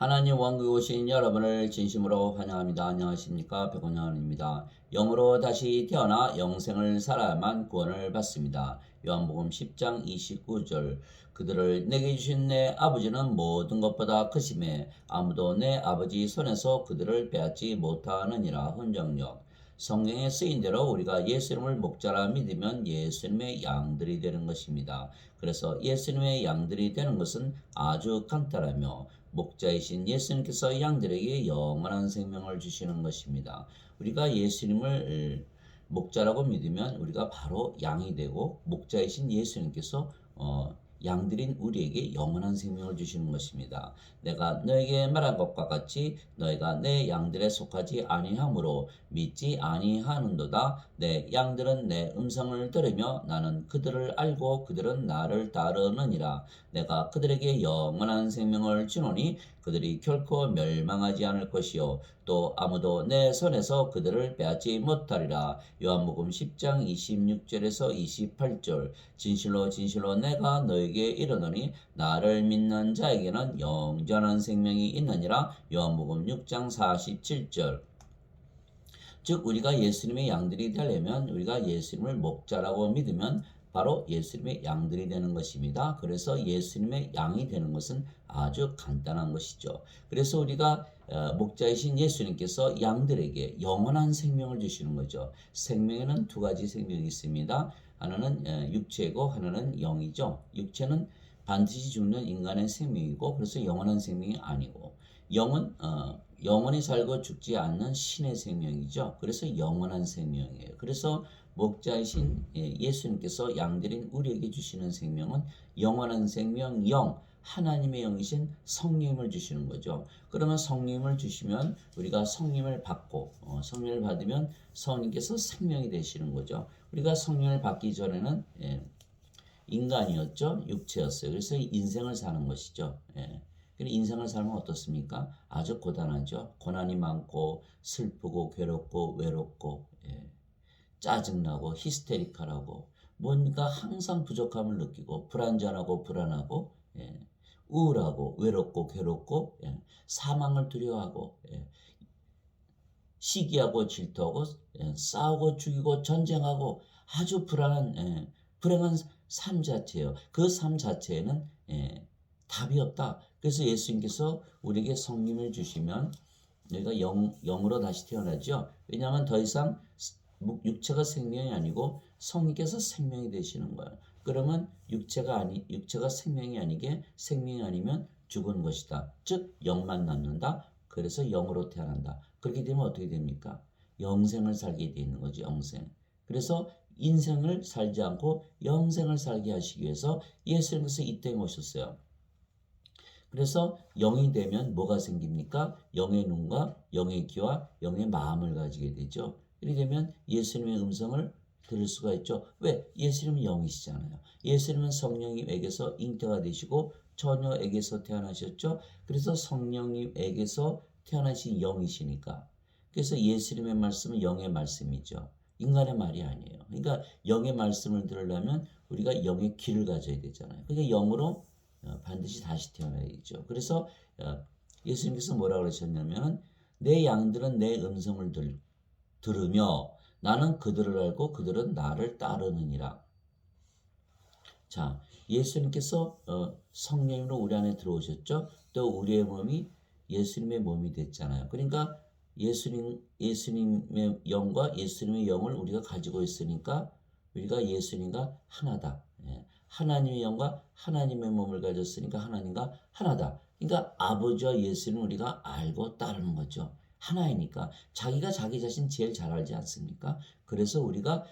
하나님 왕국에 오신 여러분을 진심으로 환영합니다. 안녕하십니까? 백원영입니다. 영으로 다시 태어나 영생을 살아야만 구원을 받습니다. 요한복음 10장 29절 그들을 내게 주신 내 아버지는 모든 것보다 크심에 아무도 내 아버지 손에서 그들을 빼앗지 못하느니라. 혼정역 성경에 쓰인 대로 우리가 예수님을 목자라 믿으면 예수님의 양들이 되는 것입니다. 그래서 예수님의 양들이 되는 것은 아주 간단하며 목자이신 예수님께서 양들에게 영원한 생명을 주시는 것입니다. 우리가 예수님을 목자라고 믿으면 우리가 바로 양이 되고 목자이신 예수님께서 양들인 우리에게 영원한 생명을 주시는 것입니다. 내가 너에게 말한 것과 같이 너희가 내 양들에 속하지 아니하므로 믿지 아니하는도다. 내 양들은 내 음성을 들으며 나는 그들을 알고 그들은 나를 따르느니라. 내가 그들에게 영원한 생명을 주노니 그들이 결코 멸망하지 않을 것이요 또 아무도 내 손에서 그들을 빼앗지 못하리라. 요한복음 10장 26절에서 28절 진실로 진실로 내가 너에게 이르노니 나를 믿는 자에게는 영원한 생명이 있느니라. 요한복음 6장 47절 즉 우리가 예수님의 양들이 되려면 우리가 예수님을 목자라고 믿으면 바로 예수님의 양들이 되는 것입니다. 그래서 예수님의 양이 되는 것은 아주 간단한 것이죠. 그래서 우리가 목자이신 예수님께서 양들에게 영원한 생명을 주시는 거죠. 생명에는 두 가지 생명이 있습니다. 하나는 육체이고 하나는 영이죠. 육체는 반드시 죽는 인간의 생명이고 그래서 영원한 생명이 아니고 영은 영원히 살고 죽지 않는 신의 생명이죠. 그래서 영원한 생명이에요. 그래서 목자이신 예수님께서 양들인 우리에게 주시는 생명은 영원한 생명 영, 하나님의 영이신 성령을 주시는 거죠. 그러면 성령을 주시면 우리가 성령을 받고 성령을 받으면 성령께서 생명이 되시는 거죠. 우리가 성령을 받기 전에는 인간이었죠. 육체였어요. 그래서 인생을 사는 것이죠. 인생을 살면 어떻습니까? 아주 고단하죠. 고난이 많고 슬프고 괴롭고 외롭고 짜증나고 히스테리컬하고 뭔가 항상 부족함을 느끼고 불안전하고 불안하고 우울하고 외롭고 괴롭고 사망을 두려워하고 시기하고 질투하고 싸우고 죽이고 전쟁하고 아주 불행한 삶 자체예요. 그 삶 자체에는 답이 없다. 그래서 예수님께서 우리에게 성령을 주시면 우리가 영으로 다시 태어나죠. 왜냐하면 더 이상 육체가 생명이 아니고 성령께서 생명이 되시는 거예요. 그러면 육체가 생명이 아니게 생명이 아니면 죽은 것이다. 즉 영만 남는다. 그래서 영으로 태어난다. 그렇게 되면 어떻게 됩니까? 영생을 살게 되는 거죠. 영생. 그래서 인생을 살지 않고 영생을 살게 하시기 위해서 예수님께서 이 땅에 오셨어요. 그래서 영이 되면 뭐가 생깁니까? 영의 눈과 영의 귀와 영의 마음을 가지게 되죠. 이렇게 되면 예수님의 음성을 들을 수가 있죠. 왜? 예수님은 영이시잖아요. 예수님은 성령님에게서 잉태가 되시고 처녀에게서 태어나셨죠. 그래서 성령님에게서 태어나신 영이시니까. 그래서 예수님의 말씀은 영의 말씀이죠. 인간의 말이 아니에요. 그러니까 영의 말씀을 들으려면 우리가 영의 귀를 가져야 되잖아요. 그러니까 영으로 반드시 다시 태어나야겠죠. 그래서 예수님께서 뭐라고 그러셨냐면 내 양들은 내 음성을 들으며 나는 그들을 알고 그들은 나를 따르느니라. 자, 예수님께서 성령으로 우리 안에 들어오셨죠. 또 우리의 몸이 예수님의 몸이 됐잖아요. 그러니까 예수님의 영과 예수님의 영을 우리가 가지고 있으니까 우리가 예수님과 하나다. 하나님의 영과 하나님의 몸을 가졌으니까 하나님과 하나다. 그러니까 아버지와 예수는 우리가 알고 따르는 거죠. 하나이니까 자기가 자기 자신 제일 잘 알지 않습니까? 그래서 우리가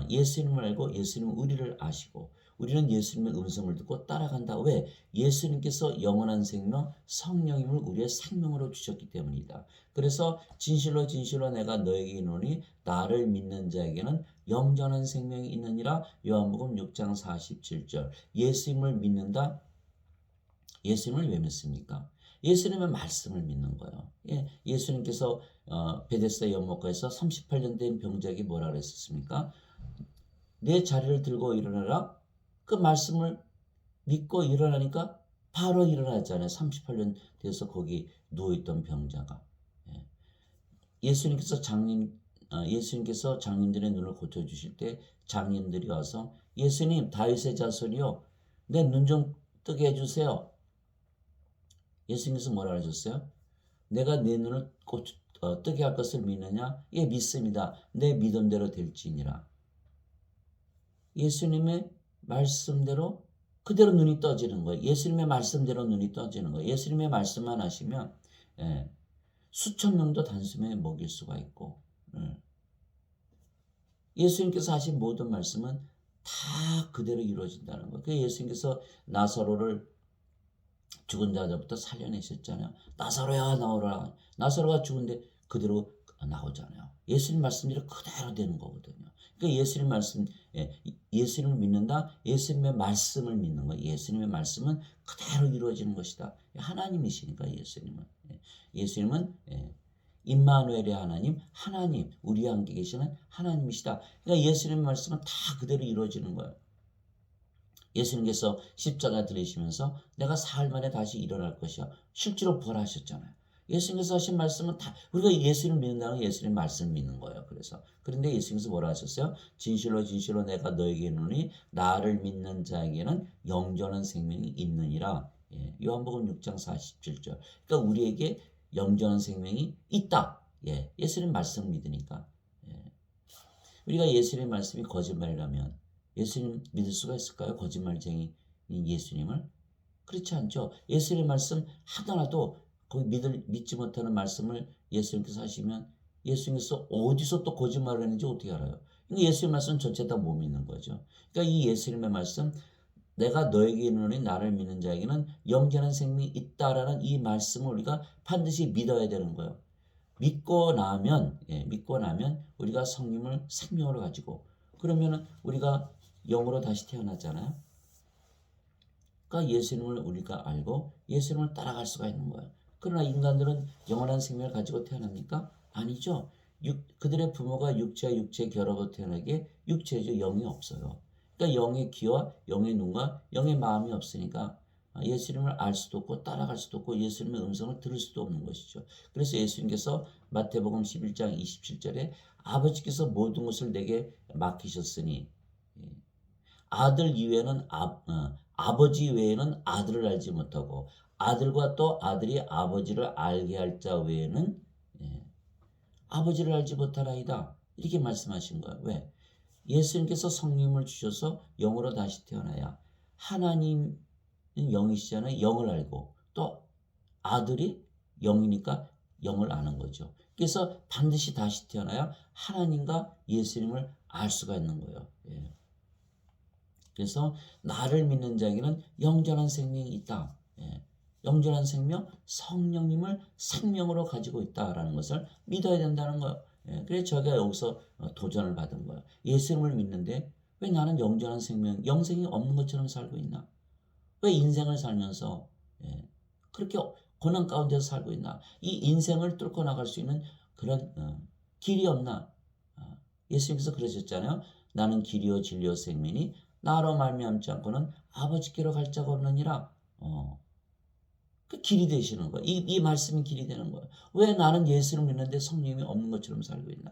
예수님을 알고 예수님은 우리를 아시고 우리는 예수님의 음성을 듣고 따라간다. 왜? 예수님께서 영원한 생명 성령님을 우리의 생명으로 주셨기 때문이다. 그래서 진실로 진실로 내가 너에게 이르노니 나를 믿는 자에게는 영원한 생명이 있느니라. 요한복음 6장 47절 예수님을 믿는다. 예수님을 왜 믿습니까? 예수님의 말씀을 믿는 거예요. 예수님께서 베데스다 연못가에서 38년 된 병자에게 뭐라 그랬었습니까? 내 자리를 들고 일어나라. 그 말씀을 믿고 일어나니까 바로 일어났잖아요. 38년 돼서 거기 누워있던 병자가. 예. 예수님께서 장님들의 눈을 고쳐주실 때 장님들이 와서 예수님, 다윗의 자손이요, 내 눈 좀 뜨게 해주세요. 예수님께서 뭐라 하셨어요? 내가 내 눈을 뜨게 할 것을 믿느냐? 예, 믿습니다. 내 믿음대로 될지니라. 예수님의 말씀대로 그대로 눈이 떠지는 거예요. 예수님의 말씀대로 눈이 떠지는 거예요. 예수님의 말씀만 하시면 예, 수천 명도 단숨에 먹일 수가 있고, 예수님께서 하신 모든 말씀은 다 그대로 이루어진다는 거예요. 그래서 예수님께서 나사로를 죽은 자들부터 살려내셨잖아요. 나사로야 나오라. 나사로가 죽은데 그대로 나오잖아요. 예수님 말씀대로 그대로 되는 거거든요. 그러니까 예수님 말씀, 예수님을 믿는다. 예수님의 말씀을 믿는 거예요. 예수님의 말씀은 그대로 이루어지는 것이다. 하나님이시니까 예수님은. 예수님은 임마누엘의 하나님, 우리와 함께 계시는 하나님이시다. 그러니까 예수님의 말씀은 다 그대로 이루어지는 거예요. 예수님께서 십자가 들으시면서 내가 사흘 만에 다시 일어날 것이야. 실제로 부활하셨잖아요. 예수님께서 하신 말씀은 다 우리가 예수님을 믿는다는 건 예수님 말씀을 믿는 거예요. 그런데 예수님께서 뭐라 하셨어요? 진실로 진실로 내가 너에게 이르노니 나를 믿는 자에게는 영원한 생명이 있느니라. 요한복음 6장 47절. 그러니까 우리에게 영원한 생명이 있다. 예수님 말씀을 믿으니까. 우리가 예수님의 말씀이 거짓말이라면 예수님 믿을 수가 있을까요? 거짓말쟁이인 예수님을? 그렇지 않죠. 예수님의 말씀 하나라도 거기 믿지 못하는 말씀을 예수님께서 하시면 예수님께서 어디서 또 거짓말을 했는지 어떻게 알아요? 그러니까 예수님의 말씀 전체 다 못 믿는 거죠. 그러니까 이 예수님의 말씀, 내가 너에게 이르노니 나를 믿는 자에게는 영원한 생명이 있다라는 이 말씀을 우리가 반드시 믿어야 되는 거예요. 믿고 나면 우리가 성령을 생명으로 가지고, 그러면은 우리가 영으로 다시 태어났잖아요. 그러니까 예수님을 우리가 알고 예수님을 따라갈 수가 있는 거예요. 그러나 인간들은 영원한 생명을 가지고 태어납니까? 아니죠. 그들의 부모가 육체와 육체 결합으로 태어나기에 육체죠. 영이 없어요. 그러니까 영의 귀와 영의 눈과 영의 마음이 없으니까 예수님을 알 수도 없고 따라갈 수도 없고 예수님의 음성을 들을 수도 없는 것이죠. 그래서 예수님께서 마태복음 11장 27절에 아버지께서 모든 것을 내게 맡기셨으니 아들 이외에는 아버지 외에는 아들을 알지 못하고 아들과 또 아들이 아버지를 알게 할 자 외에는 아버지를 알지 못하나이다. 이렇게 말씀하신 거예요. 왜? 예수님께서 성령을 주셔서 영으로 다시 태어나야 하나님은 영이시잖아요. 영을 알고 또 아들이 영이니까 영을 아는 거죠. 그래서 반드시 다시 태어나야 하나님과 예수님을 알 수가 있는 거예요. 그래서 나를 믿는 자에게는 영원한 생명이 있다. 영원한 생명, 성령님을 생명으로 가지고 있다라는 것을 믿어야 된다는 거예요. 그래서 제가 여기서 도전을 받은 거예요. 예수님을 믿는데 왜 나는 영원한 생명, 영생이 없는 것처럼 살고 있나? 왜 인생을 살면서 그렇게 고난 가운데서 살고 있나? 이 인생을 뚫고 나갈 수 있는 그런 길이 없나? 예수님께서 그러셨잖아요. 나는 길이요 진리요 생명이 나로 말미암지 않고는 아버지께로 갈 자가 없느니라. 그 길이 되시는 거예요. 이 말씀이 길이 되는 거예요. 왜 나는 예수를 믿는데 성령이 없는 것처럼 살고 있나?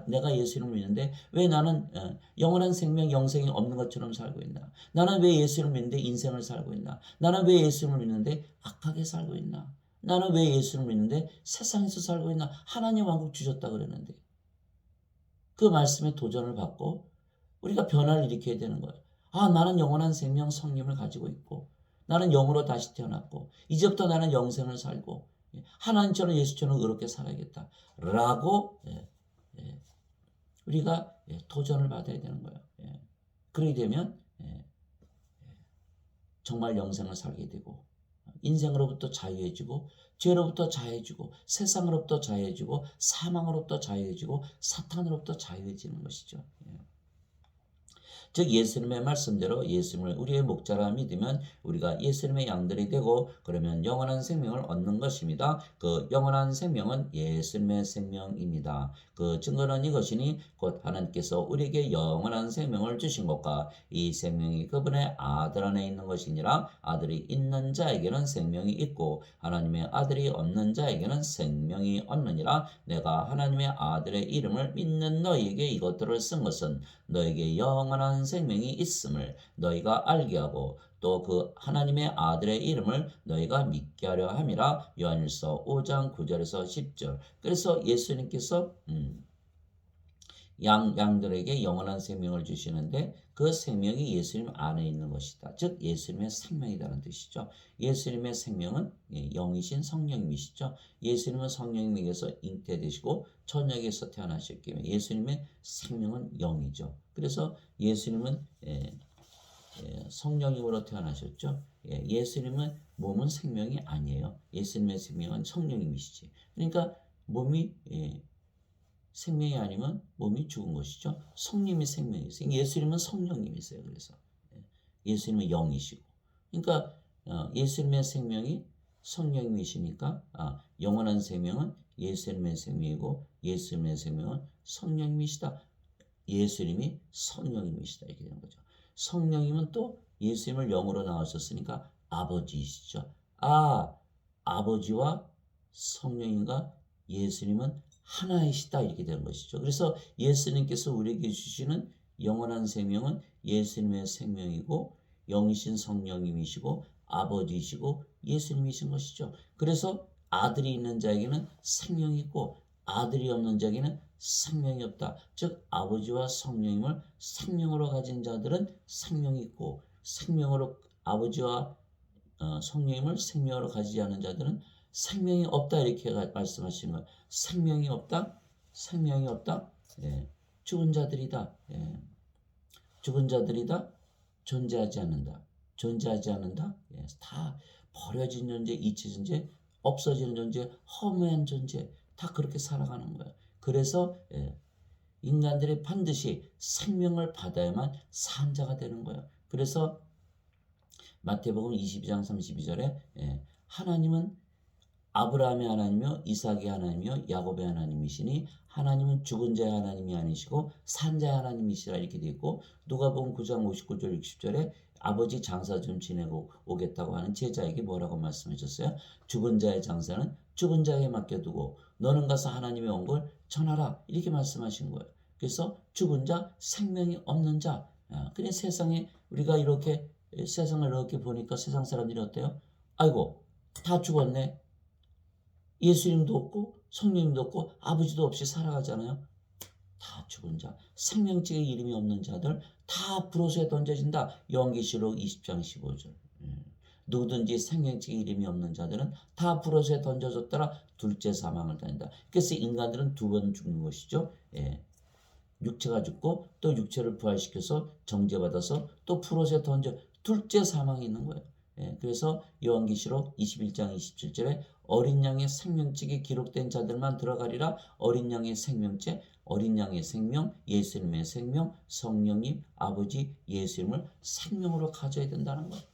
내가 예수를 믿는데 왜 나는 영원한 생명, 영생이 없는 것처럼 살고 있나? 나는 왜 예수를 믿는데 인생을 살고 있나? 나는 왜 예수를 믿는데 악하게 살고 있나? 나는 왜 예수를 믿는데 세상에서 살고 있나? 하나님 왕국 주셨다 그랬는데. 그 말씀에 도전을 받고 우리가 변화를 일으켜야 되는 거예요. 나는 영원한 생명 성령을 가지고 있고 나는 영으로 다시 태어났고 이제부터 나는 영생을 살고 하나님처럼 예수처럼 의롭게 살아야겠다 라고 우리가 도전을 받아야 되는 거예요. 그렇게 되면 정말 영생을 살게 되고 인생으로부터 자유해지고 죄로부터 자유해지고 세상으로부터 자유해지고 사망으로부터 자유해지고 사탄으로부터 자유해지는 것이죠. 즉 예수님의 말씀대로 예수님을 우리의 목자라 믿으면 우리가 예수님의 양들이 되고 그러면 영원한 생명을 얻는 것입니다. 그 영원한 생명은 예수님의 생명입니다. 그 증거는 이것이니 곧 하나님께서 우리에게 영원한 생명을 주신 것과 이 생명이 그분의 아들 안에 있는 것이니라. 아들이 있는 자에게는 생명이 있고 하나님의 아들이 없는 자에게는 생명이 없느니라. 내가 하나님의 아들의 이름을 믿는 너희에게 이것들을 쓴 것은 너에게 영원한 생명이 있음을 너희가 알게 하고 또 그 하나님의 아들의 이름을 너희가 믿게 하려 함이라. 요한일서 5장 9절에서 10절. 그래서 예수님께서 양들에게 영원한 생명을 주시는데 그 생명이 예수님 안에 있는 것이다. 즉 예수님의 생명이라는 뜻이죠. 예수님의 생명은 영이신 성령님이시죠. 예수님은 성령님에게서 잉태되시고 천녀에게서 태어나셨기 때문에 예수님의 생명은 영이죠. 그래서 예수님은 성령님으로 태어나셨죠. 예수님은 몸은 생명이 아니에요. 예수님의 생명은 성령님이시지. 그러니까 몸이 생명이 아니면 몸이 죽은 것이죠. 성령이 생명이세요. 예수님은 성령님이세요. 그래서 예수님은 영이시고, 그러니까 예수님의 생명이 성령님이시니까 영원한 생명은 예수님의 생명이고 예수님의 생명은 성령님이시다. 예수님이 성령님이시다 이렇게 되는 거죠. 성령님은 또 예수님을 영으로 나오셨으니까 아버지이시죠. 아버지와 성령님과 예수님은 하나이시다 이렇게 되는 것이죠. 그래서 예수님께서 우리에게 주시는 영원한 생명은 예수님의 생명이고 영이신 성령님이시고 아버지이시고 예수님이신 것이죠. 그래서 아들이 있는 자에게는 생명이 있고 아들이 없는 자에게는 생명이 없다. 즉 아버지와 성령님을 생명으로 가진 자들은 생명이 있고 생명으로 아버지와 성령님을 생명으로 가지지 않은 자들은 생명이 없다 이렇게 말씀하시는 거예요. 생명이 없다? 생명이 없다? 죽은 자들이다. 죽은 자들이다? 존재하지 않는다. 존재하지 않는다? 다 버려진 존재, 이치 존재, 없어지는 존재, 허무한 존재 다 그렇게 살아가는 거예요. 그래서 인간들이 반드시 생명을 받아야만 산 자가 되는 거예요. 그래서 마태복음 22장 32절에 하나님은 아브라함의 하나님이요 이삭의 하나님이요 야곱의 하나님이시니 하나님은 죽은 자의 하나님이 아니시고 산 자의 하나님이시라 이렇게 되어 있고 누가복음 9장 59절 60절에 아버지 장사 좀 지내고 오겠다고 하는 제자에게 뭐라고 말씀하셨어요? 죽은 자의 장사는 죽은 자에게 맡겨두고 너는 가서 하나님의 온 걸 전하라 이렇게 말씀하신 거예요. 그래서 죽은 자, 생명이 없는 자. 그냥 세상에 우리가 이렇게 세상을 이렇게 보니까 세상 사람들이 어때요? 아이고 다 죽었네. 예수님도 없고 성령님도 없고 아버지도 없이 살아가잖아요. 다 죽은 자, 생명책에 이름이 없는 자들 다 불호수에 던져진다. 요한계시록 20장 15절. 누구든지 생명책에 이름이 없는 자들은 다 불호수에 던져졌더라. 둘째 사망을 다닌다. 그래서 인간들은 두 번 죽는 것이죠. 육체가 죽고 또 육체를 부활시켜서 정죄받아서 또 불호수에 던져 둘째 사망이 있는 거예요. 그래서 요한계시록 21장 27절에 어린 양의 생명책에 기록된 자들만 들어가리라. 어린 양의 생명책, 어린 양의 생명, 예수님의 생명, 성령님, 아버지, 예수님을 생명으로 가져야 된다는 거예요.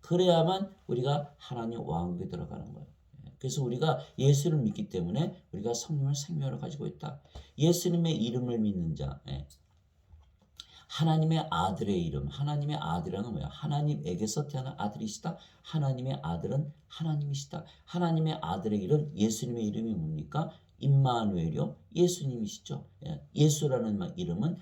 그래야만 우리가 하나님 왕국에 들어가는 거예요. 그래서 우리가 예수를 믿기 때문에 우리가 성령을 생명으로 가지고 있다. 예수님의 이름을 믿는 자, 하나님의 아들의 이름, 하나님의 아들이라는 뭐야? 하나님에게서 태어난 아들이시다. 하나님의 아들은 하나님이시다. 하나님의 아들의 이름, 예수님의 이름이 뭡니까? 임마누엘이요, 예수님이시죠. 예수라는 이름은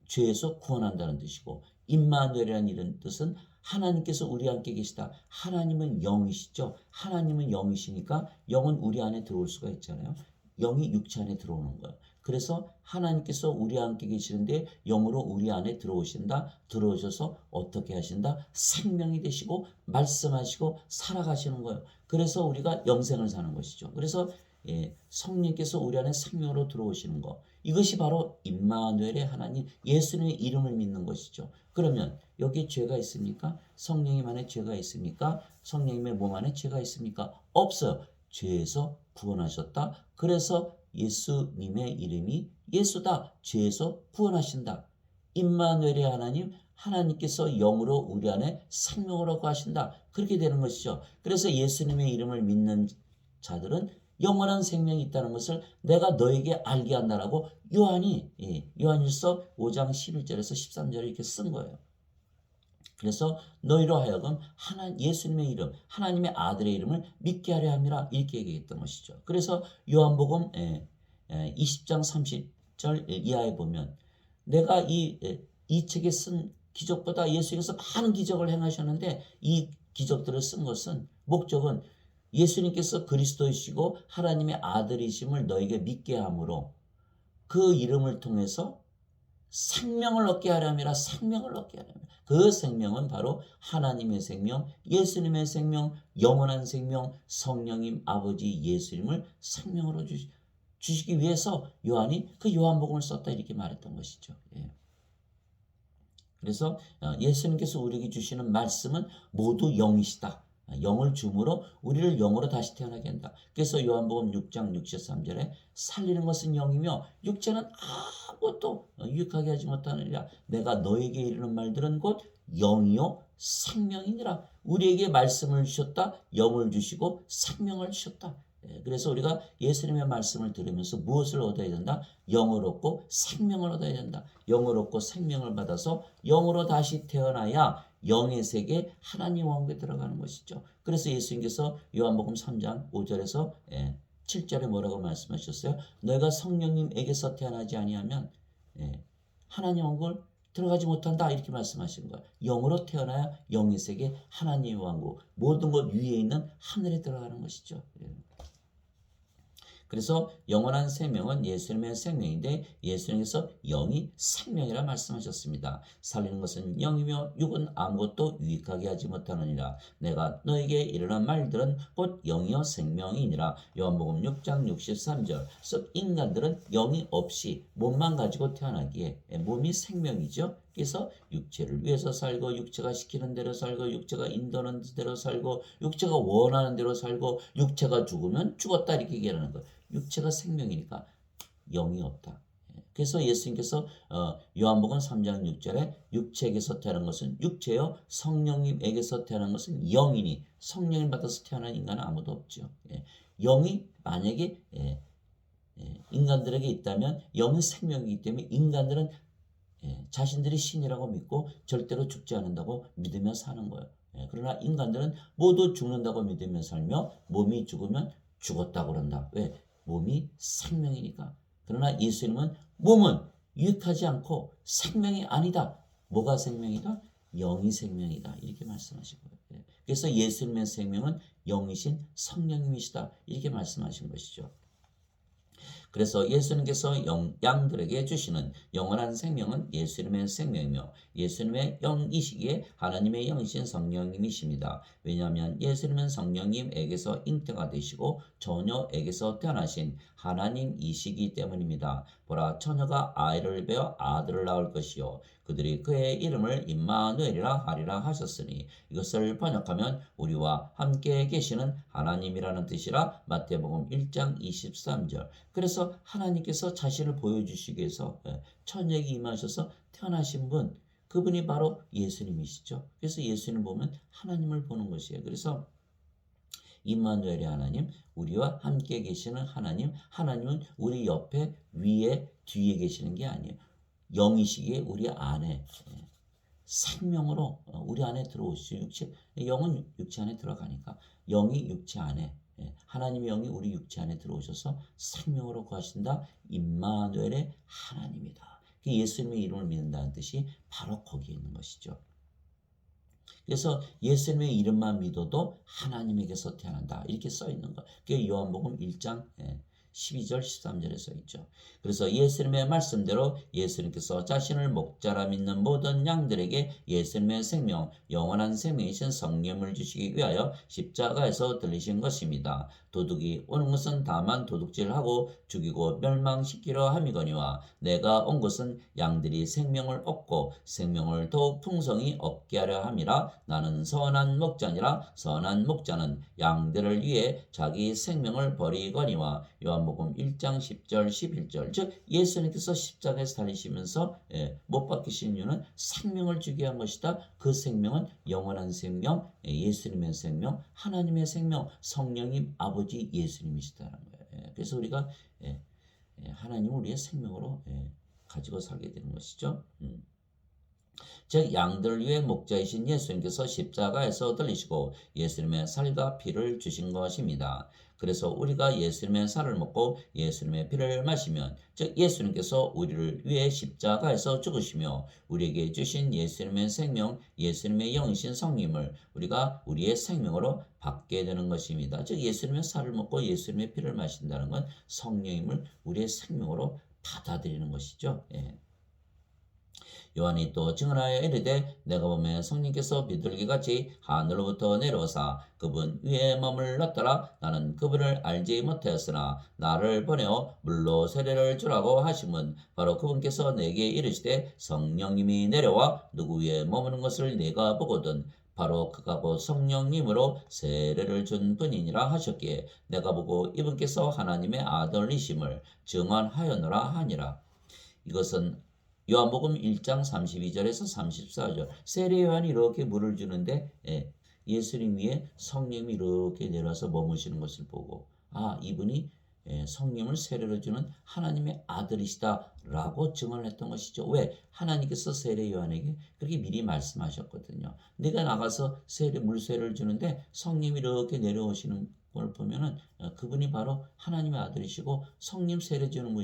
죄에서 구원한다는 뜻이고 임마누엘이라는 이름 뜻은 하나님께서 우리 함께 계시다. 하나님은 영이시죠. 하나님은 영이시니까 영은 우리 안에 들어올 수가 있잖아요. 영이 육체 안에 들어오는 거예요. 그래서 하나님께서 우리 함께 계시는데 영으로 우리 안에 들어오신다. 들어오셔서 어떻게 하신다? 생명이 되시고 말씀하시고 살아가시는 거예요. 그래서 우리가 영생을 사는 것이죠. 그래서 성령께서 우리 안에 생명으로 들어오시는 것. 이것이 바로 임마누엘의 하나님 예수님의 이름을 믿는 것이죠. 그러면 여기 죄가 있습니까? 성령님 안에 죄가 있습니까? 성령님의 몸 안에 죄가 있습니까? 없어요. 죄에서 구원하셨다. 그래서 예수님의 이름이 예수다. 죄에서 구원하신다. 임마누엘의 하나님, 하나님께서 영으로 우리 안에 생명으로 거하신다. 그렇게 되는 것이죠. 그래서 예수님의 이름을 믿는 자들은 영원한 생명이 있다는 것을 내가 너에게 알게 한다라고 요한이 요한일서 5장 11절에서 13절에 이렇게 쓴 거예요. 그래서 너희로 하여금 예수님의 이름, 하나님의 아들의 이름을 믿게 하려 함이라 이렇게 얘기했던 것이죠. 그래서 요한복음 20장 30절 이하에 보면 내가 이 책에 쓴 기적보다 예수님께서 많은 기적을 행하셨는데 이 기적들을 쓴 것은 목적은 예수님께서 그리스도이시고 하나님의 아들이심을 너에게 믿게 함으로 그 이름을 통해서 생명을 얻게 하려면 생명을 얻게 하려면 그 생명은 바로 하나님의 생명, 예수님의 생명, 영원한 생명, 성령님 아버지 예수님을 생명으로 주시기 위해서 요한이 그 요한복음을 썼다 이렇게 말했던 것이죠. 그래서 예수님께서 우리에게 주시는 말씀은 모두 영이시다. 영을 줌으로 우리를 영으로 다시 태어나게 한다. 그래서 요한복음 6장 63절에 살리는 것은 영이며 육체는 아무것도 유익하게 하지 못하느니라. 내가 너에게 이르는 말들은 곧 영이요 생명이니라. 우리에게 말씀을 주셨다. 영을 주시고 생명을 주셨다. 그래서 우리가 예수님의 말씀을 들으면서 무엇을 얻어야 된다? 영을 얻고 생명을 얻어야 된다. 영을 얻고 생명을 받아서 영으로 다시 태어나야 영의 세계 하나님 왕국에 들어가는 것이죠. 그래서 예수님께서 요한복음 3장 5절에서 7절에 뭐라고 말씀하셨어요? 너희가 성령님에게서 태어나지 아니하면 하나님 왕국을 들어가지 못한다 이렇게 말씀하신 거예요. 영으로 태어나야 영의 세계 하나님의 왕국 모든 것 위에 있는 하늘에 들어가는 것이죠. 그래서 영원한 생명은 예수님의 생명인데 예수님께서 영이 생명이라 말씀하셨습니다. 살리는 것은 영이며 육은 아무것도 유익하게 하지 못하느니라. 내가 너에게 이르는 말들은 곧 영이요 생명이니라. 요한복음 6장 63절. 그래서 인간들은 영이 없이 몸만 가지고 태어나기에 몸이 생명이죠. 그래서 육체를 위해서 살고 육체가 시키는 대로 살고 육체가 인도하는 대로 살고 육체가 원하는 대로 살고 육체가 죽으면 죽었다 이렇게 얘기하는 거예요. 육체가 생명이니까 영이 없다. 그래서 예수님께서 요한복음 3장 6절에 육체에게서 태어난 것은 육체요 성령님에게서 태어난 것은 영이니 성령님 받아서 태어난 인간은 아무도 없죠. 영이 만약에 인간들에게 있다면 영은 생명이기 때문에 인간들은 자신들이 신이라고 믿고 절대로 죽지 않는다고 믿으며 사는 거예요. 그러나 인간들은 모두 죽는다고 믿으며 살며 몸이 죽으면 죽었다고 그런다. 왜? 몸이 생명이니까. 그러나 예수님은 몸은 유익하지 않고 생명이 아니다. 뭐가 생명이다? 영이 생명이다. 이렇게 말씀하신 거예요. 그래서 예수님의 생명은 영이신 성령님이시다. 이렇게 말씀하신 것이죠. 그래서 예수님께서 양들에게 주시는 영원한 생명은 예수님의 생명이며 예수님의 영이시기에 하나님의 영이신 성령님이십니다. 왜냐하면 예수님은 성령님에게서 잉태가 되시고 처녀에게서 태어나신 하나님이시기 때문입니다. 보라 처녀가 아이를 베어 아들을 낳을 것이요 그들이 그의 이름을 임마누엘이라 하리라 하셨으니 이것을 번역하면 우리와 함께 계시는 하나님이라는 뜻이라. 마태복음 1장 23절. 그래서 하나님께서 자신을 보여주시기 위해서 처녀에게 임하셔서 태어나신 분 그분이 바로 예수님이시죠. 그래서 예수님 보면 하나님을 보는 것이에요. 그래서 임마누엘의 하나님, 우리와 함께 계시는 하나님, 하나님은 우리 옆에 위에 뒤에 계시는 게 아니에요. 영이시기에 우리 안에 생명으로 우리 안에 들어오시죠. 영은 육체 안에 들어가니까 영이 육체 안에 하나님의 영이 우리 육체 안에 들어오셔서 생명으로 거하신다. 임마누엘의 하나님이다. 예수님의 이름을 믿는다는 뜻이 바로 거기에 있는 것이죠. 그래서 예수님의 이름만 믿어도 하나님에게서 태어난다. 이렇게 써 있는 거. 그게 요한복음 1장 12절 13절에 써 있죠. 그래서 예수님의 말씀대로 예수님께서 자신을 목자라 믿는 모든 양들에게 예수님의 생명, 영원한 생명이신 성령을 주시기 위하여 십자가에서 들리신 것입니다. 도둑이 오는 것은 다만 도둑질하고 죽이고 멸망시키려 함이거니와 내가 온 것은 양들이 생명을 얻고 생명을 더욱 풍성히 얻게 하려 함이라. 나는 선한 목자니라. 선한 목자는 양들을 위해 자기 생명을 버리거니와. 요한복음 1장 10절 11절 즉 예수님께서 십자가에서 달리시면서 못 박히신 이유는 생명을 주게 한 것이다. 그 생명은 영원한 생명, 예수님의 생명, 하나님의 생명, 성령님 아버지 예수님이시다는 거예요. 그래서 우리가 하나님을 우리의 생명으로 가지고 살게 되는 것이죠. 즉 양들 위의 목자이신 예수님께서 십자가에서 들리시고 예수님의 살과 피를 주신 것입니다. 그래서 우리가 예수님의 살을 먹고 예수님의 피를 마시면 즉 예수님께서 우리를 위해 십자가에서 죽으시며 우리에게 주신 예수님의 생명, 예수님의 영이신 성령을 우리가 우리의 생명으로 받게 되는 것입니다. 즉 예수님의 살을 먹고 예수님의 피를 마신다는 건 성령님을 우리의 생명으로 받아들이는 것이죠. 요한이 또 증언하여 이르되 내가 보면 성령께서 비둘기같이 하늘로부터 내려오사 그분 위에 머물렀더라. 나는 그분을 알지 못하였으나 나를 보내어 물로 세례를 주라고 하심은 바로 그분께서 내게 이르시되 성령님이 내려와 누구 위에 머무는 것을 내가 보거든 바로 그가 곧 성령님으로 세례를 준 분이니라 하셨기에 내가 보고 이분께서 하나님의 아들이심을 증언하였노라 하니라. 이것은 요한복음 1장 32절에서 34절 세례 요한이 이렇게 물을 주는데 예수님 위에 성령이 이렇게 내려와서 머무시는 것을 보고 이분이 성령을 세례로 주는 하나님의 아들이시다라고 증언을 했던 것이죠. 왜? 하나님께서 세례 요한에게 그렇게 미리 말씀하셨거든요. 내가 나가서 물세례를 주는데 성령이 이렇게 내려오시는 걸 보면은 그분이 바로 하나님의 아들이시고 성령 세례 주는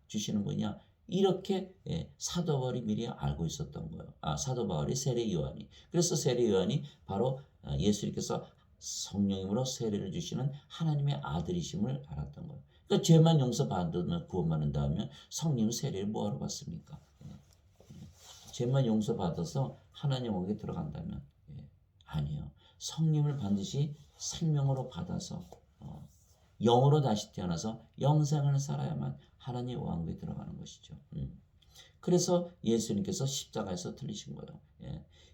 주시는 분이야. 이렇게 사도 바울이 미리 알고 있었던 거예요. 사도 바울이 세례 요한이. 그래서 세례 요한이 바로 예수님께서 성령님으로 세례를 주시는 하나님의 아들이심을 알았던 거예요. 그러니까 죄만 용서받으면 구원받는다면 성령 세례를 뭐하러 받습니까? 죄만 용서받아서 하나님 목에 들어간다면 아니에요. 성령을 반드시 생명으로 받아서 영으로 다시 태어나서 영생을 살아야만 하나님의 왕국에 들어가는 것이죠. 그래서 예수님께서 십자가에서 틀리신 거예요.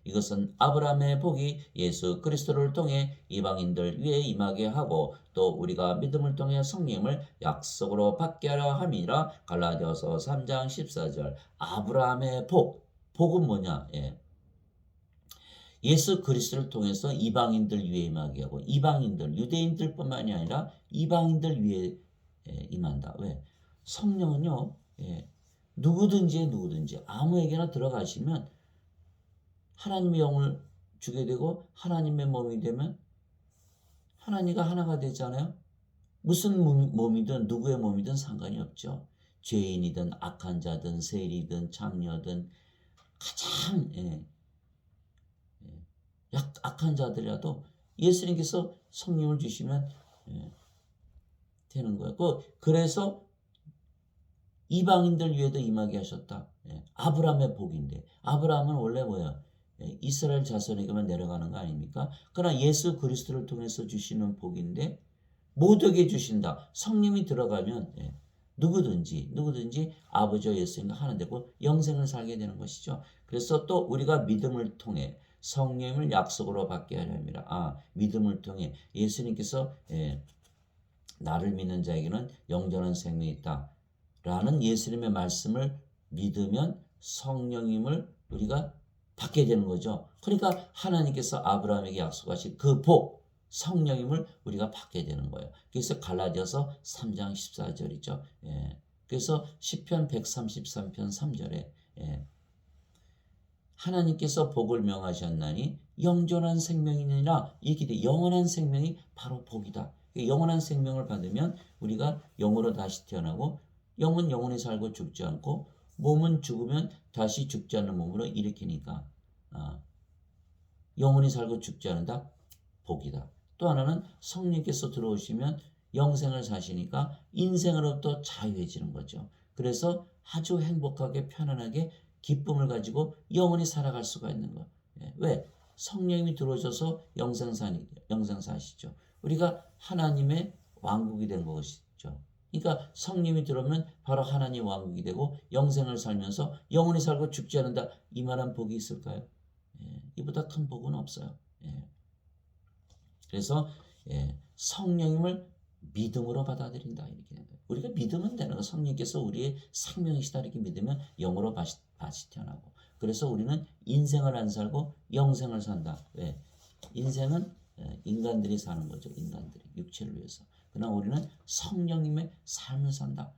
이것은 아브라함의 복이 예수 그리스도를 통해 이방인들 위에 임하게 하고 또 우리가 믿음을 통해 성령을 약속으로 받게 하려 함이라. 갈라디아서 3장 14절 아브라함의 복은 뭐냐? 예수 그리스도를 통해서 이방인들 위에 임하게 하고 이방인들 유대인들뿐만이 아니라 이방인들 위에 임한다. 왜? 성령은요. 누구든지 아무에게나 들어가시면 하나님의 영을 주게 되고 하나님의 몸이 되면 하나님과 하나가 되잖아요. 무슨 몸이든 누구의 몸이든 상관이 없죠. 죄인이든 악한 자든 세리든 장녀든 가장 악한 자들이라도 예수님께서 성령을 주시면 되는 거예요. 그래서 이방인들 위에도 임하게 하셨다. 아브라함의 복인데 아브라함은 원래 뭐야? 이스라엘 자손에게만 내려가는 거 아닙니까? 그러나 예수 그리스도를 통해서 주시는 복인데 모두에게 주신다. 성령이 들어가면 누구든지 아버지와 예수님과 하나 되고 영생을 살게 되는 것이죠. 그래서 또 우리가 믿음을 통해 성령을 약속으로 받게 하려 합니다. 믿음을 통해 예수님께서 나를 믿는 자에게는 영원한 생명이 있다. 라는 예수님의 말씀을 믿으면 성령님을 우리가 받게 되는 거죠. 그러니까 하나님께서 아브라함에게 약속하신 그 복, 성령님을 우리가 받게 되는 거예요. 그래서 갈라디아서 3장 14절이죠. 그래서 시편 133편 3절에 하나님께서 복을 명하셨나니 영존한 생명이니라. 이렇게 돼. 영원한 생명이 바로 복이다. 영원한 생명을 받으면 우리가 영으로 다시 태어나고 영은 영원히 살고 죽지 않고 몸은 죽으면 다시 죽지 않는 몸으로 일으키니까 영원히 살고 죽지 않는다. 복이다. 또 하나는 성령께서 들어오시면 영생을 사시니까 인생으로부터 자유해지는 거죠. 그래서 아주 행복하게 편안하게 기쁨을 가지고 영원히 살아갈 수가 있는 거. 왜? 성령님이 들어오셔서 영생 사시죠. 우리가 하나님의 왕국이 된 것이죠. 그러니까 성령이 들어오면 바로 하나님 왕국이 되고 영생을 살면서 영원히 살고 죽지 않는다. 이만한 복이 있을까요? 이보다 큰 복은 없어요. 그래서 성령님을 믿음으로 받아들인다 이렇게 된 거예요. 우리가 믿으면 되는 거. 성령께서 우리의 생명이시다 이렇게 믿으면 영으로 다시 태어나고. 그래서 우리는 인생을 안 살고 영생을 산다. 왜? 인생은 인간들이 사는 거죠. 인간들이 육체를 위해서. 그러나 우리는 성령님의 삶을 산다.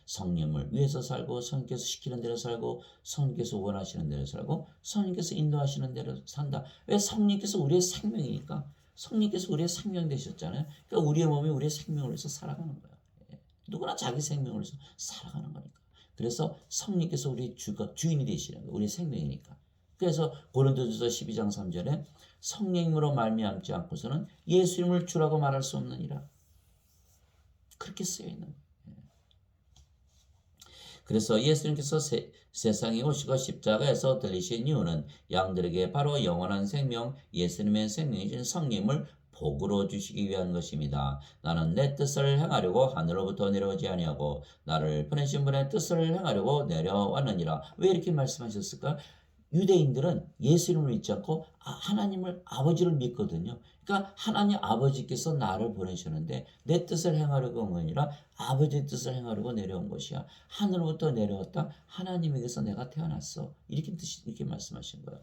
성령을 위해서 살고 성령께서 시키는 대로 살고 성령께서 원하시는 대로 살고 성령께서 인도하시는 대로 산다. 왜? 성령께서 우리의 생명이니까. 성령께서 우리의 생명 되셨잖아요. 그러니까 우리의 몸이 우리의 생명을 위해서 살아가는 거예요. 누구나 자기 생명을 위해서 살아가는 거니까. 그래서 성령께서 우리의 주인이 되시는 거예요. 우리의 생명이니까. 그래서 고린도전서 12장 3절에 성령님으로 말미암지 않고서는 예수님을 주라고 말할 수 없느니라. 그렇게 쓰여 있는 거예요. 그래서 예수님께서 세상에 오시고 십자가에서 들리신 이유는 양들에게 바로 영원한 생명, 예수님의 생명이신 성령을 복으로 주시기 위한 것입니다. 나는 내 뜻을 행하려고 하늘로부터 내려오지 아니하고 나를 보내신 분의 뜻을 행하려고 내려왔느니라. 왜 이렇게 말씀하셨을까? 유대인들은 예수님을 믿지 않고 하나님을 아버지를 믿거든요. 그러니까 하나님 아버지께서 나를 보내셨는데 내 뜻을 행하려고 온 게 아니라 아버지의 뜻을 행하려고 내려온 것이야. 하늘로부터 내려왔다. 하나님에게서 내가 태어났어. 이렇게 말씀하신 거예요.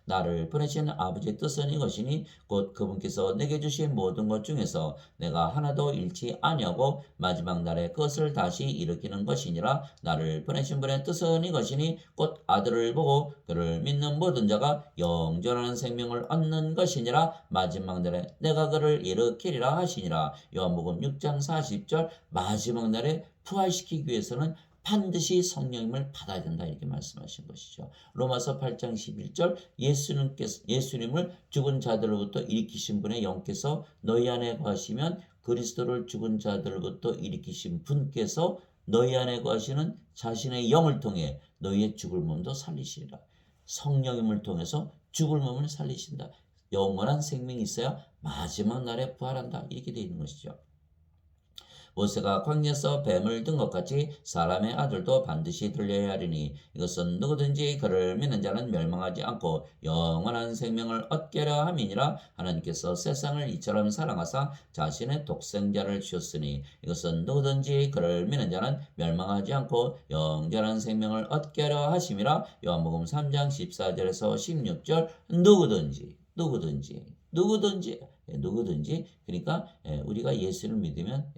나를 보내신 아버지의 뜻은 이것이니 곧 그분께서 내게 주신 모든 것 중에서 내가 하나도 잃지 아니하고 마지막 날에 그것을 다시 일으키는 것이니라. 나를 보내신 분의 뜻은 이것이니 곧 아들을 보고 그를 믿는 모든 자가 영존하는 생명을 얻는 것이니라. 마지막 날에 내가 그를 일으키리라 하시니라. 요한복음 6장 40절. 마지막 날에 부활시키기 위해서는 반드시 성령님을 받아야 된다 이렇게 말씀하신 것이죠. 로마서 8장 11절. 예수님을 죽은 자들로부터 일으키신 분의 영께서 너희 안에 거하시면 그리스도를 죽은 자들로부터 일으키신 분께서 너희 안에 거하시는 자신의 영을 통해 너희의 죽을 몸도 살리시리라. 성령님을 통해서 죽을 몸을 살리신다. 영원한 생명이 있어야 마지막 날에 부활한다. 이렇게 되어 있는 것이죠. 모세가 광야에서 뱀을 든 것 같이 사람의 아들도 반드시 들려야 하리니 이것은 누구든지 그를 믿는 자는 멸망하지 않고 영원한 생명을 얻게 하려 함이니라. 하나님께서 세상을 이처럼 사랑하사 자신의 독생자를 주셨으니 이것은 누구든지 그를 믿는 자는 멸망하지 않고 영원한 생명을 얻게 하려 하심이라. 요한복음 3장 14절에서 16절. 누구든지 그러니까 우리가 예수를 믿으면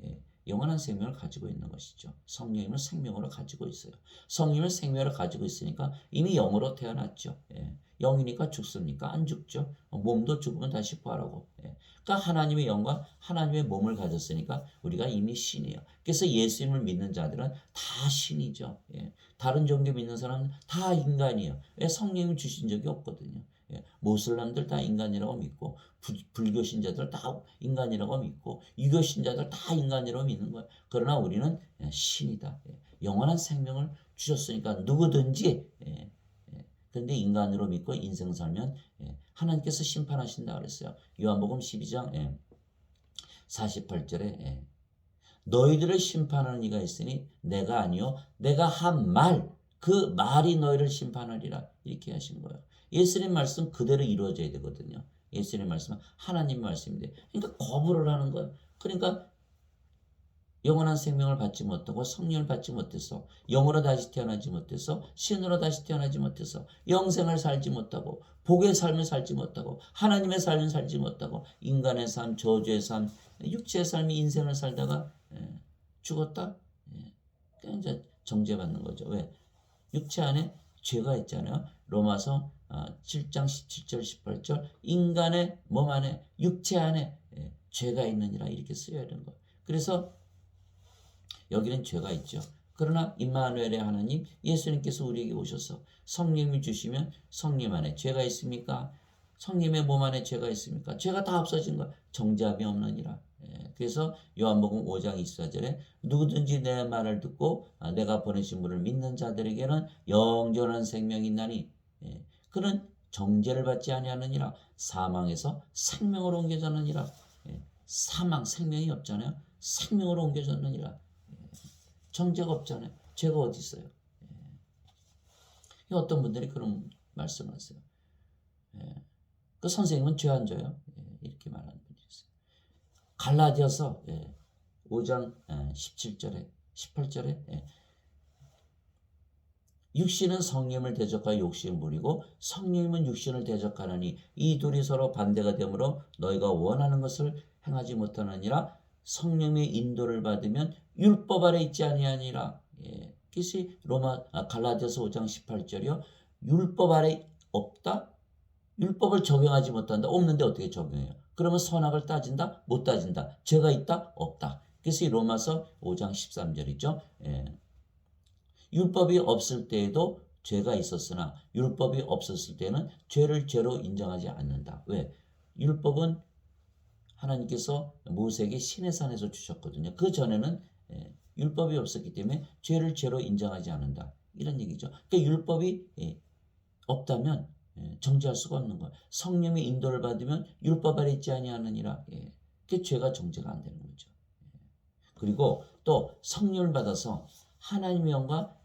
영원한 생명을 가지고 있는 것이죠. 성령님을 생명으로 가지고 있어요. 성령을 생명으로 가지고 있으니까 이미 영으로 태어났죠. 영이니까 죽습니까? 안 죽죠. 몸도 죽으면 다시 부활하고. 그러니까 하나님의 영과 하나님의 몸을 가졌으니까 우리가 이미 신이에요. 그래서 예수님을 믿는 자들은 다 신이죠. 다른 종교 믿는 사람은 다 인간이에요. 왜? 성령을 주신 적이 없거든요. 모슬람들 다 인간이라고 믿고 불교 신자들 다 인간이라고 믿고 유교 신자들 다 인간이라고 믿는 거예요. 그러나 우리는 신이다. 영원한 생명을 주셨으니까 누구든지 그런데 인간으로 믿고 인생 살면 하나님께서 심판하신다 그랬어요. 요한복음 12장 48절에 너희들을 심판하는 이가 있으니 내가 아니요 내가 한 말 그 말이 너희를 심판하리라 이렇게 하신 거예요. 예수님 말씀 그대로 이루어져야 되거든요. 예수님 말씀은 하나님 말씀인데 그러니까 거부를 하는 거예요. 그러니까 영원한 생명을 받지 못하고 성령을 받지 못해서 영으로 다시 태어나지 못해서 신으로 다시 태어나지 못해서 영생을 살지 못하고 복의 삶을 살지 못하고 하나님의 삶을 살지 못하고 인간의 삶, 저주의 삶, 육체의 삶이 인생을 살다가 죽었다? 그냥 이제 정죄받는 거죠. 왜? 육체 안에 죄가 있잖아요. 로마서 7장 17절 18절 인간의 몸 안에 육체 안에 죄가 있느니라 이렇게 쓰여야 되는 거예요. 그래서 여기는 죄가 있죠. 그러나 임마누엘의 하나님 예수님께서 우리에게 오셔서 성령을 주시면 성령 안에 죄가 있습니까? 성령의 몸 안에 죄가 있습니까? 죄가 다 없어진 거 정죄함이 없느니라. 그래서 요한복음 5장 24절에 누구든지 내 말을 듣고 내가 보내신 분을 믿는 자들에게는 영존한 생명이 있나니 그는 정죄를 받지 아니하느니라. 사망에서 생명으로 옮겨졌느니라. 사망 생명이 없잖아요. 생명으로 옮겨졌느니라. 정죄가 없잖아요. 죄가 어디 있어요? 어떤 분들이 그런 말씀을 하세요. 그 선생님은 죄 안 져요. 이렇게 말하는 분이 있어요. 갈라디아서 5장 17절에 18절에 육신은 성령을 대적하여 욕심을 부리고 성령은 육신을 대적하느니 이 둘이 서로 반대가 되므로 너희가 원하는 것을 행하지 못하느니라. 성령의 인도를 받으면 율법 아래 있지 아니하니라. 그래서 갈라디아서 5장 18절이요. 율법 아래 없다? 율법을 적용하지 못한다. 없는데 어떻게 적용해요? 그러면 선악을 따진다? 못 따진다. 죄가 있다? 없다. 그래서 이 로마서 5장 13절이죠. 율법이 없을 때에도 죄가 있었으나 율법이 없었을 때는 죄를 죄로 인정하지 않는다. 왜? 율법은 하나님께서 모세에게 시내산에서 주셨거든요. 그 전에는 율법이 없었기 때문에 죄를 죄로 인정하지 않는다. 이런 얘기죠. 그러니까 율법이 없다면 정죄할 수가 없는 거예요. 성령의 인도를 받으면 율법 아래 있지 아니하느니라. 그 죄가 정죄가 안 되는 거죠. 그리고 또 성령을 받아서 하나님의 영과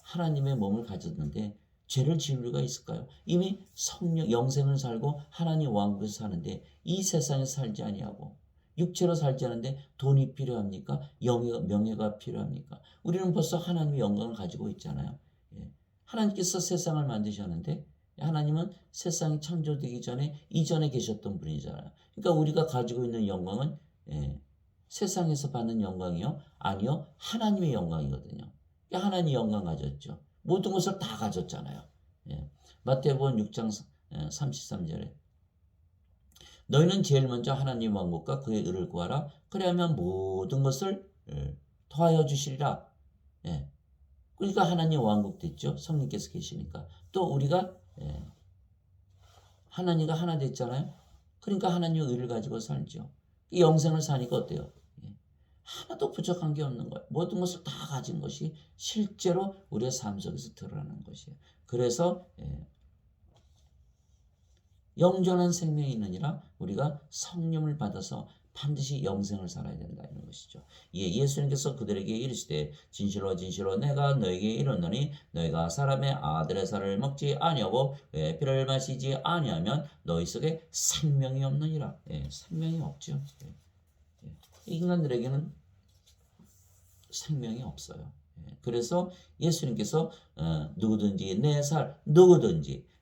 하나님의 몸을 가졌는데 죄를 지을 리가 있을까요? 이미 성령 영생을 살고 하나님 왕국에서 사는데 이 세상에 살지 아니하고 육체로 살지 않은데 돈이 필요합니까? 명예가 필요합니까? 우리는 벌써 하나님의 영광을 가지고 있잖아요. 하나님께서 세상을 만드셨는데 하나님은 세상이 창조되기 전에 이전에 계셨던 분이잖아요. 그러니까 우리가 가지고 있는 영광은 세상에서 받는 영광이요? 아니요. 하나님의 영광이거든요. 하나님 영광 가졌죠. 모든 것을 다 가졌잖아요. 마태복음 6장 33절에 너희는 제일 먼저 하나님 왕국과 그의 의를 구하라. 그래야면 모든 것을 더하여 주시리라. 그러니까 하나님 왕국 됐죠. 성령께서 계시니까. 또 우리가 하나님과 하나 됐잖아요. 그러니까 하나님의 의를 가지고 살죠. 영생을 사니까 어때요? 하나도 부족한 게 없는 거예요. 모든 것을 다 가진 것이 실제로 우리의 삶 속에서 드러나는 것이에요. 그래서 영존한 생명이 있느니라 우리가 성령을 받아서 반드시 영생을 살아야 된다 이런 것이죠. 예수님께서 그들에게 이르시되 진실로 진실로 내가 너에게 이르노니 너희가 사람의 아들의 살을 먹지 아니하고 그의 피를 마시지 아니하면 너희 속에 생명이 없느니라. 생명이 없죠. 인간들에게는 생명이 없어요. 그래서 예수님께서 누구든지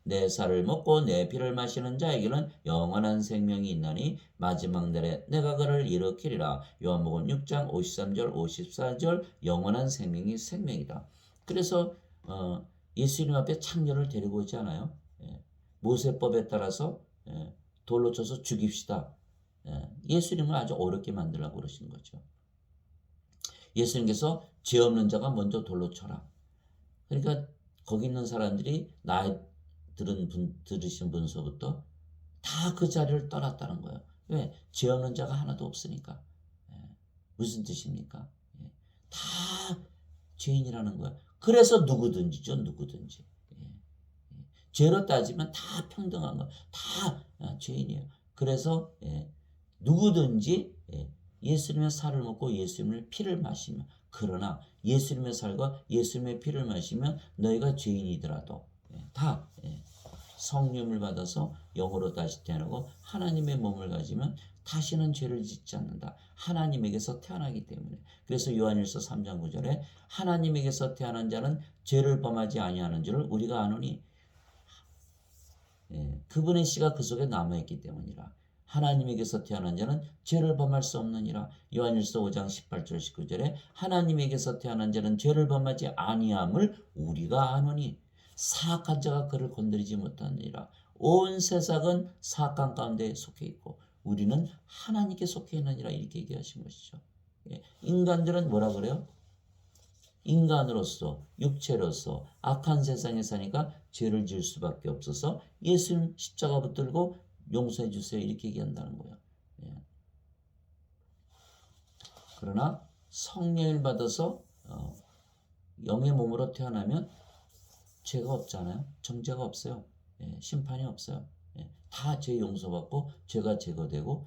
내 살을 먹고 내 피를 마시는 자에게는 영원한 생명이 있나니 마지막 날에 내가 그를 일으키리라. 요한복음 6장 53절 54절 영원한 생명이 생명이다. 그래서 예수님 앞에 창녀를 데리고 오지 않아요. 모세법에 따라서 돌로 쳐서 죽입시다. 예수님을 아주 어렵게 만들려고 그러신 거죠. 예수님께서 죄 없는 자가 먼저 돌로 쳐라. 그러니까 거기 있는 사람들이 나이 들으신 분서부터 다 그 자리를 떠났다는 거예요. 왜? 죄 없는 자가 하나도 없으니까. 무슨 뜻입니까? 다 죄인이라는 거예요. 그래서 누구든지죠. 누구든지. 죄로 따지면 다 평등한 거예요. 다 죄인이에요. 그래서 누구든지 예수님의 살을 먹고 예수님의 피를 마시면 그러나 예수님의 살과 예수님의 피를 마시면 너희가 죄인이더라도 다 성령을 받아서 영으로 다시 태어나고 하나님의 몸을 가지면 다시는 죄를 짓지 않는다. 하나님에게서 태어나기 때문에. 그래서 요한일서 3장 9절에 하나님에게서 태어난 자는 죄를 범하지 아니하는 줄을 우리가 아노니 그분의 씨가 그 속에 남아있기 때문이라. 하나님에게서 태어난 자는 죄를 범할 수 없느니라. 요한일서 5장 18절 19절에 하나님에게서 태어난 자는 죄를 범하지 아니함을 우리가 아노니 사악한 자가 그를 건드리지 못하느니라. 온 세상은 사악한 가운데 속해 있고 우리는 하나님께 속해 있느니라 이렇게 얘기하신 것이죠. 인간들은 뭐라 그래요? 인간으로서 육체로서 악한 세상에 사니까 죄를 지을 수밖에 없어서 예수님 십자가 붙들고 용서해 주세요 이렇게 얘기한다는 거예요. 그러나 성령을 받아서 영의 몸으로 태어나면 죄가 없잖아요. 정죄가 없어요. 심판이 없어요. 다 죄 용서받고 죄가 제거되고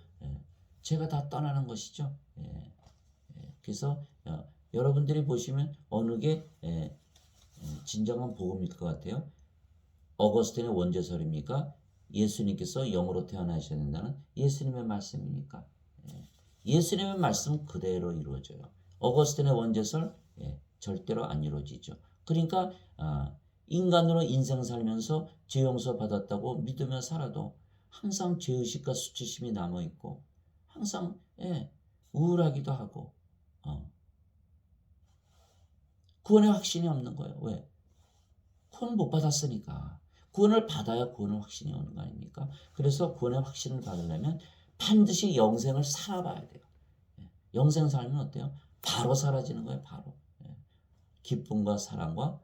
죄가 다 떠나는 것이죠. 그래서 여러분들이 보시면 어느 게 진정한 복음일 것 같아요. 어거스틴의 원죄설입니까? 예수님께서 영으로 태어나셔야 된다는 예수님의 말씀입니까? 예수님의 말씀 그대로 이루어져요. 어거스틴의 원죄설 절대로 안 이루어지죠. 그러니까 인간으로 인생 살면서 죄 용서 받았다고 믿으며 살아도 항상 죄의식과 수치심이 남아있고 항상 우울하기도 하고 구원의 확신이 없는 거예요. 왜? 구원을 못 받았으니까. 구원을 받아야 구원의 확신이 오는 거 아닙니까? 그래서 구원의 확신을 받으려면 반드시 영생을 살아봐야 돼요. 영생 살면 어때요? 바로 사라지는 거예요. 바로. 기쁨과 사랑과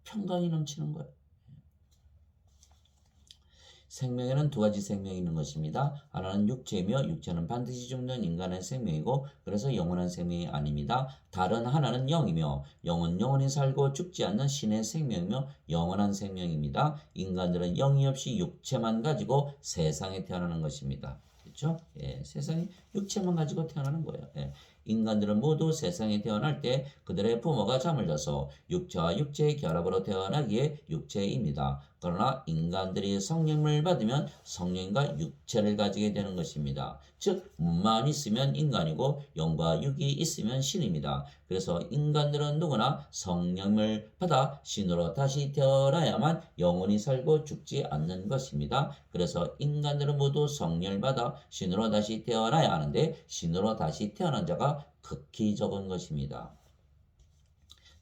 평강이 넘치는 거예요. 생명에는 두 가지 생명이 있는 것입니다. 하나는 육체이며 육체는 반드시 죽는 인간의 생명이고 그래서 영원한 생명이 아닙니다. 다른 하나는 영이며 영은 영원히 살고 죽지 않는 신의 생명이며 영원한 생명입니다. 인간들은 영이 없이 육체만 가지고 세상에 태어나는 것입니다. 그렇죠? 세상에 육체만 가지고 태어나는 거예요. 인간들은 모두 세상에 태어날 때 그들의 부모가 잠을 자서 육체와 육체의 결합으로 태어나기에 육체입니다. 그러나 인간들이 성령을 받으면 성령과 육체를 가지게 되는 것입니다. 즉 몸만 있으면 인간이고 영과 육이 있으면 신입니다. 그래서 인간들은 누구나 성령을 받아 신으로 다시 태어나야만 영원히 살고 죽지 않는 것입니다. 그래서 인간들은 모두 성령을 받아 신으로 다시 태어나야 하는데 신으로 다시 태어난 자가 극히 적은 것입니다.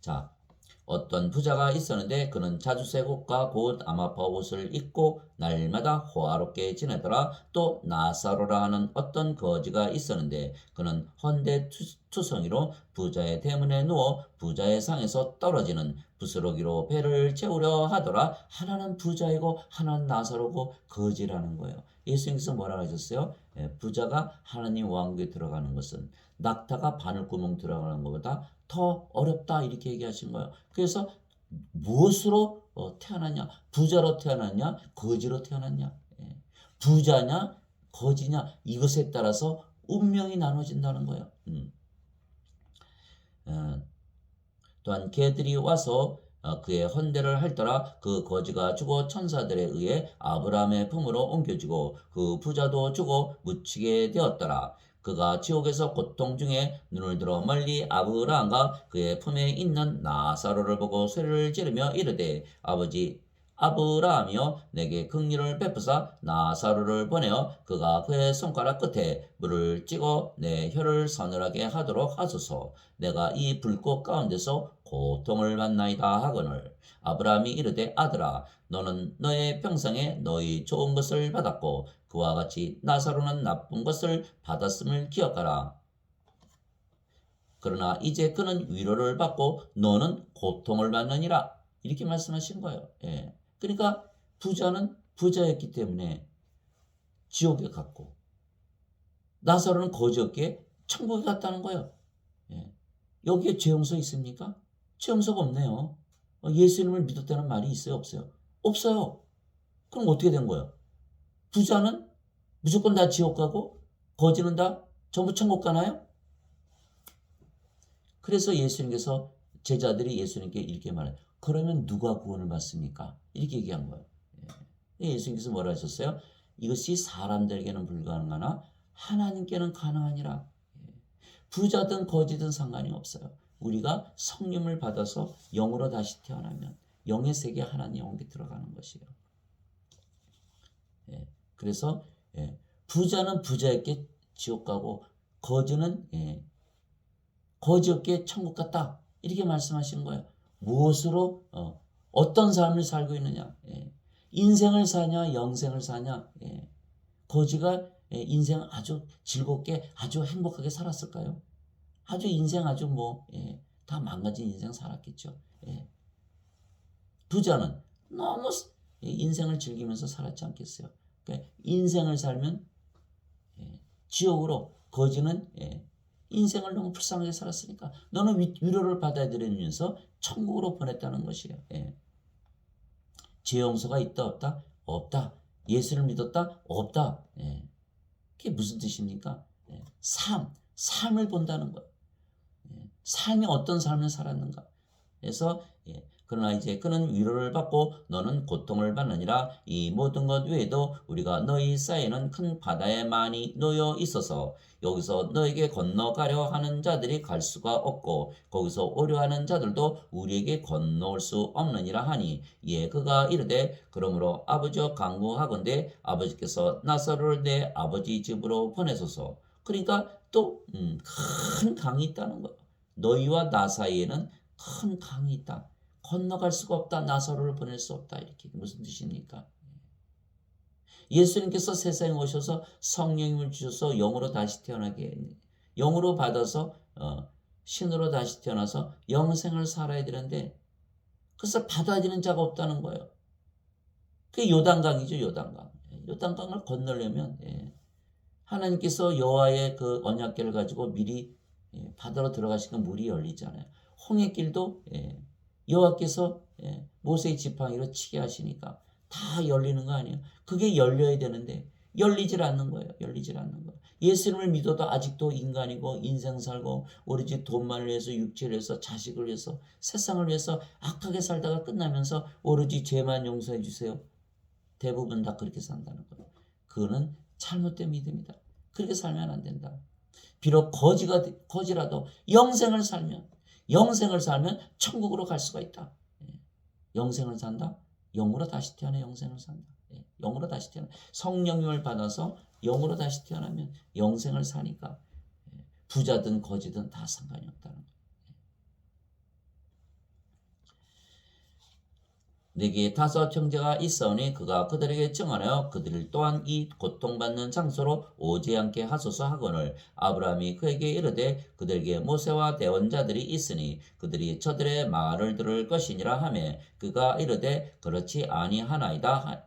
자, 어떤 부자가 있었는데 그는 자주색 옷과 곧 아마파 옷을 입고 날마다 호화롭게 지내더라. 또 나사로라 하는 어떤 거지가 있었는데 그는 헌데투성이로 부자의 대문에 누워 부자의 상에서 떨어지는 부스러기로 배를 채우려 하더라. 하나는 부자이고 하나는 나사로고 거지라는 거예요. 예수님께서 뭐라고 하셨어요? 부자가 하나님 왕국에 들어가는 것은 낙타가 바늘구멍 들어가는 것보다 더 어렵다 이렇게 얘기하신 거예요. 그래서 무엇으로 태어났냐? 부자로 태어났냐? 거지로 태어났냐? 부자냐? 거지냐? 이것에 따라서 운명이 나눠진다는 거예요. 또한 개들이 와서 그의 헌대를 할더라. 그 거지가 죽어 천사들에 의해 아브라함의 품으로 옮겨지고 그 부자도 죽어 묻히게 되었더라. 그가 지옥에서 고통 중에 눈을 들어 멀리 아브라함과 그의 품에 있는 나사로를 보고 소리를 지르며 이르되 아버지 아브라함이여 내게 긍휼을 베푸사 나사로를 보내어 그가 그의 손가락 끝에 물을 찍어 내 혀를 서늘하게 하도록 하소서. 내가 이 불꽃 가운데서 고통을 받나이다 하거늘 아브라함이 이르되 아들아 너는 너의 평생에 너희 좋은 것을 받았고 그와 같이 나사로는 나쁜 것을 받았음을 기억하라. 그러나 이제 그는 위로를 받고 너는 고통을 받느니라. 이렇게 말씀하신 거예요. 그러니까 부자는 부자였기 때문에 지옥에 갔고 나사로는 거지였기에 천국에 갔다는 거예요. 여기에 죄 용서 있습니까? 죄 용서가 없네요. 예수님을 믿었다는 말이 있어요? 없어요? 없어요. 그럼 어떻게 된 거예요? 부자는 무조건 다 지옥 가고 거지는 다 전부 천국 가나요? 그래서 예수님께서 제자들이 예수님께 이렇게 말해요. 그러면 누가 구원을 받습니까? 이렇게 얘기한 거예요. 예수님께서 뭐라 하셨어요? 이것이 사람들에게는 불가능하나 하나님께는 가능하니라. 부자든 거지든 상관이 없어요. 우리가 성령을 받아서 영으로 다시 태어나면 영의 세계 하나님 영에 들어가는 것이에요. 그래서 부자는 부자였기에 지옥 가고 거지는 거지였기에 천국 갔다. 이렇게 말씀하신 거예요. 무엇으로 어떤 삶을 살고 있느냐. 인생을 사냐 영생을 사냐. 거지가 인생 아주 즐겁게 아주 행복하게 살았을까요? 아주 인생 아주 다 망가진 인생 살았겠죠. 부자는 너무 인생을 즐기면서 살았지 않겠어요? 그러니까 인생을 살면 지옥으로 거지는 인생을 너무 불쌍하게 살았으니까 너는 위로를 받아야 되면서 천국으로 보냈다는 것이에요. 죄 용서가 있다 없다? 없다. 예수를 믿었다? 없다. 그게 무슨 뜻입니까? 삶을 본다는 거예요. 삶이 어떤 삶을 살았는가. 그래서 그러나 이제 그는 위로를 받고 너는 고통을 받느니라. 이 모든 것 외에도 우리가 너희 사이에는 큰 바다에 많이 놓여 있어서 여기서 너에게 건너가려 하는 자들이 갈 수가 없고 거기서 오려 하는 자들도 우리에게 건너올 수 없느니라 하니 예 그가 이르되 그러므로 아버지여 간구하건대 아버지께서 나사로를 내 아버지 집으로 보내소서. 그러니까 또 큰 강이 있다는 거예요. 너희와 나 사이에는 큰 강이 있다. 건너갈 수가 없다. 나사로를 보낼 수 없다. 이렇게 무슨 뜻입니까? 예수님께서 세상에 오셔서 성령님을 주셔서 영으로 다시 태어나게 영으로 받아서 신으로 다시 태어나서 영생을 살아야 되는데 그래서 받아들이는 자가 없다는 거예요. 그게 요단강이죠. 요단강. 요단강을 건너려면 하나님께서 여호와의 그 언약궤를 가지고 미리 바다로 들어가시면 물이 열리잖아요. 홍해길도 여호와께서 모세의 지팡이로 치게 하시니까 다 열리는 거 아니에요. 그게 열려야 되는데 열리질 않는 거예요. 열리질 않는 거예요. 예수님을 믿어도 아직도 인간이고 인생 살고 오로지 돈만을 위해서 육체를 위해서 자식을 위해서 세상을 위해서 악하게 살다가 끝나면서 오로지 죄만 용서해 주세요. 대부분 다 그렇게 산다는 거예요. 그거는 잘못된 믿음이다. 그렇게 살면 안 된다. 비록 거지라도 영생을 살면 천국으로 갈 수가 있다. 영생을 산다. 영으로 다시 태어나 영생을 산다. 영으로 다시 태어나 성령님을 받아서 영으로 다시 태어나면 영생을 사니까 부자든 거지든 다 상관이 없다는 거예요. 내게 5 형제가 있사오니 그가 그들에게 증언하여 그들을 또한 이 고통받는 장소로 오지 않게 하소서 하거늘 아브라함이 그에게 이르되 그들에게 모세와 대언자들이 있으니 그들이 저들의 말을 들을 것이니라 하매 그가 이르되 그렇지 아니하니이다.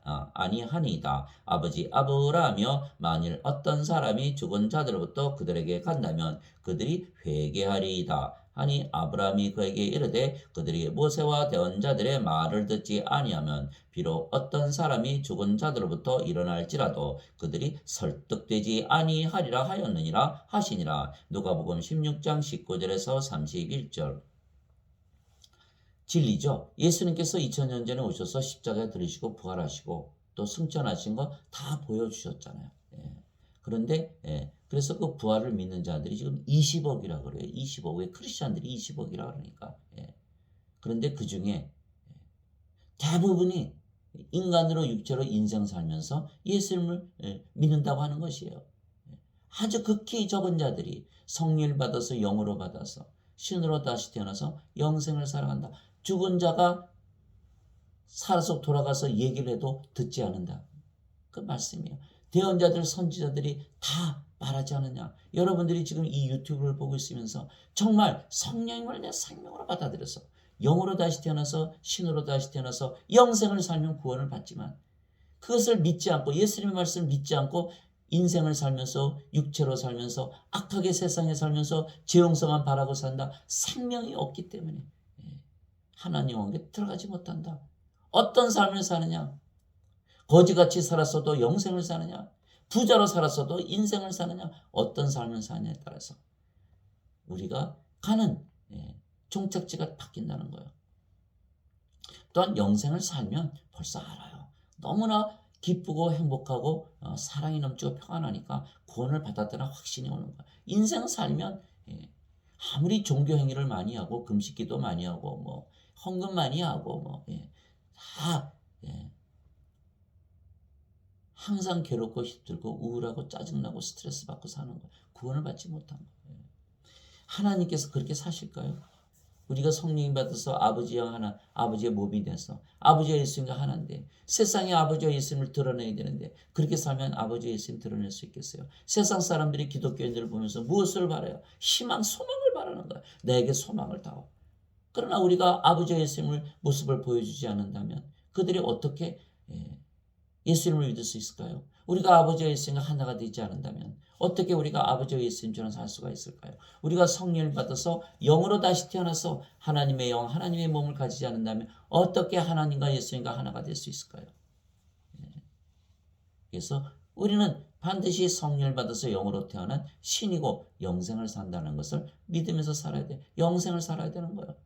아버지 아브라함이여 만일 어떤 사람이 죽은 자들로부터 그들에게 간다면 그들이 회개하리이다. 하니 아브라함이 그에게 이르되 그들이 모세와 대언자들의 말을 듣지 아니하면 비록 어떤 사람이 죽은 자들로부터 일어날지라도 그들이 설득되지 아니하리라 하였느니라 하시니라. 누가복음 16장 19절에서 31절. 진리죠. 예수님께서 2000년 전에 오셔서 십자가에 들으시고 부활하시고 또 승천하신 거 다 보여주셨잖아요. 그런데 그래서 그 부활을 믿는 자들이 지금 20억이라 그래요. 20억. 왜 크리스천들이 20억이라 그러니까. 그런데 그 중에 대부분이 인간으로 육체로 인생 살면서 예수님을 믿는다고 하는 것이에요. 아주 극히 적은 자들이 성령을 받아서 영으로 받아서 신으로 다시 태어나서 영생을 살아간다. 죽은 자가 살아서 돌아가서 얘기를 해도 듣지 않는다. 그 말씀이에요. 대언자들 선지자들이 다 말하지 않느냐. 여러분들이 지금 이 유튜브를 보고 있으면서 정말 성령님을 내 생명으로 받아들여서 영으로 다시 태어나서 신으로 다시 태어나서 영생을 살면 구원을 받지만 그것을 믿지 않고 예수님의 말씀을 믿지 않고 인생을 살면서 육체로 살면서 악하게 세상에 살면서 죄용서만 바라고 산다. 생명이 없기 때문에 하나님 왕국에 들어가지 못한다. 어떤 삶을 사느냐? 거지같이 살았어도 영생을 사느냐? 부자로 살았어도 인생을 사느냐? 어떤 삶을 사느냐에 따라서 우리가 가는 종착지가 바뀐다는 거예요. 또한 영생을 살면 벌써 알아요. 너무나 기쁘고 행복하고 사랑이 넘치고 평안하니까 구원을 받았다는 확신이 오는 거예요. 인생 살면 아무리 종교 행위를 많이 하고 금식기도 많이 하고 뭐 헌금 많이 하고 다 항상 괴롭고 힘들고 우울하고 짜증나고 스트레스 받고 사는 거예요. 구원을 받지 못한 거예요. 하나님께서 그렇게 사실까요? 우리가 성령 받아서 아버지 영 하나, 아버지의 몸이 돼서 아버지와 예수님과 하나인데 세상에 아버지와 예수님을 드러내야 되는데 그렇게 살면 아버지와 예수님 드러낼 수 있겠어요? 세상 사람들이 기독교인들을 보면서 무엇을 바라요? 희망, 소망을 바라는 거예요. 나에게 소망을 다오. 그러나 우리가 아버지와 예수님을 모습을 보여주지 않는다면 그들이 어떻게 예수님을 믿을 수 있을까요? 우리가 아버지와 예수님과 하나가 되지 않는다면 어떻게 우리가 아버지와 예수님처럼 살 수가 있을까요? 우리가 성령을 받아서 영으로 다시 태어나서 하나님의 영, 하나님의 몸을 가지지 않는다면 어떻게 하나님과 예수님과 하나가 될 수 있을까요? 그래서 우리는 반드시 성령을 받아서 영으로 태어난 신이고 영생을 산다는 것을 믿으면서 살아야 돼. 영생을 살아야 되는 거예요.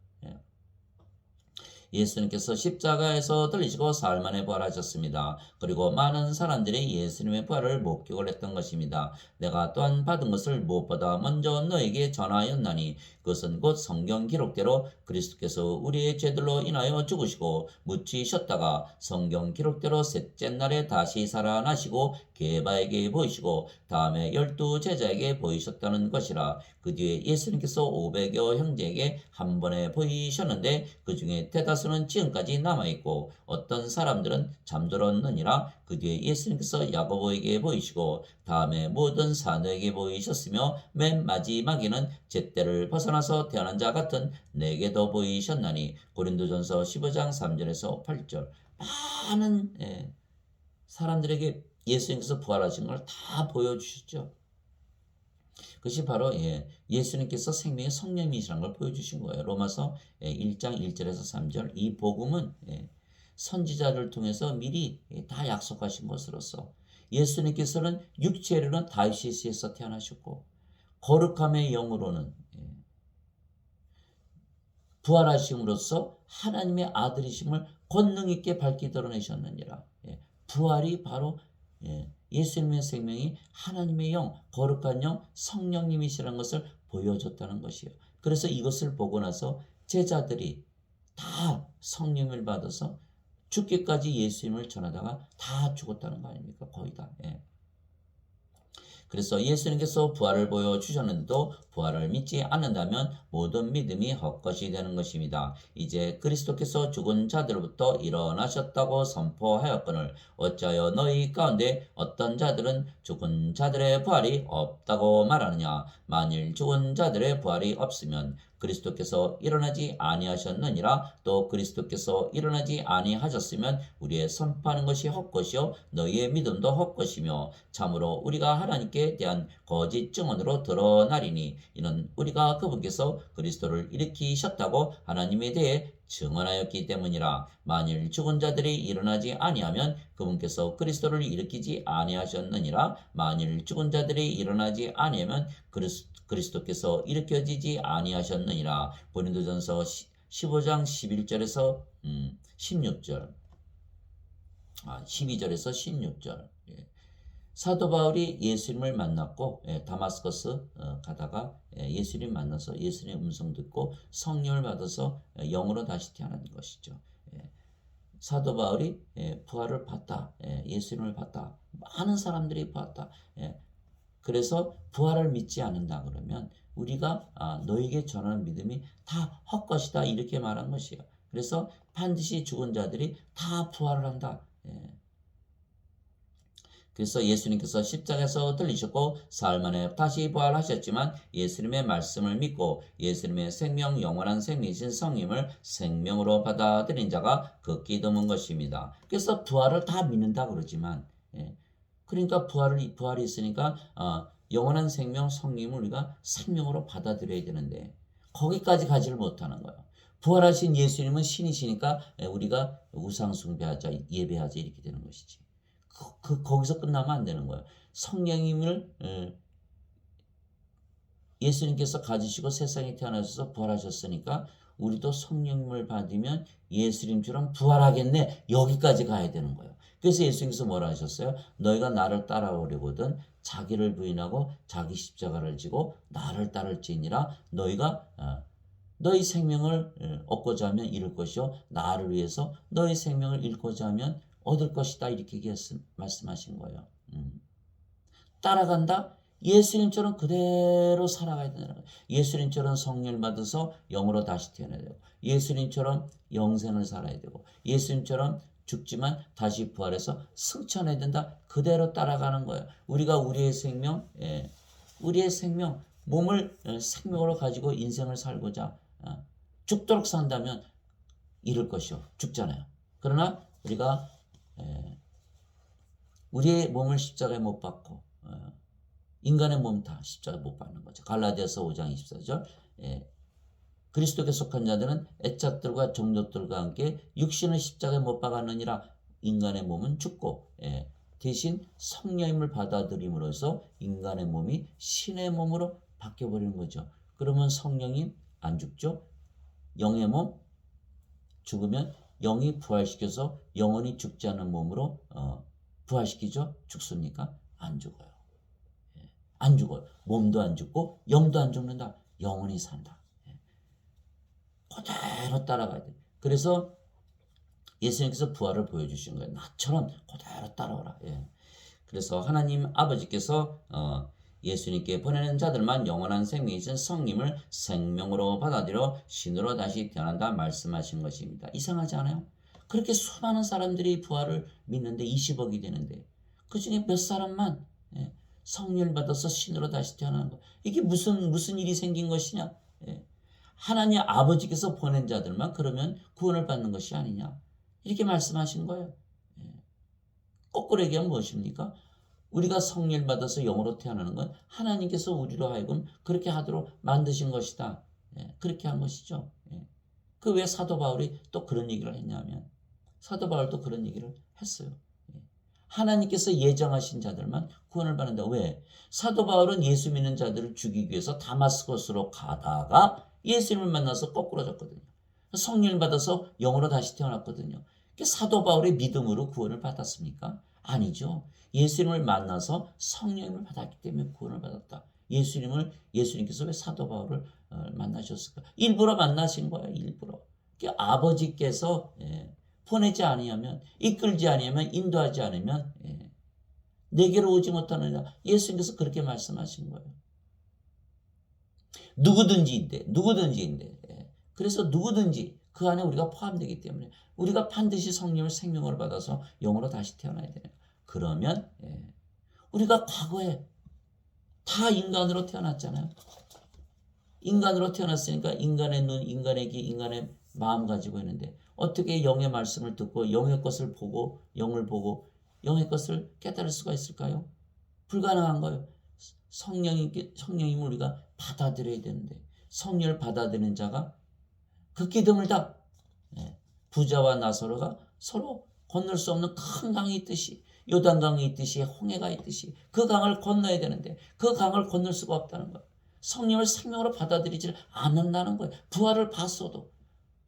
예수님께서 십자가에서 들리시고 사흘 만에 부활하셨습니다. 그리고 많은 사람들이 예수님의 부활을 목격을 했던 것입니다. 내가 또한 받은 것을 무엇보다 먼저 너에게 전하였나니 그것은 곧 성경 기록대로 그리스도께서 우리의 죄들로 인하여 죽으시고 묻히셨다가 성경 기록대로 셋째 날에 다시 살아나시고 게바에게 보이시고 다음에 12제자에게 보이셨다는 것이라. 그 뒤에 예수님께서 500여 형제에게 한 번에 보이셨는데 그 중에 대다수는 지금까지 남아있고 어떤 사람들은 잠들었느니라. 그 뒤에 예수님께서 야고보에게 보이시고 다음에 모든 사도에게 보이셨으며 맨 마지막에는 잿대를 벗어나서 태어난 자 같은 내게도 보이셨나니. 고린도전서 15장 3절에서 8절. 많은 사람들에게 예수님께서 부활하신 걸 다 보여주셨죠. 그것이 바로 예수님께서 생명의 성령이시라는 걸 보여주신 거예요. 로마서 1장 1절에서 3절. 이 복음은 선지자를 통해서 미리 다 약속하신 것으로서 예수님께서는 육체로는 다윗에서 태어나셨고 거룩함의 영으로는 부활하심으로써 하나님의 아들이심을 권능 있게 밝히 드러내셨느니라. 부활이 바로 예수님의 생명이 하나님의 영, 거룩한 영, 성령님이시라는 것을 보여줬다는 것이에요. 그래서 이것을 보고 나서 제자들이 다 성령을 받아서 죽기까지 예수님을 전하다가 다 죽었다는 거 아닙니까? 거의 다. 그래서 예수님께서 부활을 보여주셨는데도 부활을 믿지 않는다면 모든 믿음이 헛것이 되는 것입니다. 이제 그리스도께서 죽은 자들로부터 일어나셨다고 선포하였거늘 어찌하여 너희 가운데 어떤 자들은 죽은 자들의 부활이 없다고 말하느냐. 만일 죽은 자들의 부활이 없으면 그리스도께서 일어나지 아니하셨느니라. 또 그리스도께서 일어나지 아니하셨으면 우리의 선포하는 것이 헛것이요 너희의 믿음도 헛것이며 참으로 우리가 하나님께 대한 거짓 증언으로 드러나리니 이는 우리가 그분께서 그리스도를 일으키셨다고 하나님에 대해 증언하였기 때문이라. 만일 죽은 자들이 일어나지 아니하면 그분께서 그리스도를 일으키지 아니하셨느니라. 만일 죽은 자들이 일어나지 아니하면 그리스도께서 일으켜지지 아니하셨느니라. 고린도전서 15장 11절에서 16절 12절에서 16절. 사도 바울이 예수님을 만났고 다마스커스 가다가 예수님 만나서 예수님의 음성 듣고 성령을 받아서 영으로 다시 태어난 것이죠. 사도 바울이 부활을 봤다. 예수님을 봤다. 많은 사람들이 봤다. 그래서 부활을 믿지 않는다 그러면 우리가 너에게 전하는 믿음이 다 헛것이다 이렇게 말한 것이에요. 그래서 반드시 죽은 자들이 다 부활을 한다. 그래서 예수님께서 십자가에서 들리셨고 사흘 만에 다시 부활하셨지만 예수님의 말씀을 믿고 예수님의 생명 영원한 생명이신 성령을 생명으로 받아들인 자가 극히 드문 것입니다. 그래서 부활을 다 믿는다 그러지만 그러니까 부활이 있으니까 영원한 생명 성령을 우리가 생명으로 받아들여야 되는데 거기까지 가지를 못하는 거예요. 부활하신 예수님은 신이시니까 우리가 우상 숭배하자 예배하자 이렇게 되는 것이지. 거기서 끝나면 안 되는 거예요. 성령님을 예수님께서 가지시고 세상에 태어나셔서 부활하셨으니까 우리도 성령님을 받으면 예수님처럼 부활하겠네. 여기까지 가야 되는 거예요. 그래서 예수님께서 뭐라 하셨어요? 너희가 나를 따라오려거든 자기를 부인하고 자기 십자가를 지고 나를 따를지니라. 너희가 너희 생명을 얻고자 하면 잃을 것이요 나를 위해서 너희 생명을 잃고자 하면 얻을 것이다 이렇게 말씀하신 거예요. 따라간다? 예수님처럼 그대로 살아가야 되는 거예요. 예수님처럼 성령을 받아서 영으로 다시 태어나야 되고 예수님처럼 영생을 살아야 되고 예수님처럼 죽지만 다시 부활해서 승천해야 된다. 그대로 따라가는 거예요. 우리가 우리의 생명 몸을 생명으로 가지고 인생을 살고자 죽도록 산다면 잃을 것이요. 죽잖아요. 그러나 우리가 우리의 몸을 십자가에 못 박고 인간의 몸 다 십자가에 못 박는 거죠. 갈라디아서 5장 24절. 그리스도께 속한 자들은 애착들과 종족들과 함께 육신을 십자가에 못 박았느니라. 인간의 몸은 죽고 대신 성령님을 받아들임으로써 인간의 몸이 신의 몸으로 바뀌어버리는 거죠. 그러면 성령님 안 죽죠? 영의 몸 죽으면 영이 부활시켜서 영원히 죽지 않는 몸으로 부활시키죠? 죽습니까? 안 죽어요. 예. 안 죽어요. 몸도 안 죽고 영도 안 죽는다. 영원히 산다. 예. 그대로 따라가야 돼. 그래서 예수님께서 부활을 보여주신 거예요. 나처럼 그대로 따라오라. 예. 그래서 하나님 아버지께서 예수님께 보내는 자들만 영원한 생명이신 성님을 생명으로 받아들여 신으로 다시 태어난다 말씀하신 것입니다. 이상하지 않아요? 그렇게 수많은 사람들이 부활을 믿는데 20억이 되는데 그 중에 몇 사람만 성령을 받아서 신으로 다시 태어나는 거. 이게 무슨 일이 생긴 것이냐? 예. 하나님 아버지께서 보낸 자들만 그러면 구원을 받는 것이 아니냐? 이렇게 말씀하신 거예요. 예. 거꾸로 얘기하면 무엇입니까? 우리가 성령 받아서 영으로 태어나는 건 하나님께서 우리로 하여금 그렇게 하도록 만드신 것이다. 예. 그렇게 한 것이죠. 예. 그 왜 사도 바울이 또 그런 얘기를 했냐면 사도 바울도 그런 얘기를 했어요. 예. 하나님께서 예정하신 자들만 구원을 받는다. 왜? 사도 바울은 예수 믿는 자들을 죽이기 위해서 다마스커스로 가다가 예수님을 만나서 거꾸로졌거든요. 성령을 받아서 영으로 다시 태어났거든요. 사도 바울의 믿음으로 구원을 받았습니까? 아니죠. 예수님을 만나서 성령을 받았기 때문에 구원을 받았다. 예수님께서 왜 사도 바울을 만나셨을까? 일부러 만나신 거예요. 일부러. 아버지께서 보내지 아니하면, 이끌지 아니하면, 인도하지 않으면 내게로 오지 못하느냐. 예수님께서 그렇게 말씀하신 거예요. 누구든지인데. 그래서 누구든지 그 안에 우리가 포함되기 때문에 우리가 반드시 성령을 생명으로 받아서 영으로 다시 태어나야 돼요. 그러면 우리가 과거에 다 인간으로 태어났잖아요. 인간으로 태어났으니까 인간의 눈, 인간의 귀, 인간의 마음 가지고 있는데 어떻게 영의 말씀을 듣고 영의 것을 보고 영을 보고 영의 것을 깨달을 수가 있을까요? 불가능한 거예요. 성령임을 우리가 받아들여야 되는데 성령을 받아들이는 자가 극히 드물다. 부자와 나사로가 서로 건널 수 없는 큰 강이 있듯이 요단강이 있듯이 홍해가 있듯이 그 강을 건너야 되는데 그 강을 건널 수가 없다는 거예요. 성령을 생명으로 받아들이지 않는다는 거예요. 부활을 봤어도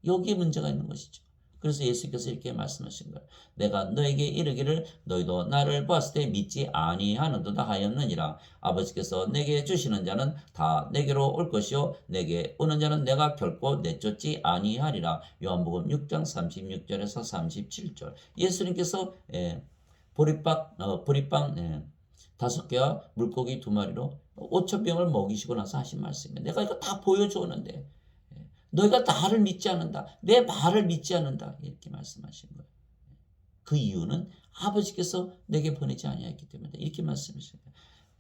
여기에 문제가 있는 것이죠. 그래서 예수께서 이렇게 말씀하신 거예요. 내가 너에게 이르기를 너희도 나를 봤을 때 믿지 아니하는도다 하였느니라. 아버지께서 내게 주시는 자는 다 내게로 올 것이요 내게 오는 자는 내가 결코 내쫓지 아니하리라. 요한복음 6장 36절에서 37절. 예수님께서 보리빵 5개와 물고기 2마리로 5,000명을 먹이시고 나서 하신 말씀입니다. 내가 이거 다 보여주었는데 너희가 나를 믿지 않는다. 내 말을 믿지 않는다. 이렇게 말씀하신 거예요. 그 이유는 아버지께서 내게 보내지 아니하였기 때문에 이렇게 말씀하신 거예요.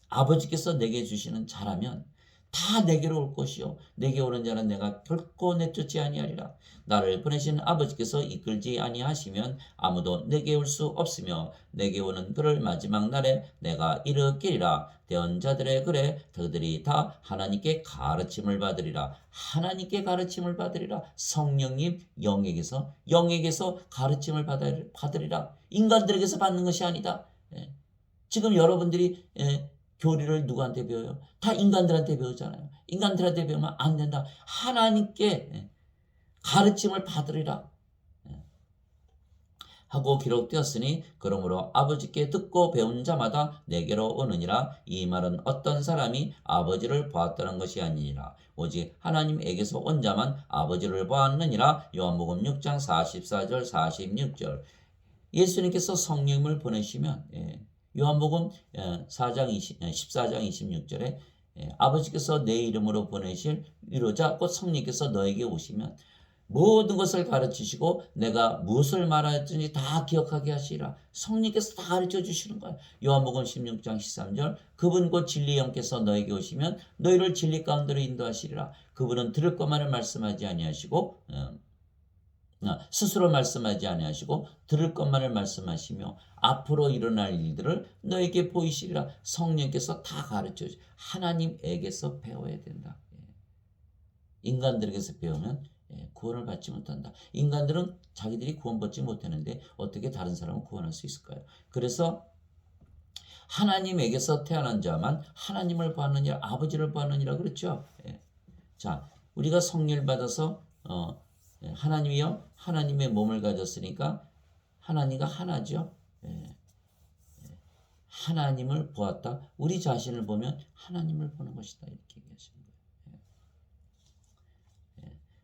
아버지께서 내게 주시는 자라면 다 내게로 올 것이요 내게 오는 자는 내가 결코 내쫓지 아니하리라. 나를 보내신 아버지께서 이끌지 아니하시면 아무도 내게 올 수 없으며 내게 오는 그를 마지막 날에 내가 일으키리라. 대언 자들의 글에 그들이 다 하나님께 가르침을 받으리라. 하나님께 가르침을 받으리라. 성령님 영에게서 가르침을 받으리라. 인간들에게서 받는 것이 아니다. 지금 여러분들이 교리를 누구한테 배워요? 다 인간들한테 배우잖아요. 인간들한테 배우면 안 된다. 하나님께 가르침을 받으리라 하고 기록되었으니 그러므로 아버지께 듣고 배운 자마다 내게로 오느니라. 이 말은 어떤 사람이 아버지를 보았다는 것이 아니니라. 오직 하나님에게서 온 자만 아버지를 보았느니라. 요한복음 6장 44절 46절. 예수님께서 성령을 보내시면 요한복음 14장 26절에 아버지께서 내 이름으로 보내실 위로자 곧 성령께서 너에게 오시면 모든 것을 가르치시고 내가 무엇을 말하였든지 다 기억하게 하시리라. 성령께서 다 가르쳐 주시는 거예요. 요한복음 16장 13절 그분 곧 진리의 영께서 너에게 오시면 너희를 진리 가운데로 인도하시리라. 그분은 들을 것만을 말씀하지 아니하시고 스스로 말씀하지 아니하시고 들을 것만을 말씀하시며 앞으로 일어날 일들을 너에게 보이시리라. 성령께서 다 가르쳐 주시. 하나님에게서 배워야 된다. 인간들에게서 배우면 구원을 받지 못한다. 인간들은 자기들이 구원받지 못하는데 어떻게 다른 사람을 구원할 수 있을까요? 그래서 하나님에게서 태어난 자만 하나님을 보았느니라. 아버지를 보았느니라 그랬죠. 자, 우리가 성령을 받아서 하나님이요, 하나님의 몸을 가졌으니까 하나님과 하나죠. 하나님을 보았다. 우리 자신을 보면 하나님을 보는 것이다. 이렇게 얘기하시는 거예요.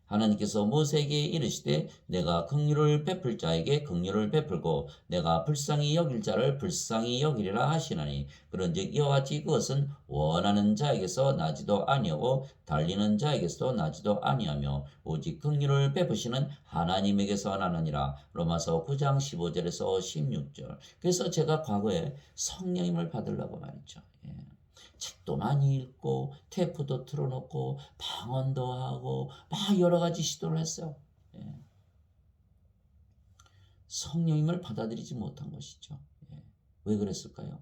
하나님께서 모세에게 이르시되 내가 긍휼을 베풀 자에게 긍휼을 베풀고 내가 불쌍히 여길 자를 불쌍히 여기리라 하시나니 그런즉 이와 같이 그것은 원하는 자에게서 나지도 아니하고 달리는 자에게서도 나지도 아니하며 오직 긍휼을 베푸시는 하나님에게서 나느니라. 로마서 9장 15절에서 16절. 그래서 제가 과거에 성령님을 받으려고 말이죠. 책도 많이 읽고 테이프도 틀어놓고 방언도 하고 막 여러 가지 시도를 했어요. 성령님을 받아들이지 못한 것이죠. 왜 그랬을까요?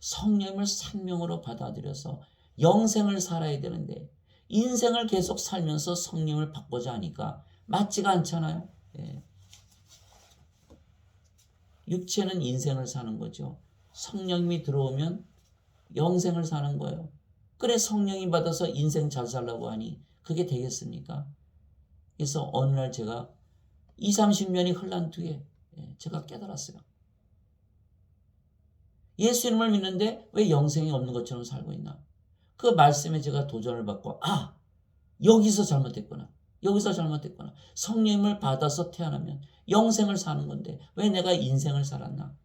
성령님을 생명으로 받아들여서 영생을 살아야 되는데 인생을 계속 살면서 성령을 받고자 하니까 맞지가 않잖아요. 육체는 인생을 사는 거죠. 성령님이 들어오면 영생을 사는 거예요. 그래 성령이 받아서 인생 잘 살라고 하니 그게 되겠습니까? 그래서 어느 날 제가 20, 30년이 흘러난 뒤에 제가 깨달았어요. 예수님을 믿는데 왜 영생이 없는 것처럼 살고 있나? 그 말씀에 제가 도전을 받고 여기서 잘못됐구나. 여기서 잘못됐구나. 성령님을 받아서 태어나면 영생을 사는 건데 왜 내가 인생을 살았나?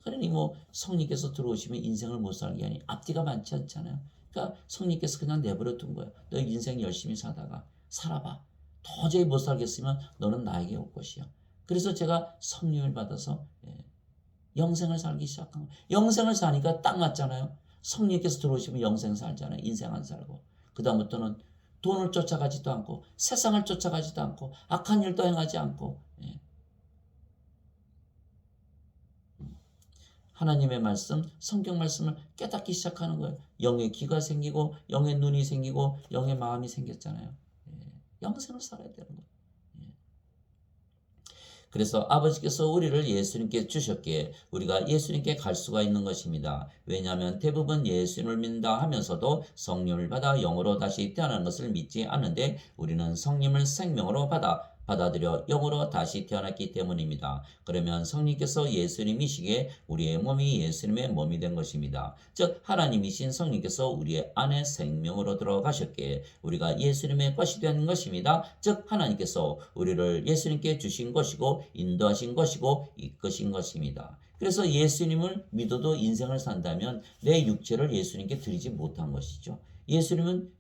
그러니 성령께서 들어오시면 인생을 못 살게 하니 앞뒤가 많지 않잖아요. 그러니까 성령께서 그냥 내버려 둔 거예요. 너 인생 열심히 사다가 살아봐. 도저히 못 살겠으면 너는 나에게 올 것이야. 그래서 제가 성령을 받아서 영생을 살기 시작한 거예요. 영생을 사니까 딱 맞잖아요. 성령께서 들어오시면 영생 살잖아요. 인생 안 살고. 그 다음부터는 돈을 쫓아가지도 않고 세상을 쫓아가지도 않고 악한 일도 행하지 않고 하나님의 말씀, 성경 말씀을 깨닫기 시작하는 거예요. 영의 귀가 생기고 영의 눈이 생기고 영의 마음이 생겼잖아요. 영생을 살아야 되는 거예요. 그래서 아버지께서 우리를 예수님께 주셨기에 우리가 예수님께 갈 수가 있는 것입니다. 왜냐하면 대부분 예수님을 믿는다 하면서도 성령을 받아 영으로 다시 태어나는 것을 믿지 않는데 우리는 성령을 생명으로 받아들여 영으로 다시 태어났기 때문입니다. 그러면 성령께서 예수님이시기에 우리의 몸이 예수님의 몸이 된 것입니다. 즉 하나님이신 성령께서 우리의 안에 생명으로 들어가셨기에 우리가 예수님의 것이 된 것입니다. 즉 하나님께서 우리를 예수님께 주신 것이고 인도하신 것이고 이끄신 것입니다. 그래서 예수님을 믿어도 인생을 산다면 내 육체를 예수님께 드리지 못한 것이죠. 예수님은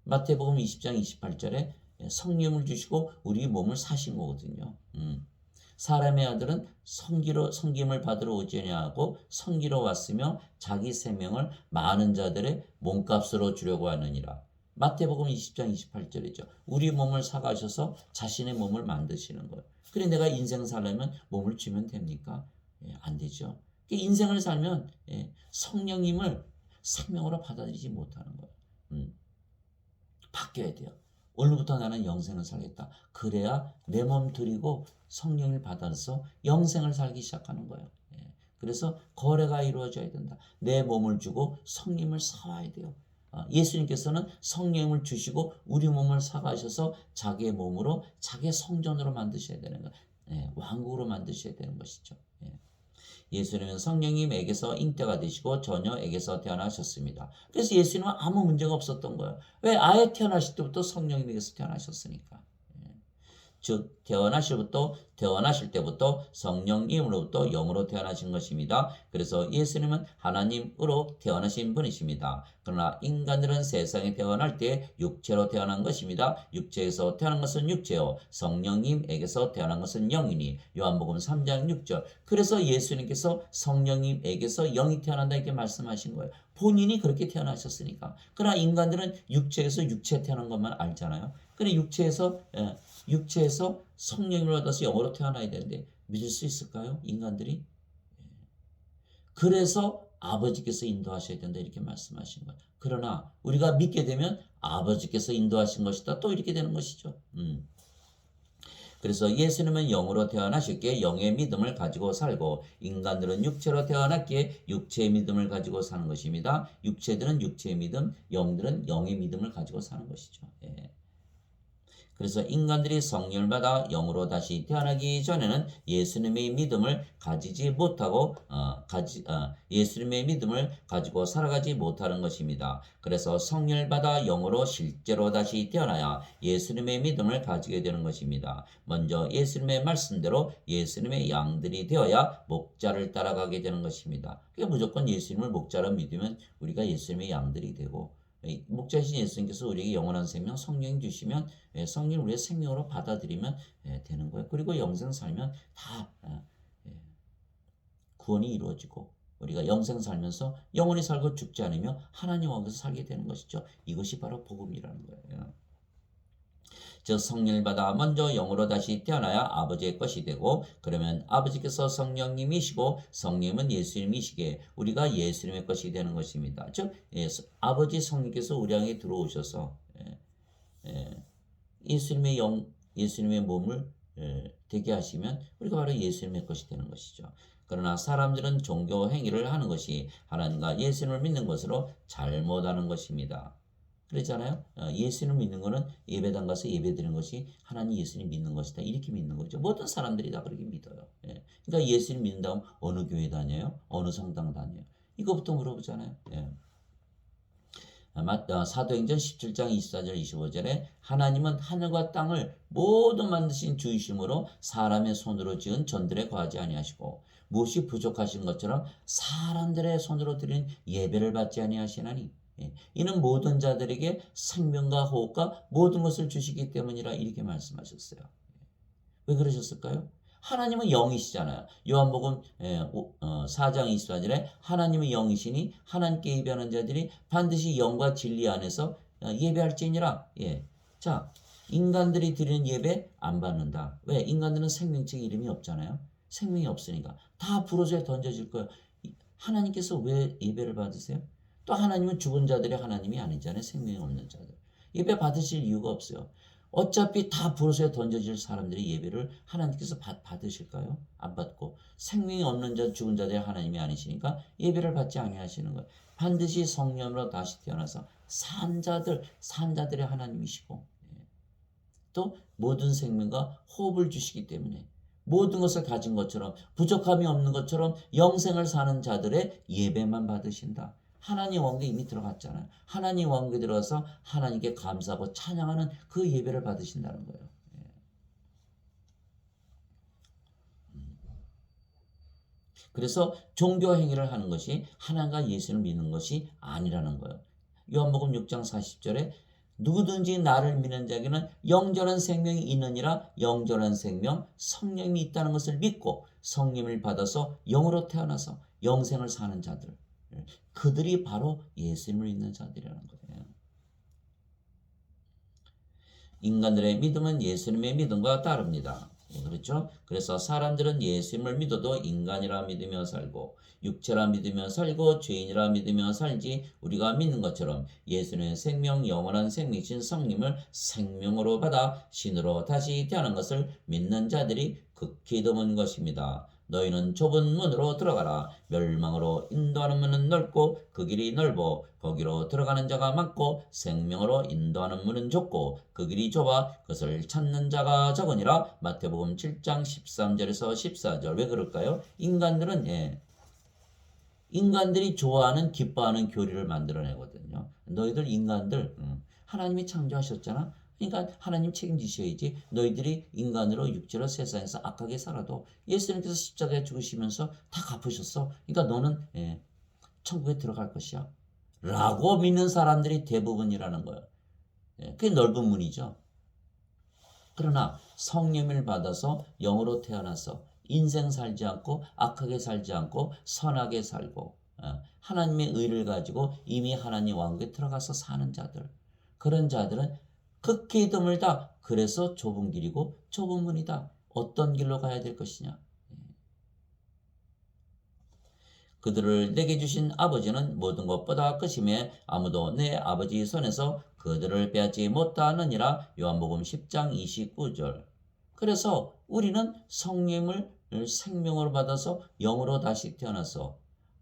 마태복음 20장 28절에 성령을 주시고 우리 몸을 사신 거거든요. 사람의 아들은 섬김을 받으러 오지 아니하고 섬기러 왔으며 자기 생명을 많은 자들의 몸값으로 주려고 하느니라. 마태복음 20장 28절이죠. 우리 몸을 사가셔서 자신의 몸을 만드시는 거예요. 그래 내가 인생 살려면 몸을 주면 됩니까? 안 되죠. 인생을 살면 성령님을 생명으로 받아들이지 못하는 거예요. 바뀌어야 돼요. 오늘부터 나는 영생을 살겠다. 그래야 내 몸 드리고 성령을 받아서 영생을 살기 시작하는 거예요. 그래서 거래가 이루어져야 된다. 내 몸을 주고 성령을 사와야 돼요. 예수님께서는 성령을 주시고 우리 몸을 사가셔서 자기의 몸으로 자기의 성전으로 만드셔야 되는 거예요. 왕국으로 만드셔야 되는 것이죠. 예수님은 성령님에게서 잉태가 되시고 처녀에게서 태어나셨습니다. 그래서 예수님은 아무 문제가 없었던 거예요. 왜? 아예 태어나실 때부터 성령님에게서 태어나셨으니까. 즉 태어나실 때부터 성령님으로부터 영으로 태어나신 것입니다. 그래서 예수님은 하나님으로 태어나신 분이십니다. 그러나 인간들은 세상에 태어날 때 육체로 태어난 것입니다. 육체에서 태어난 것은 육체요 성령님에게서 태어난 것은 영이니 요한복음 3장 6절. 그래서 예수님께서 성령님에게서 영이 태어난다 이렇게 말씀하신 거예요. 본인이 그렇게 태어나셨으니까. 그러나 인간들은 육체에서 육체 태어난 것만 알잖아요. 그래 육체에서 성령을 받아서 영으로 태어나야 되는데 믿을 수 있을까요? 인간들이? 그래서 아버지께서 인도하셔야 된다 이렇게 말씀하신 거예요. 그러나 우리가 믿게 되면 아버지께서 인도하신 것이다 또 이렇게 되는 것이죠. 그래서 예수님은 영으로 태어나셨기에 영의 믿음을 가지고 살고 인간들은 육체로 태어났기에 육체의 믿음을 가지고 사는 것입니다. 육체들은 육체의 믿음, 영들은 영의 믿음을 가지고 사는 것이죠. 그래서 인간들이 성령을 받아 영으로 다시 태어나기 전에는 예수님의 믿음을 가지지 못하고 예수님의 믿음을 가지고 살아가지 못하는 것입니다. 그래서 성령을 받아 영으로 실제로 다시 태어나야 예수님의 믿음을 가지게 되는 것입니다. 먼저 예수님의 말씀대로 예수님의 양들이 되어야 목자를 따라가게 되는 것입니다. 그러니까 무조건 예수님을 목자로 믿으면 우리가 예수님의 양들이 되고, 목자이신 예수님께서 우리에게 영원한 생명 성령 주시면 성령을 우리의 생명으로 받아들이면 되는 거예요. 그리고 영생 살면 다 구원이 이루어지고 우리가 영생 살면서 영원히 살고 죽지 않으며 하나님 왕국에서 살게 되는 것이죠. 이것이 바로 복음이라는 거예요. 즉 성령을 받아 먼저 영으로 다시 태어나야 아버지의 것이 되고, 그러면 아버지께서 성령님이시고 성령은 예수님이시기에 우리가 예수님의 것이 되는 것입니다. 즉 아버지 성령께서 우리 안에 들어오셔서 예수님의 예수님의 몸을 되게 하시면 우리가 바로 예수님의 것이 되는 것이죠. 그러나 사람들은 종교 행위를 하는 것이 하나님과 예수님을 믿는 것으로 잘못하는 것입니다. 그랬잖아요. 예수님을 믿는 것은 예배당 가서 예배 드리는 것이 하나님 예수님 믿는 것이다. 이렇게 믿는 거죠. 모든 사람들이 다 그렇게 믿어요. 그러니까 예수님 믿는다면 어느 교회 다녀요? 어느 성당 다녀요? 이거부터 물어보잖아요. 사도행전 17장 24절 25절에 하나님은 하늘과 땅을 모두 만드신 주이심으로 사람의 손으로 지은 전들에 거하지 아니하시고 무엇이 부족하신 것처럼 사람들의 손으로 드린 예배를 받지 아니하시나니 이는 모든 자들에게 생명과 호흡과 모든 것을 주시기 때문이라 이렇게 말씀하셨어요. 왜 그러셨을까요? 하나님은 영이시잖아요. 요한복음 4장 24절에 하나님은 영이시니 하나님께 예배하는 자들이 반드시 영과 진리 안에서 예배할지니라. 자, 인간들이 드리는 예배 안 받는다. 왜? 인간들은 생명체 이름이 없잖아요. 생명이 없으니까 다 불옷에 던져질 거예요. 하나님께서 왜 예배를 받으세요? 또 하나님은 죽은 자들의 하나님이 아니잖아요. 생명이 없는 자들. 예배 받으실 이유가 없어요. 어차피 다 불옷에 던져질 사람들의 예배를 하나님께서 받으실까요? 안 받고 생명이 없는 자 죽은 자들의 하나님이 아니시니까 예배를 받지 아니하시는 거예요. 반드시 성령으로 다시 태어나서 산 자들의 하나님이시고 또 모든 생명과 호흡을 주시기 때문에 모든 것을 가진 것처럼 부족함이 없는 것처럼 영생을 사는 자들의 예배만 받으신다. 하나님 왕국에 이미 들어갔잖아요. 하나님 왕국에 들어가서 하나님께 감사하고 찬양하는 그 예배를 받으신다는 거예요. 그래서 종교 행위를 하는 것이 하나님과 예수를 믿는 것이 아니라는 거예요. 요한복음 6장 40절에 누구든지 나를 믿는 자에게는 영전한 생명이 있느니라. 영전한 생명, 성령이 있다는 것을 믿고 성령을 받아서 영으로 태어나서 영생을 사는 자들, 그들이 바로 예수님을 믿는 자들이라는 거예요. 인간들의 믿음은 예수님의 믿음과 다릅니다. 그렇죠? 그래서 사람들은 예수님을 믿어도 인간이라 믿으며 살고 육체라 믿으며 살고 죄인이라 믿으며 살지, 우리가 믿는 것처럼 예수님의 생명, 영원한 생명이신 성령을 생명으로 받아 신으로 다시 태어난 것을 믿는 자들이 극히 드문 것입니다. 너희는 좁은 문으로 들어가라. 멸망으로 인도하는 문은 넓고 그 길이 넓어 거기로 들어가는 자가 많고 생명으로 인도하는 문은 좁고 그 길이 좁아 그것을 찾는 자가 적으니라. 마태복음 7장 13절에서 14절. 왜 그럴까요? 인간들이 좋아하는 기뻐하는 교리를 만들어내거든요. 너희들 인간들 하나님이 창조하셨잖아. 그러니까 하나님 책임지셔야지. 너희들이 인간으로 육체로 세상에서 악하게 살아도 예수님께서 십자가에 죽으시면서 다 갚으셨어. 그러니까 너는 천국에 들어갈 것이야 라고 믿는 사람들이 대부분이라는 거예요. 그게 넓은 문이죠. 그러나 성령을 받아서 영으로 태어나서 인생 살지 않고 악하게 살지 않고 선하게 살고 하나님의 의를 가지고 이미 하나님 왕국에 들어가서 사는 자들, 그런 자들은 극히 드물다. 그래서 좁은 길이고 좁은 문이다. 어떤 길로 가야 될 것이냐? 그들을 내게 주신 아버지는 모든 것보다 크심에 아무도 내 아버지 손에서 그들을 빼앗지 못하느니라. 요한복음 10장 29절. 그래서 우리는 성령을 생명으로 받아서 영으로 다시 태어나서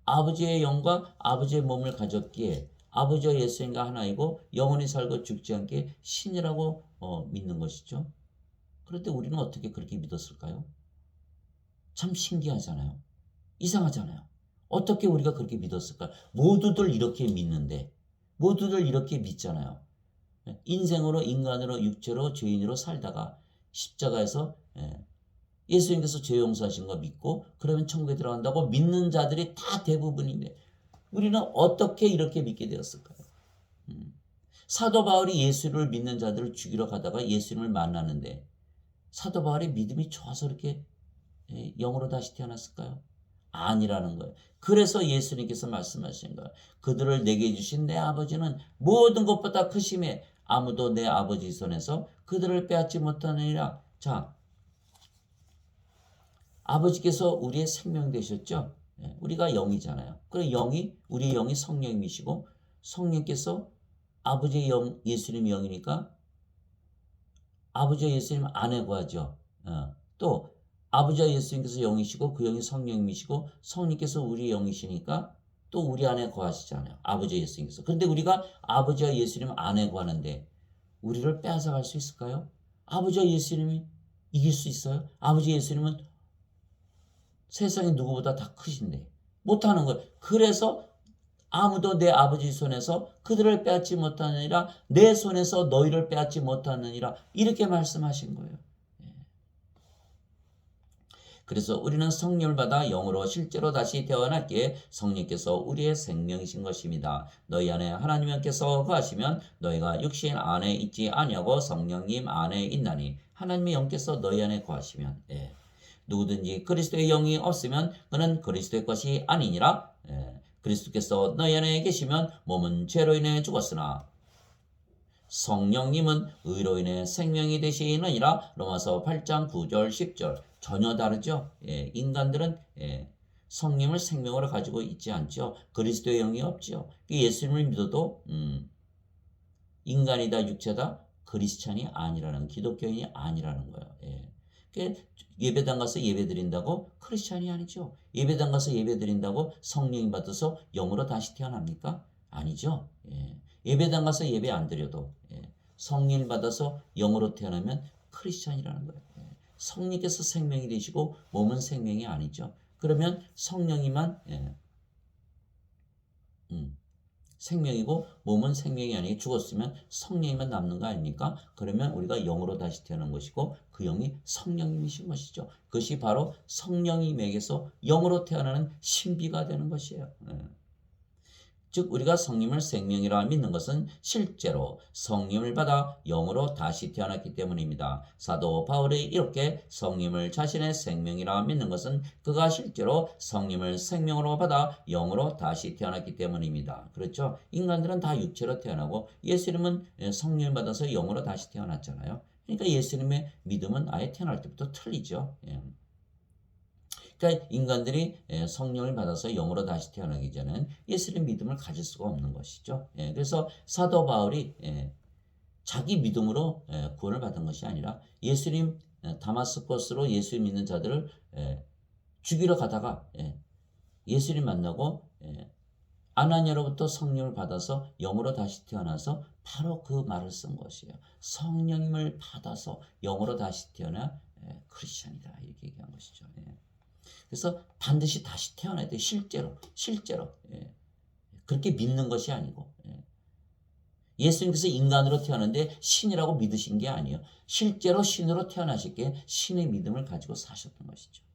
아버지의 영과 아버지의 몸을 가졌기에 아버지와 예수님과 하나이고 영원히 살고 죽지 않게 신이라고 믿는 것이죠. 그런데 우리는 어떻게 그렇게 믿었을까요? 참 신기하잖아요. 이상하잖아요. 어떻게 우리가 그렇게 믿었을까? 모두들 이렇게 믿는데, 모두들 이렇게 믿잖아요. 인생으로, 인간으로, 육체로, 죄인으로 살다가 십자가에서 예수님께서 죄 용서하신 거 믿고 그러면 천국에 들어간다고 믿는 자들이 다 대부분인데 우리는 어떻게 이렇게 믿게 되었을까요? 사도 바울이 예수를 믿는 자들을 죽이러 가다가 예수님을 만나는데 사도 바울의 믿음이 좋아서 이렇게 영으로 다시 태어났을까요? 아니라는 거예요. 그래서 예수님께서 말씀하신 거예요. 그들을 내게 주신 내 아버지는 모든 것보다 크심에 아무도 내 아버지 손에서 그들을 빼앗지 못하느니라. 자, 아버지께서 우리의 생명 되셨죠? 우리가 영이잖아요. 그럼 우리의 영이 성령이시고 성령께서 아버지의 영, 예수님 영이니까 아버지와 예수님 안에 거하죠. 또 아버지와 예수님께서 영이시고 그 영이 성령이시고 성령께서 우리의 영이시니까 또 우리 안에 거하시잖아요. 아버지와 예수님께서. 그런데 우리가 아버지와 예수님 안에 거하는데 우리를 빼앗아갈 수 있을까요? 아버지와 예수님이 이길 수 있어요? 아버지 예수님은 세상에 누구보다 다 크신데 못하는 거예요. 그래서 아무도 내 아버지 손에서 그들을 빼앗지 못하느니라 내 손에서 너희를 빼앗지 못하느니라 이렇게 말씀하신 거예요. 그래서 우리는 성령을 받아 영으로 실제로 다시 태어났기에 성령께서 우리의 생명이신 것입니다. 너희 안에 하나님께서 거하시면 너희가 육신 안에 있지 아니하고 성령님 안에 있나니 하나님의 영께서 너희 안에 거하시면 누구든지 그리스도의 영이 없으면 그는 그리스도의 것이 아니니라. 그리스도께서 너희 안에 계시면 몸은 죄로 인해 죽었으나 성령님은 의로 인해 생명이 되시느니라. 로마서 8장 9절 10절 전혀 다르죠. 인간들은 성령을 생명으로 가지고 있지 않죠. 그리스도의 영이 없죠. 예수님을 믿어도 인간이다 육체다 크리스찬이 아니라는 기독교인이 아니라는 거예요. 예배당 가서 예배 드린다고 크리스찬이 아니죠. 예배당 가서 예배 드린다고 성령 받아서 영으로 다시 태어납니까? 아니죠. 예배당 가서 예배 안 드려도 성령 받아서 영으로 태어나면 크리스찬이라는 거예요. 성령께서 생명이 되시고 몸은 생명이 아니죠. 그러면 성령이만 생명이고 몸은 생명이 아니고 죽었으면 성령이만 남는 거 아닙니까? 그러면 우리가 영으로 다시 태어난 것이고 그 영이 성령님이신 것이죠. 그것이 바로 성령님에게서 영으로 태어나는 신비가 되는 것이에요. 즉 우리가 성령을 생명이라 믿는 것은 실제로 성령을 받아 영으로 다시 태어났기 때문입니다. 사도 바울이 이렇게 성령을 자신의 생명이라 믿는 것은 그가 실제로 성령을 생명으로 받아 영으로 다시 태어났기 때문입니다. 그렇죠? 인간들은 다 육체로 태어나고 예수님은 성령을 받아서 영으로 다시 태어났잖아요. 그러니까 예수님의 믿음은 아예 태어날 때부터 틀리죠. 그러니까 인간들이 성령을 받아서 영으로 다시 태어나기 전에는 예수님 믿음을 가질 수가 없는 것이죠. 그래서 사도 바울이 자기 믿음으로 구원을 받은 것이 아니라 예수님 다마스커스로 예수 믿는 자들을 죽이러 가다가 예수님 만나고 아나니아로부터 성령을 받아서 영으로 다시 태어나서 바로 그 말을 쓴 것이에요. 성령님을 받아서 영으로 다시 태어나 크리스찬이다 이렇게 얘기한 것이죠. 그래서 반드시 다시 태어나야 돼. 실제로 그렇게 믿는 것이 아니고 예수님께서 인간으로 태어났는데 신이라고 믿으신 게 아니에요. 실제로 신으로 태어나셨기에 신의 믿음을 가지고 사셨던 것이죠.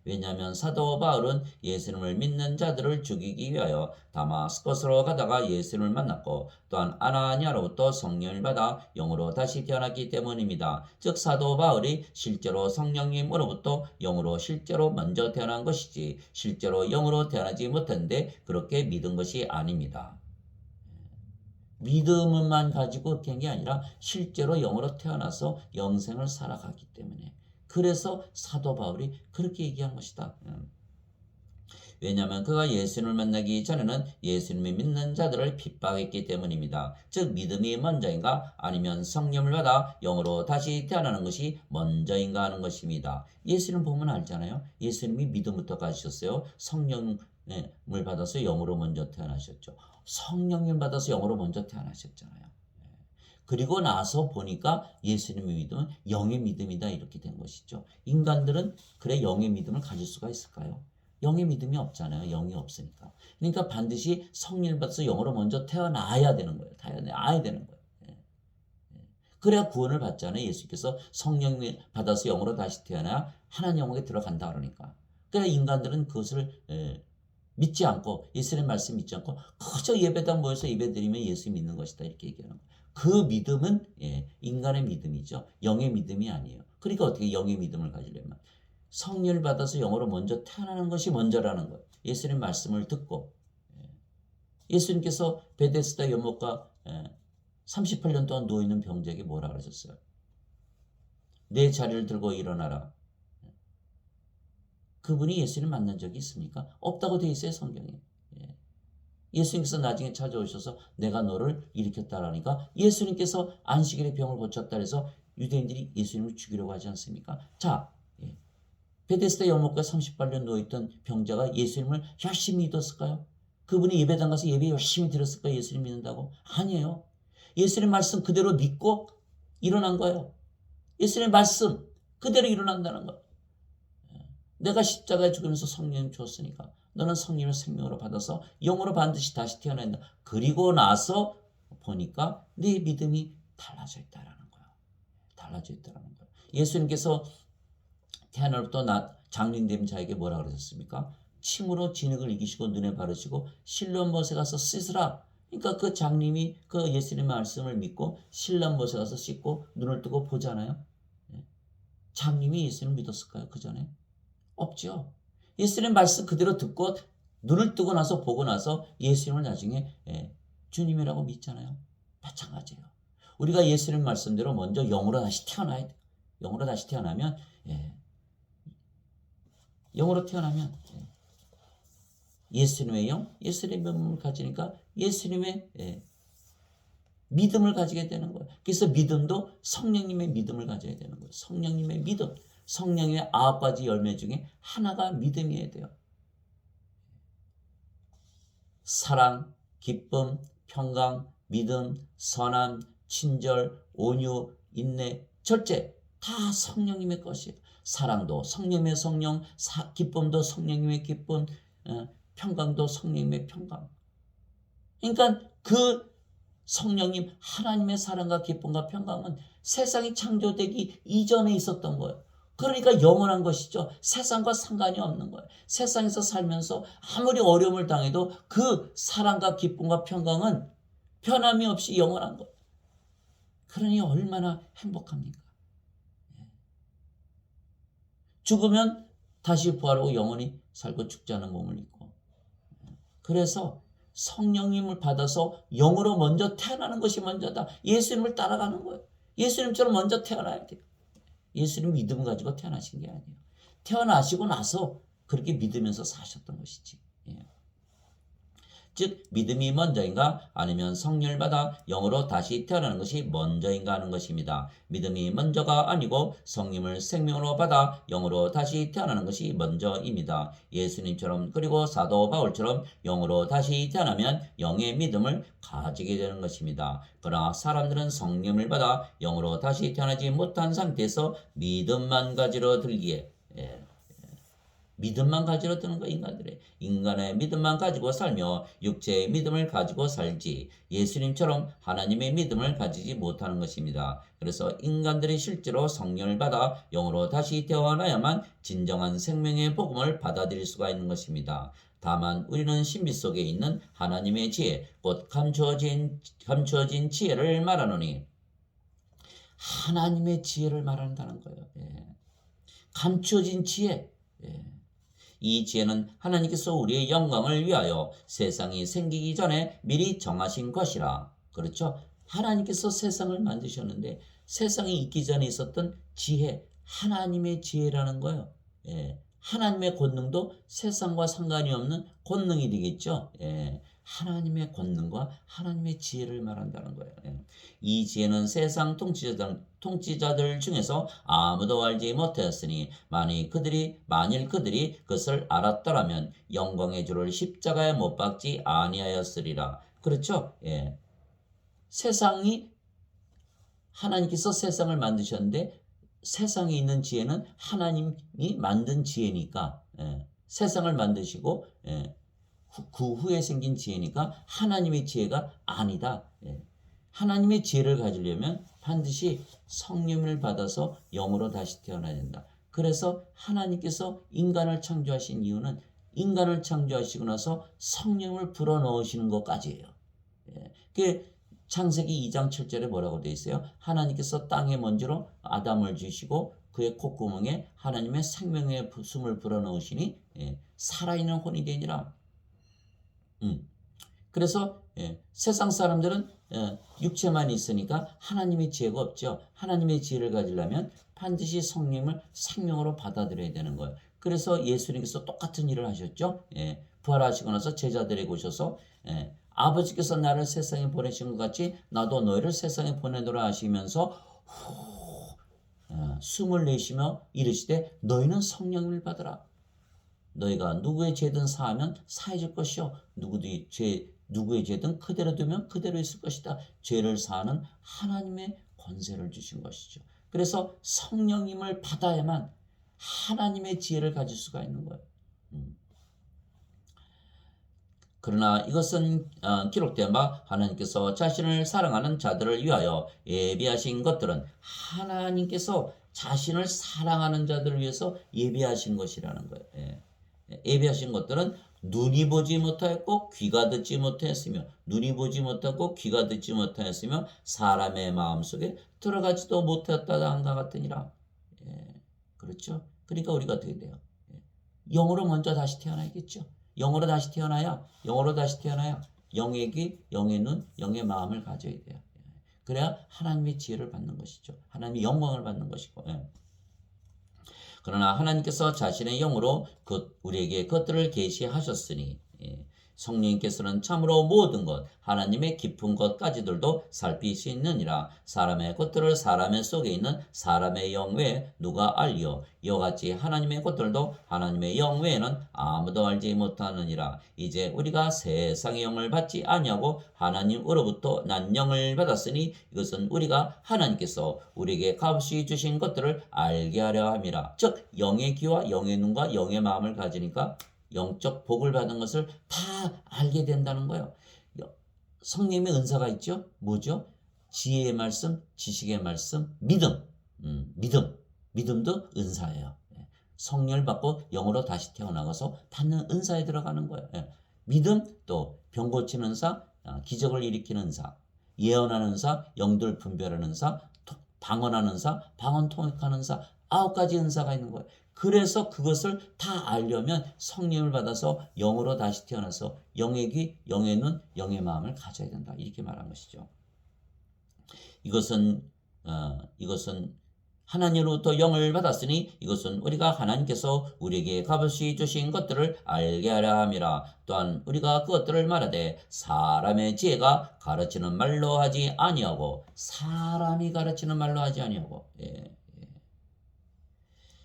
왜냐하면 사도 바울은 예수님을 믿는 자들을 죽이기 위하여 다마스커스로 가다가 예수님을 만났고 또한 아나니아로부터 성령을 받아 영으로 다시 태어났기 때문입니다. 즉 사도 바울이 실제로 성령님으로부터 영으로 실제로 먼저 태어난 것이지 실제로 영으로 태어나지 못했는데 그렇게 믿은 것이 아닙니다. 믿음만 가지고 된 게 아니라 실제로 영으로 태어나서 영생을 살아갔기 때문에 그래서 사도 바울이 그렇게 얘기한 것이다. 왜냐하면 그가 예수님을 만나기 전에는 예수님을 믿는 자들을 핍박했기 때문입니다. 즉 믿음이 먼저인가 아니면 성령을 받아 영으로 다시 태어나는 것이 먼저인가 하는 것입니다. 예수님 보면 알잖아요. 예수님이 믿음부터 가지셨어요. 성령 물 받아서 영으로 먼저 태어나셨죠. 성령님 받아서 영으로 먼저 태어나셨잖아요. 그리고 나서 보니까 예수님의 믿음은 영의 믿음이다 이렇게 된 것이죠. 인간들은 그래 영의 믿음을 가질 수가 있을까요? 영의 믿음이 없잖아요. 영이 없으니까. 그러니까 반드시 성령을 받아서 영으로 먼저 태어나야 되는 거예요. 태어나야 되는 거예요. 그래야 구원을 받잖아요. 예수께서 성령을 받아서 영으로 다시 태어나야 하나님 영역에 들어간다 그러니까. 그래 인간들은 그것을 믿지 않고 예수님의 말씀 믿지 않고 그저 예배당 모여서 예배드리면 예수 믿는 것이다 이렇게 얘기하는 거예요. 그 믿음은 인간의 믿음이죠. 영의 믿음이 아니에요. 그러니까 어떻게 영의 믿음을 가지려면 성령을 받아서 영으로 먼저 태어나는 것이 먼저라는 거예요. 예수님 말씀을 듣고 예수님께서 베데스다 연못가 38년 동안 누워있는 병자에게 뭐라 그러셨어요? 내 자리를 들고 일어나라. 그분이 예수님 만난 적이 있습니까? 없다고 되어 있어요 성경에. 예수님께서 나중에 찾아오셔서 내가 너를 일으켰다라니까 예수님께서 안식일에 병을 고쳤다 해서 유대인들이 예수님을 죽이려고 하지 않습니까? 자, 베데스다 연못가 38년 누워있던 병자가 예수님을 열심히 믿었을까요? 그분이 예배당 가서 예배 열심히 드렸을까요? 예수님 믿는다고? 아니에요. 예수님 말씀 그대로 믿고 일어난 거예요. 예수님의 말씀 그대로 일어난다는 거예요. 내가 십자가에 죽으면서 성령 줬으니까 너는 성령을 생명으로 받아서 영으로 반드시 다시 태어난다. 그리고 나서 보니까 네 믿음이 달라져 있다라는 거예요. 달라져 있다라는 거예요. 예수님께서 태어날부터 장님된 자에게 뭐라 그러셨습니까? 침으로 진흙을 이기시고 눈에 바르시고 실로암못에 가서 씻으라. 그러니까 그 장님이 그 예수님의 말씀을 믿고 실로암못에 가서 씻고 눈을 뜨고 보잖아요. 장님이 예수님을 믿었을까요? 그 전에? 없죠. 예수님 말씀 그대로 듣고 눈을 뜨고 나서 보고 나서 예수님을 나중에 주님이라고 믿잖아요. 마찬가지예요. 우리가 예수님 말씀대로 먼저 영으로 다시 태어나야 돼요. 영으로 다시 태어나면 영으로 태어나면 예수님의 영, 예수님의 몸을 가지니까 예수님의 믿음을 가지게 되는 거예요. 그래서 믿음도 성령님의 믿음을 가져야 되는 거예요. 성령님의 믿음. 성령의 9가지 열매 중에 하나가 믿음이어야 돼요. 사랑, 기쁨, 평강, 믿음, 선함, 친절, 온유, 인내, 절제 다 성령님의 것이에요. 사랑도 성령님의 성령, 기쁨도 성령님의 기쁨, 평강도 성령님의 평강. 그러니까 그 성령님 하나님의 사랑과 기쁨과 평강은 세상이 창조되기 이전에 있었던 거예요. 그러니까 영원한 것이죠. 세상과 상관이 없는 거예요. 세상에서 살면서 아무리 어려움을 당해도 그 사랑과 기쁨과 평강은 변함이 없이 영원한 거예요. 그러니 얼마나 행복합니까? 죽으면 다시 부활하고 영원히 살고 죽지 않은 몸을 입고. 그래서 성령님을 받아서 영으로 먼저 태어나는 것이 먼저다. 예수님을 따라가는 거예요. 예수님처럼 먼저 태어나야 돼요. 예수님 믿음 가지고 태어나신 게 아니에요. 태어나시고 나서 그렇게 믿으면서 사셨던 것이지. 즉 믿음이 먼저인가 아니면 성령을 받아 영으로 다시 태어나는 것이 먼저인가 하는 것입니다. 믿음이 먼저가 아니고 성령을 생명으로 받아 영으로 다시 태어나는 것이 먼저입니다. 예수님처럼 그리고 사도 바울처럼 영으로 다시 태어나면 영의 믿음을 가지게 되는 것입니다. 그러나 사람들은 성령을 받아 영으로 다시 태어나지 못한 상태에서 믿음만 가지러 들기에 믿음만 가지러 드는 거 인간의 믿음만 가지고 살며 육체의 믿음을 가지고 살지 예수님처럼 하나님의 믿음을 가지지 못하는 것입니다. 그래서 인간들이 실제로 성령을 받아 영으로 다시 태어나야만 진정한 생명의 복음을 받아들일 수가 있는 것입니다. 다만 우리는 신비 속에 있는 하나님의 지혜 곧 감추어진 지혜를 말하노니 하나님의 지혜를 말한다는 거예요. 감추어진 지혜. 이 지혜는 하나님께서 우리의 영광을 위하여 세상이 생기기 전에 미리 정하신 것이라. 그렇죠? 하나님께서 세상을 만드셨는데 세상이 있기 전에 있었던 지혜, 하나님의 지혜라는 거예요. 하나님의 권능도 세상과 상관이 없는 권능이 되겠죠. 하나님의 권능과 하나님의 지혜를 말한다는 거예요. 이 지혜는 세상 통치자들 중에서 아무도 알지 못하였으니 만일 그들이 그것을 알았더라면 영광의 주를 십자가에 못 박지 아니하였으리라. 그렇죠? 세상이 하나님께서 세상을 만드셨는데 세상에 있는 지혜는 하나님이 만든 지혜니까 세상을 만드시고 그 후에 생긴 지혜니까 하나님의 지혜가 아니다. 하나님의 지혜를 가지려면 반드시 성령을 받아서 영으로 다시 태어나야 된다. 그래서 하나님께서 인간을 창조하신 이유는 인간을 창조하시고 나서 성령을 불어넣으시는 것까지예요. 그 창세기 2장 7절에 뭐라고 되어 있어요? 하나님께서 땅의 먼지로 아담을 주시고 그의 콧구멍에 하나님의 생명의 숨을 불어넣으시니 살아있는 혼이 되니라. 그래서 세상 사람들은 육체만 있으니까 하나님의 지혜가 없죠. 하나님의 지혜를 가지려면 반드시 성령을 생명으로 받아들여야 되는 거예요. 그래서 예수님께서 똑같은 일을 하셨죠. 부활하시고 나서 제자들에게 오셔서 아버지께서 나를 세상에 보내신 것 같이 나도 너희를 세상에 보내노라 하시면서 숨을 내쉬며 이르시되 너희는 성령을 받으라. 너희가 누구의 죄든 사하면 사해질 것이요 누구의 죄든 그대로 두면 그대로 있을 것이다. 죄를 사하는 하나님의 권세를 주신 것이죠. 그래서 성령님을 받아야만 하나님의 지혜를 가질 수가 있는 거예요. 그러나 이것은 기록된 바 하나님께서 자신을 사랑하는 자들을 위하여 예비하신 것들은 하나님께서 자신을 사랑하는 자들을 위해서 예비하신 것이라는 거예요. 예비하신 것들은 눈이 보지 못하였고 귀가 듣지 못하였으며 눈이 보지 못하고 귀가 듣지 못하였으며 사람의 마음속에 들어가지도 못하였다 한가 같으니라. 그렇죠? 그러니까 우리가 어떻게 돼요? 영으로 먼저 다시 태어나야겠죠. 영으로 다시 태어나야 영의 귀, 영의 눈, 영의 마음을 가져야 돼요. 그래야 하나님의 지혜를 받는 것이죠. 하나님의 영광을 받는 것이고. 그러나 하나님께서 자신의 영으로 우리에게 그것들을 계시하셨으니 성령님께서는 참으로 모든 것 하나님의 깊은 것까지들도 살피시느니라. 사람의 것들을 사람의 속에 있는 사람의 영 외에 누가 알리요. 이와 같이 하나님의 것들도 하나님의 영 외에는 아무도 알지 못하느니라. 이제 우리가 세상의 영을 받지 아니하고 하나님으로부터 난 영을 받았으니 이것은 우리가 하나님께서 우리에게 값이 주신 것들을 알게 하려 함이라. 즉 영의 귀와 영의 눈과 영의 마음을 가지니까 영적 복을 받은 것을 다 알게 된다는 거예요. 성령의 은사가 있죠. 뭐죠? 지혜의 말씀, 지식의 말씀, 믿음. 믿음도 은사예요. 성령을 받고 영으로 다시 태어나가서 받는 은사에 들어가는 거예요. 믿음, 또 병 고치는 은사, 기적을 일으키는 은사, 예언하는 은사, 영들 분별하는 은사, 방언하는 은사, 방언 통역하는 은사, 9가지 은사가 있는 거예요. 그래서 그것을 다 알려면 성령을 받아서 영으로 다시 태어나서 영의 귀, 영의 눈, 영의 마음을 가져야 된다. 이렇게 말한 것이죠. 이것은 하나님으로부터 영을 받았으니 이것은 우리가 하나님께서 우리에게 값없이 주신 것들을 알게 하려 함이라. 또한 우리가 그것들을 말하되 사람의 지혜가 가르치는 말로 하지 아니하고 사람이 가르치는 말로 하지 아니하고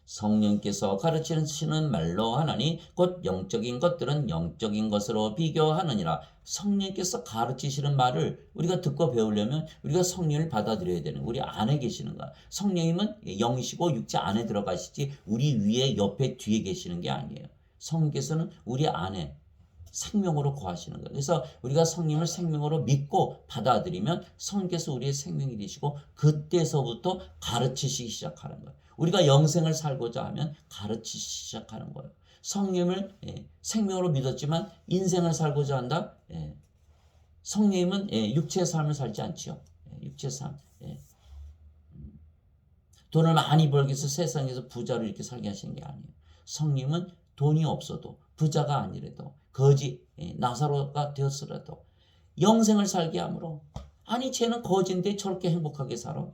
성령께서 가르치시는 말로 하나니 곧 영적인 것들은 영적인 것으로 비교하느니라. 성령께서 가르치시는 말을 우리가 듣고 배우려면 우리가 성령을 받아들여야 되는 우리 안에 계시는 거야. 성령님은 영이시고 육체 안에 들어가시지 우리 위에 옆에 뒤에 계시는 게 아니에요. 성령께서는 우리 안에 생명으로 거하시는 거예요. 그래서 우리가 성령을 생명으로 믿고 받아들이면 성령께서 우리의 생명이 되시고 그때서부터 가르치시기 시작하는 거예요. 우리가 영생을 살고자 하면 가르치시기 시작하는 거예요. 성령을 생명으로 믿었지만 인생을 살고자 한다. 성령님은 육체의 삶을 살지 않지요. 육체의 삶. 돈을 많이 벌기 위해서 세상에서 부자로 이렇게 살게 하시는 게 아니에요. 성령님은 돈이 없어도 부자가 아니래도 거지 나사로가 되었으라도 영생을 살게 함으로 아니 쟤는 거지인데 저렇게 행복하게 살아.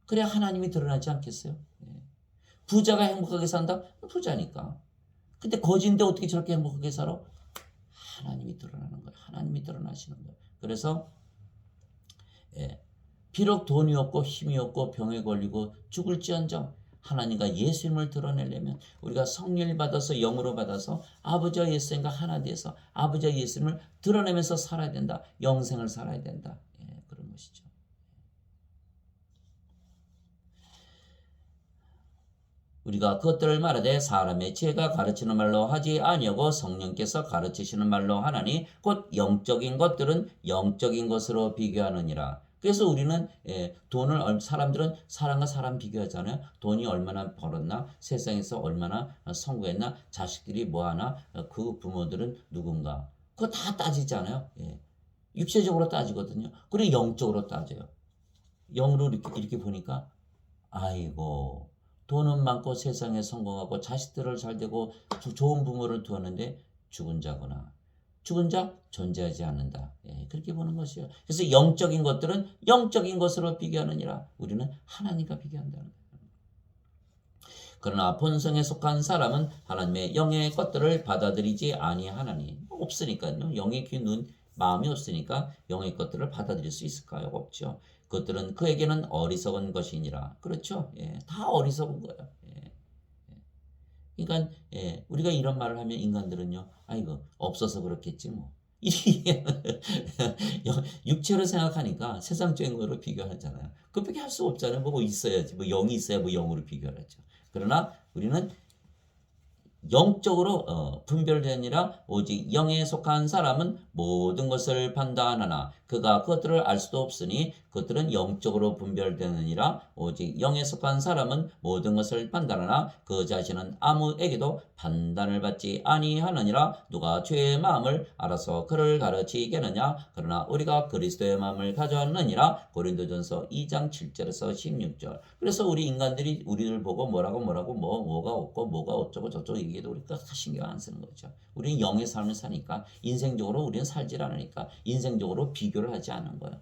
그래야 하나님이 드러나지 않겠어요? 부자가 행복하게 산다? 부자니까. 근데 거지인데 어떻게 저렇게 행복하게 살아? 하나님이 드러나는 거예요. 하나님이 드러나시는 거예요. 그래서 비록 돈이 없고 힘이 없고 병에 걸리고 죽을지언정 하나님과 예수님을 드러내려면 우리가 성령을 받아서 영으로 받아서 아버지와 예수님과 하나 돼서 아버지와 예수님을 드러내면서 살아야 된다. 영생을 살아야 된다. 그런 것이죠. 우리가 그것들을 말하되 사람의 지혜가 가르치는 말로 하지 아니하고 성령께서 가르치시는 말로 하나니 곧 영적인 것들은 영적인 것으로 비교하느니라. 그래서 우리는 돈을 사람들은 사람과 사람 비교하잖아요. 돈이 얼마나 벌었나, 세상에서 얼마나 성공했나, 자식들이 뭐하나, 그 부모들은 누군가. 그거 다 따지잖아요. 육체적으로 따지거든요. 그리고 영적으로 따져요. 영으로 이렇게 보니까 아이고 돈은 많고 세상에 성공하고 자식들을 잘 되고 좋은 부모를 두었는데 죽은 자구나. 죽은 자 존재하지 않는다. 그렇게 보는 것이요. 그래서 영적인 것들은 영적인 것으로 비교하느니라. 우리는 하나님과 비교한다는 거예요. 그러나 본성에 속한 사람은 하나님의 영의 것들을 받아들이지 아니하나니. 없으니까요. 영의 귀, 눈, 마음이 없으니까 영의 것들을 받아들일 수 있을까요? 없죠. 그것들은 그에게는 어리석은 것이니라. 그렇죠? 다 어리석은 거예요. 그러니까 우리가 이런 말을 하면 인간들은요, 아이고 없어서 그렇겠지 뭐. 이게 육체로 생각하니까 세상적인 거로 비교하잖아요. 그밖에 할 수 없잖아요. 뭐 있어야지, 뭐 영이 있어야 뭐 영으로 비교를 하죠. 그러나 우리는 영적으로 분별되니라. 오직 영에 속한 사람은 모든 것을 판단하나 그가 그것들을 알 수도 없으니 그것들은 영적으로 분별되느니라. 오직 영에 속한 사람은 모든 것을 판단하나 그 자신은 아무에게도 판단을 받지 아니하느니라. 누가 죄의 마음을 알아서 그를 가르치겠느냐. 그러나 우리가 그리스도의 마음을 가졌느니라. 고린도전서 2장 7절에서 16절. 그래서 우리 인간들이 우리를 보고 뭐가 없고 뭐가 어쩌고 저쩌고 얘기해도 우리가 다 신경 안 쓰는 거죠. 우리는 영의 삶을 사니까 인생적으로 우리는 살질 않으니까 인생적으로 비교를 하지 않는 거예요.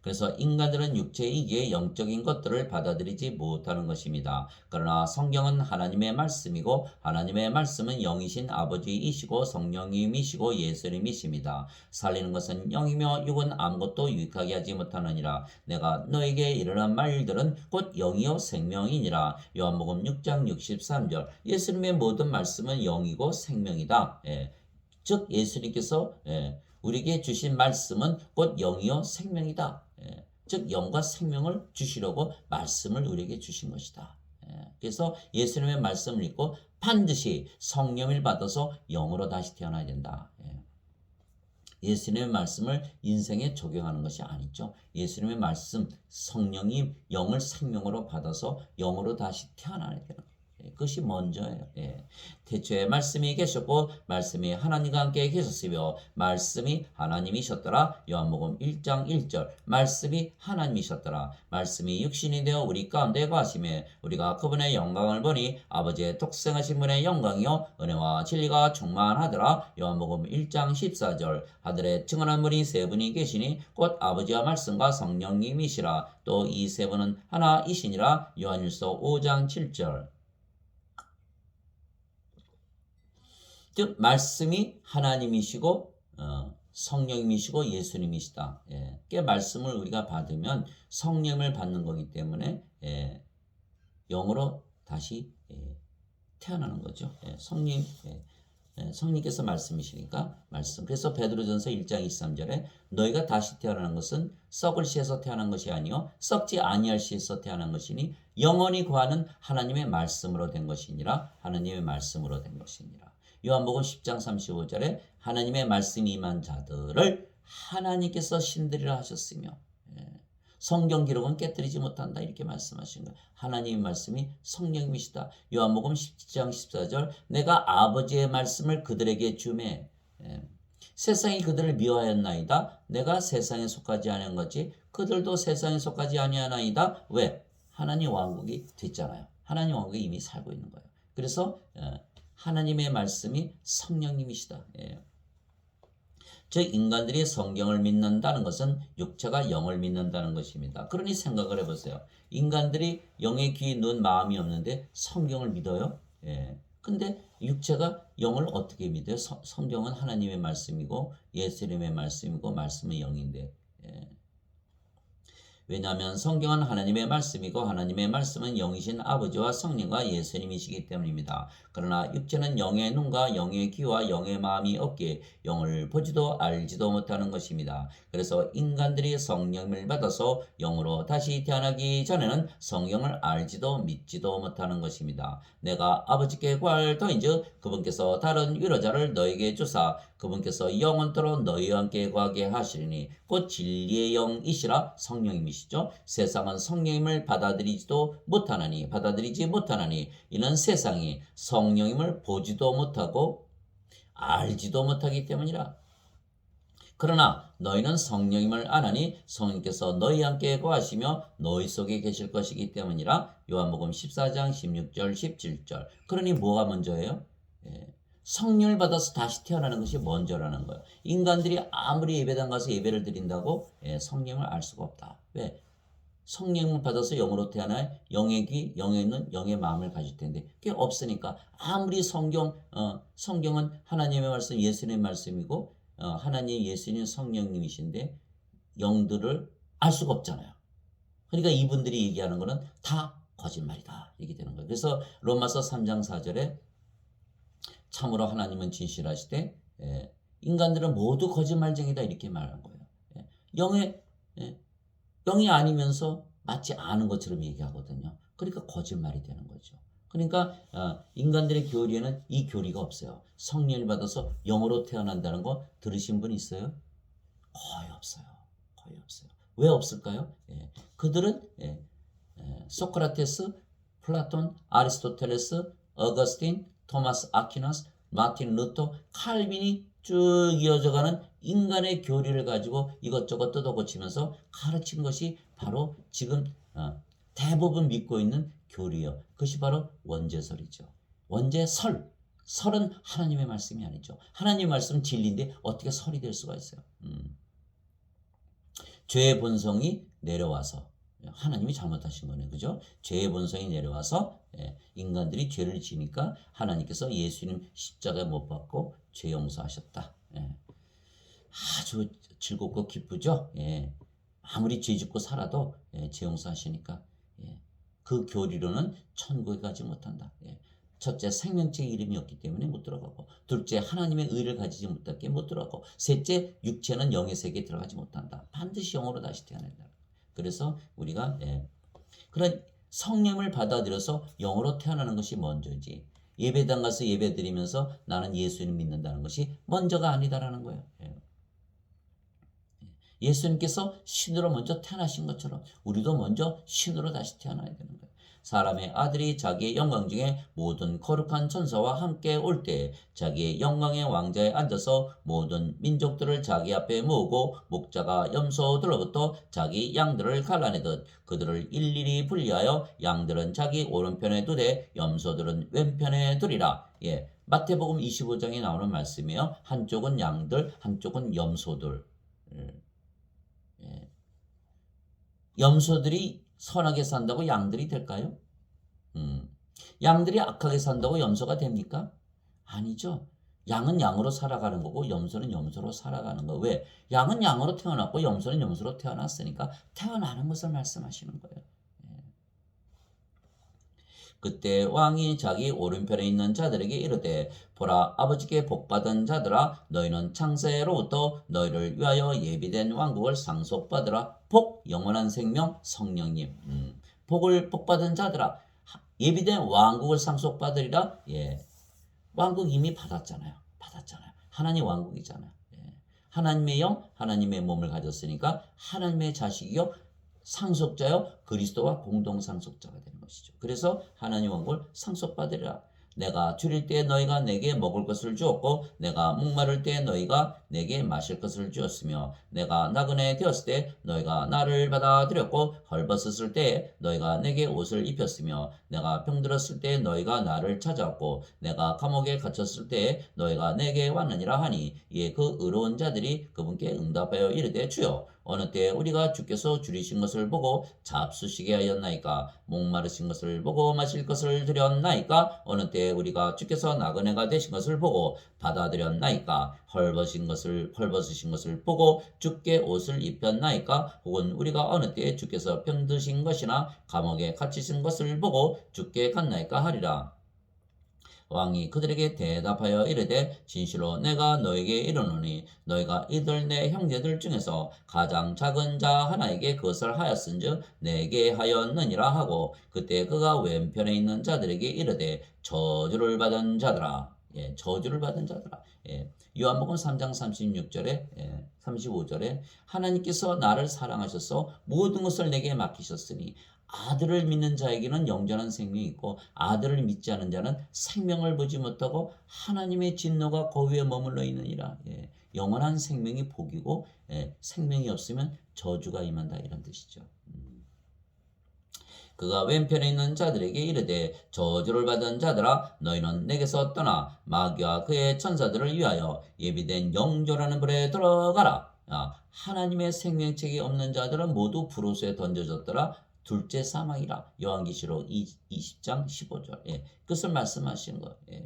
그래서 인간들은 육체이기에 영적인 것들을 받아들이지 못하는 것입니다. 그러나 성경은 하나님의 말씀이고 하나님의 말씀은 영이신 아버지이시고 성령님이시고 예수님이십니다. 살리는 것은 영이며 육은 아무것도 유익하게 하지 못하느니라. 내가 너에게 이르는 말들은 곧 영이요 생명이니라. 요한복음 6장 63절. 예수님의 모든 말씀은 영이고 생명이다. 즉 예수님께서 우리에게 주신 말씀은 곧 영이요 생명이다. 즉 영과 생명을 주시려고 말씀을 우리에게 주신 것이다. 그래서 예수님의 말씀을 읽고 반드시 성령을 받아서 영으로 다시 태어나야 된다. 예수님의 말씀을 인생에 적용하는 것이 아니죠. 예수님의 말씀, 성령이 영을 생명으로 받아서 영으로 다시 태어나야 되는 거예요. 그것이 먼저예요. 태초에 말씀이 계셨고 말씀이 하나님과 함께 계셨으며 말씀이 하나님이셨더라. 요한복음 1장 1절. 말씀이 하나님이셨더라. 말씀이 육신이 되어 우리 가운데 거하시매 우리가 그분의 영광을 보니 아버지의 독생하신 분의 영광이요 은혜와 진리가 충만하더라. 요한복음 1장 14절. 하늘에 증언한 분이 세 분이 계시니 곧 아버지와 말씀과 성령님이시라. 또 이 세 분은 하나이시니라. 요한일서 5장 7절. 즉 말씀이 하나님이시고 성령님이시고 예수님이시다. 그 말씀을 우리가 받으면 성령을 받는 거기 때문에 영으로 다시 태어나는 거죠. 성령께서 말씀이시니까 말씀. 그래서 베드로전서 1장 23절에 너희가 다시 태어나는 것은 썩을 씨에서 태어난 것이 아니요 썩지 아니할 씨에서 태어난 것이니 영원히 거하는 하나님의 말씀으로 된 것이니라. 하나님의 말씀으로 된 것이니라. 요한복음 10장 35절에 하나님의 말씀이 임한 자들을 하나님께서 신들이라 하셨으며 성경 기록은 깨뜨리지 못한다 이렇게 말씀하신 거예요. 하나님의 말씀이 성령이시다. 요한복음 10장 14절 내가 아버지의 말씀을 그들에게 주매 세상이 그들을 미워하였나이다. 내가 세상에 속하지 아니한 거지 그들도 세상에 속하지 아니하나이다. 왜? 하나님 왕국이 됐잖아요. 하나님 왕국이 이미 살고 있는 거예요. 그래서 하나님의 말씀이 성령님이시다. 즉 인간들이 성경을 믿는다는 것은 육체가 영을 믿는다는 것입니다. 그러니 생각을 해보세요. 인간들이 영의 귀, 눈, 마음이 없는데 성경을 믿어요? 근데 육체가 영을 어떻게 믿어요? 성경은 하나님의 말씀이고 예수님의 말씀이고 말씀은 영인데. 예. 왜냐하면 성경은 하나님의 말씀이고 하나님의 말씀은 영이신 아버지와 성령과 예수님이시기 때문입니다. 그러나 육체는 영의 눈과 영의 귀와 영의 마음이 없기에 영을 보지도 알지도 못하는 것입니다. 그래서 인간들이 성령을 받아서 영으로 다시 태어나기 전에는 성령을 알지도 믿지도 못하는 것입니다. 내가 아버지께 구할 터인즉 그분께서 다른 위로자를 너에게 주사 그분께서 영원토록 너희와 함께 거하게 하시리니 곧 진리의 영이시라 성령님이시죠. 세상은 성령님을 받아들이지 못하나니 이는 세상이 성령님을 보지도 못하고 알지도 못하기 때문이라. 그러나 너희는 성령님을 아나니 성령께서 너희와 함께 거하시며 너희 속에 계실 것이기 때문이라. 요한복음 14장 16절 17절. 그러니 뭐가 먼저예요? 성령을 받아서 다시 태어나는 것이 먼저라는 거예요. 인간들이 아무리 예배당 가서 예배를 드린다고 성령을 알 수가 없다. 왜? 성령을 받아서 영으로 태어나야 영의 귀, 영의 눈, 영의 마음을 가질 텐데 그게 없으니까 아무리 성경은 하나님의 말씀, 예수님의 말씀이고 하나님, 예수님, 성령님이신데 영들을 알 수가 없잖아요. 그러니까 이분들이 얘기하는 거는 다 거짓말이다. 이렇게 되는 거예요. 그래서 로마서 3장 4절에 참으로 하나님은 진실하시되 인간들은 모두 거짓말쟁이다 이렇게 말한 거예요. 영이 아니면서 맞지 않은 것처럼 얘기하거든요. 그러니까 거짓말이 되는 거죠. 그러니까 인간들의 교리에는 이 교리가 없어요. 성령을 받아서 영으로 태어난다는 거 들으신 분 있어요? 거의 없어요. 거의 없어요. 왜 없을까요? 그들은 소크라테스, 플라톤, 아리스토텔레스, 어거스틴, 토마스 아퀴나스, 마틴 루터, 칼빈이 쭉 이어져가는 인간의 교리를 가지고 이것저것 뜯어고치면서 가르친 것이 바로 지금 대부분 믿고 있는 교리예요. 그것이 바로 원죄설이죠. 원죄설. 설은 하나님의 말씀이 아니죠. 하나님의 말씀은 진리인데 어떻게 설이 될 수가 있어요. 죄의 본성이 내려와서 하나님이 잘못하신 거네. 그죠? 죄의 본성이 내려와서 인간들이 죄를 지니까 하나님께서 예수님 십자가에 못 박고 죄 용서하셨다. 아주 즐겁고 기쁘죠? 아무리 죄 짓고 살아도 죄 용서하시니까 그 교리로는 천국에 가지 못한다. 첫째, 생명체의 이름이 없기 때문에 못 들어가고, 둘째, 하나님의 의를 가지지 못하게 못 들어가고, 셋째, 육체는 영의 세계에 들어가지 못한다. 반드시 영으로 다시 태어나야 된다. 그래서 우리가 그런 성령을 받아들여서 영으로 태어나는 것이 먼저지, 예배당 가서 예배 드리면서 나는 예수님 믿는다는 것이 먼저가 아니다라는 거예요. 예수님께서 신으로 먼저 태어나신 것처럼 우리도 먼저 신으로 다시 태어나야 되는 거예요. 사람의 아들이 자기의 영광 중에 모든 거룩한 천사와 함께 올 때 자기의 영광의 왕자에 앉아서 모든 민족들을 자기 앞에 모으고 목자가 염소들로부터 자기 양들을 갈라내듯 그들을 일일이 분리하여 양들은 자기 오른편에 두되 염소들은 왼편에 두리라. 마태복음 25장에 나오는 말씀이에요. 한쪽은 양들, 한쪽은 염소들. 염소들이 선하게 산다고 양들이 될까요? 양들이 악하게 산다고 염소가 됩니까? 아니죠. 양은 양으로 살아가는 거고 염소는 염소로 살아가는 거. 왜? 양은 양으로 태어났고 염소는 염소로 태어났으니까 태어나는 것을 말씀하시는 거예요. 그때 왕이 자기 오른편에 있는 자들에게 이르되 보라 아버지께 복받은 자들아 너희는 창세로부터 너희를 위하여 예비된 왕국을 상속받으라. 복 영원한 생명 성령님. 복을 복받은 자들아 예비된 왕국을 상속받으리라. 왕국 이미 받았잖아요. 하나님 왕국이잖아요. 하나님의 영 하나님의 몸을 가졌으니까 하나님의 자식이요 상속자요 그리스도와 공동 상속자가 되는 것이죠. 그래서 하나님 왕국을 상속받으리라. 내가 줄일 때 너희가 내게 먹을 것을 주었고 내가 목마를 때 너희가 내게 마실 것을 주었으며 내가 나그네 되었을 때 너희가 나를 받아들였고 헐벗었을 때 너희가 내게 옷을 입혔으며 내가 병들었을 때 너희가 나를 찾아왔고 내가 감옥에 갇혔을 때 너희가 내게 왔느니라 하니 이에 그 의로운 자들이 그분께 응답하여 이르되 주여 어느 때 우리가 주께서 줄이신 것을 보고 잡수시게 하였나이까? 목마르신 것을 보고 마실 것을 드렸나이까? 어느 때 우리가 주께서 나그네가 되신 것을 보고 받아들였나이까? 헐벗으신 것을 보고 주께 옷을 입혔나이까? 혹은 우리가 어느 때 주께서 병드신 것이나 감옥에 갇히신 것을 보고 주께 갔나이까 하리라. 왕이 그들에게 대답하여 이르되 진실로 내가 너에게 이르노니 너희가 이들 내 형제들 중에서 가장 작은 자 하나에게 그것을 하였은즉 내게 하였느니라 하고 그때 그가 왼편에 있는 자들에게 이르되 저주를 받은 자들아. 저주를 받은 자들아. 요한복음 3장 36절에 35절에 하나님께서 나를 사랑하셔서 모든 것을 내게 맡기셨으니 아들을 믿는 자에게는 영원한 생명이 있고 아들을 믿지 않은 자는 생명을 보지 못하고 하나님의 진노가 그 위에 머물러 있느니라. 영원한 생명이 복이고 생명이 없으면 저주가 임한다 이런 뜻이죠. 그가 왼편에 있는 자들에게 이르되 저주를 받은 자들아 너희는 내게서 떠나 마귀와 그의 천사들을 위하여 예비된 영존하는 불에 들어가라. 하나님의 생명책이 없는 자들은 모두 불호수에 던져졌더라. 둘째 사망이라. 요한계시록 20장 15절. 그것을 말씀하시는 거예요.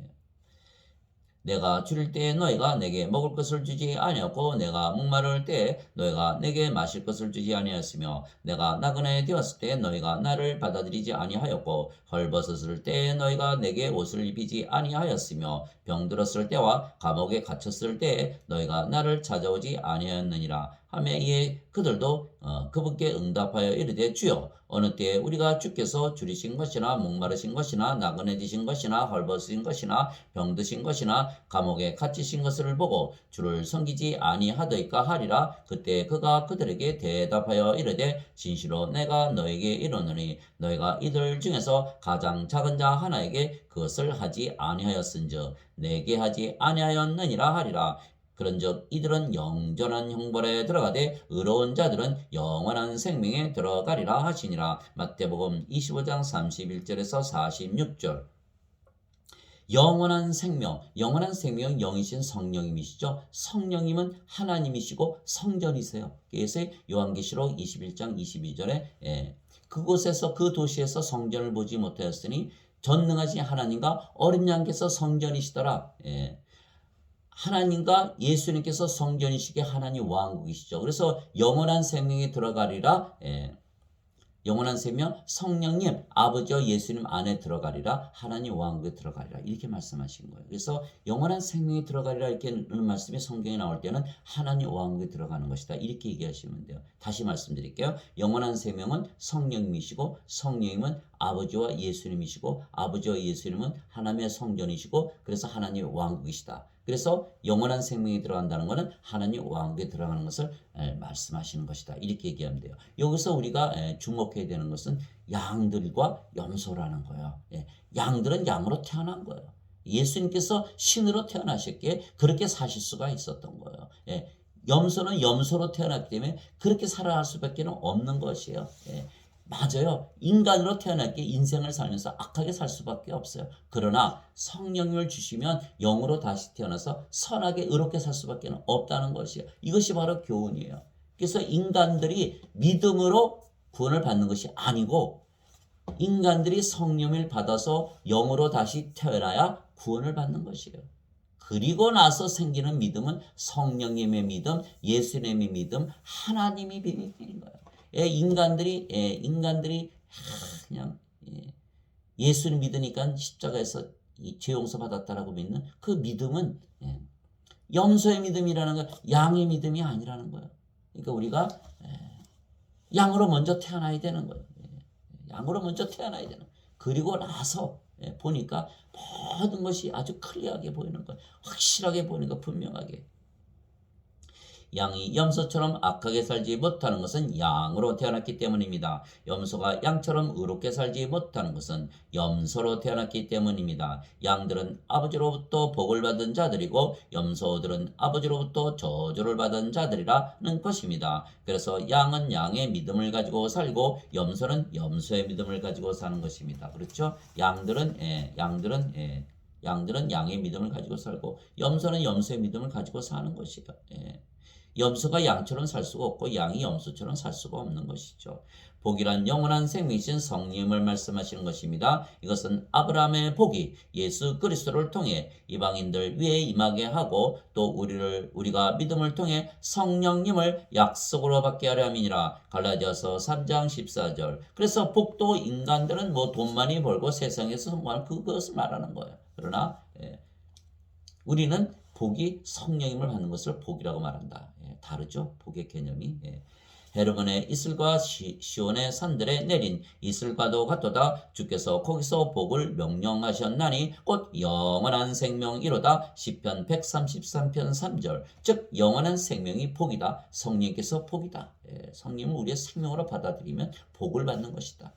내가 줄일 때에 너희가 내게 먹을 것을 주지 아니었고 내가 목마를 때에 너희가 내게 마실 것을 주지 아니었으며 내가 나그네 되었을 때에 너희가 나를 받아들이지 아니하였고 헐벗었을 때에 너희가 내게 옷을 입히지 아니하였으며 병들었을 때와 감옥에 갇혔을 때에 너희가 나를 찾아오지 아니하였느니라. 하매 이에 그들도 그분께 응답하여 이르되 주여 어느 때에 우리가 주께서 줄이신 것이나 목마르신 것이나 나그네 되신 것이나 헐벗으신 것이나 병드신 것이나 감옥에 갇히신 것을 보고 주를 섬기지 아니하더이까 하리라. 그때 그가 그들에게 대답하여 이르되 진실로 내가 너에게 이르노니 너희가 이들 중에서 가장 작은 자 하나에게 그것을 하지 아니하였은즉 내게 하지 아니하였느니라 하리라. 그런즉 이들은 영전한 형벌에 들어가되 의로운 자들은 영원한 생명에 들어가리라 하시니라. 마태복음 25장 31절에서 46절. 영원한 생명, 영원한 생명은 영이신 성령님이시죠. 성령님은 하나님이시고 성전이세요. 그래서 요한계시록 21장 22절에 그곳에서 그 도시에서 성전을 보지 못하였으니 전능하신 하나님과 어린 양께서 성전이시더라. 하나님과 예수님께서 성전이시게 하나님 왕국이시죠. 그래서 영원한 생명에 들어가리라. 영원한 생명 성령님 아버지와 예수님 안에 들어가리라. 하나님 왕국에 들어가리라. 이렇게 말씀하신 거예요. 그래서 영원한 생명에 들어가리라 이렇게 하는 말씀이 성경에 나올 때는 하나님 왕국에 들어가는 것이다. 이렇게 얘기하시면 돼요. 다시 말씀드릴게요. 영원한 생명은 성령님이시고 성령님은 아버지와 예수님이시고 아버지와 예수님은 하나님의 성전이시고 그래서 하나님의 왕국이시다. 그래서 영원한 생명에 들어간다는 것은 하나님 왕국에 들어가는 것을 말씀하시는 것이다. 이렇게 얘기하면 돼요. 여기서 우리가 주목해야 되는 것은 양들과 염소라는 거예요. 양들은 양으로 태어난 거예요. 예수님께서 신으로 태어나셨기에 그렇게 사실 수가 있었던 거예요. 염소는 염소로 태어났기 때문에 그렇게 살아갈 수밖에 없는 것이에요. 맞아요. 인간으로 태어났기에 인생을 살면서 악하게 살 수밖에 없어요. 그러나 성령을 주시면 영으로 다시 태어나서 선하게 의롭게 살 수밖에 없다는 것이에요. 이것이 바로 교훈이에요. 그래서 인간들이 믿음으로 구원을 받는 것이 아니고 인간들이 성령을 받아서 영으로 다시 태어나야 구원을 받는 것이에요. 그리고 나서 생기는 믿음은 성령님의 믿음, 예수님의 믿음, 하나님의 믿음인 거예요. 인간들이 그냥 예수를 믿으니까 십자가에서 죄 용서 받았다라고 믿는 그 믿음은 염소의 믿음이라는 거, 양의 믿음이 아니라는 거예요. 그러니까 우리가 양으로 먼저 태어나야 되는 거예요. 양으로 먼저 태어나야 되는 거예요. 그리고 나서 보니까 모든 것이 아주 클리어하게 보이는 거예요. 확실하게 보이는 거, 분명하게. 양이 염소처럼 악하게 살지 못하는 것은 양으로 태어났기 때문입니다. 염소가 양처럼 의롭게 살지 못하는 것은 염소로 태어났기 때문입니다. 양들은 아버지로부터 복을 받은 자들이고 염소들은 아버지로부터 저주를 받은 자들이라는 것입니다. 그래서 양은 양의 믿음을 가지고 살고 염소는 염소의 믿음을 가지고 사는 것입니다. 그렇죠? 양들은 양의 믿음을 가지고 살고 염소는 염소의 믿음을 가지고 사는 것이에요. 염소가 양처럼 살 수가 없고 양이 염소처럼 살 수가 없는 것이죠. 복이란 영원한 생명이신 성령님을 말씀하시는 것입니다. 이것은 아브라함의 복이 예수 그리스도를 통해 이방인들 위에 임하게 하고 또 우리가 믿음을 통해 성령님을 약속으로 받게 하려 함이니라. 갈라디아서 3장 14절. 그래서 복도 인간들은 뭐 돈 많이 벌고 세상에서 성공하는 그것을 말하는 거예요. 그러나 우리는 복이 성령님을 받는 것을 복이라고 말한다. 다르죠? 복의 개념이. 헤르몬의 이슬과 시온의 산들에 내린 이슬과도 같도다. 주께서 거기서 복을 명령하셨나니 곧 영원한 생명이로다. 시편 133편 3절. 즉 영원한 생명이 복이다. 성령께서 복이다. 성령을 우리의 생명으로 받아들이면 복을 받는 것이다.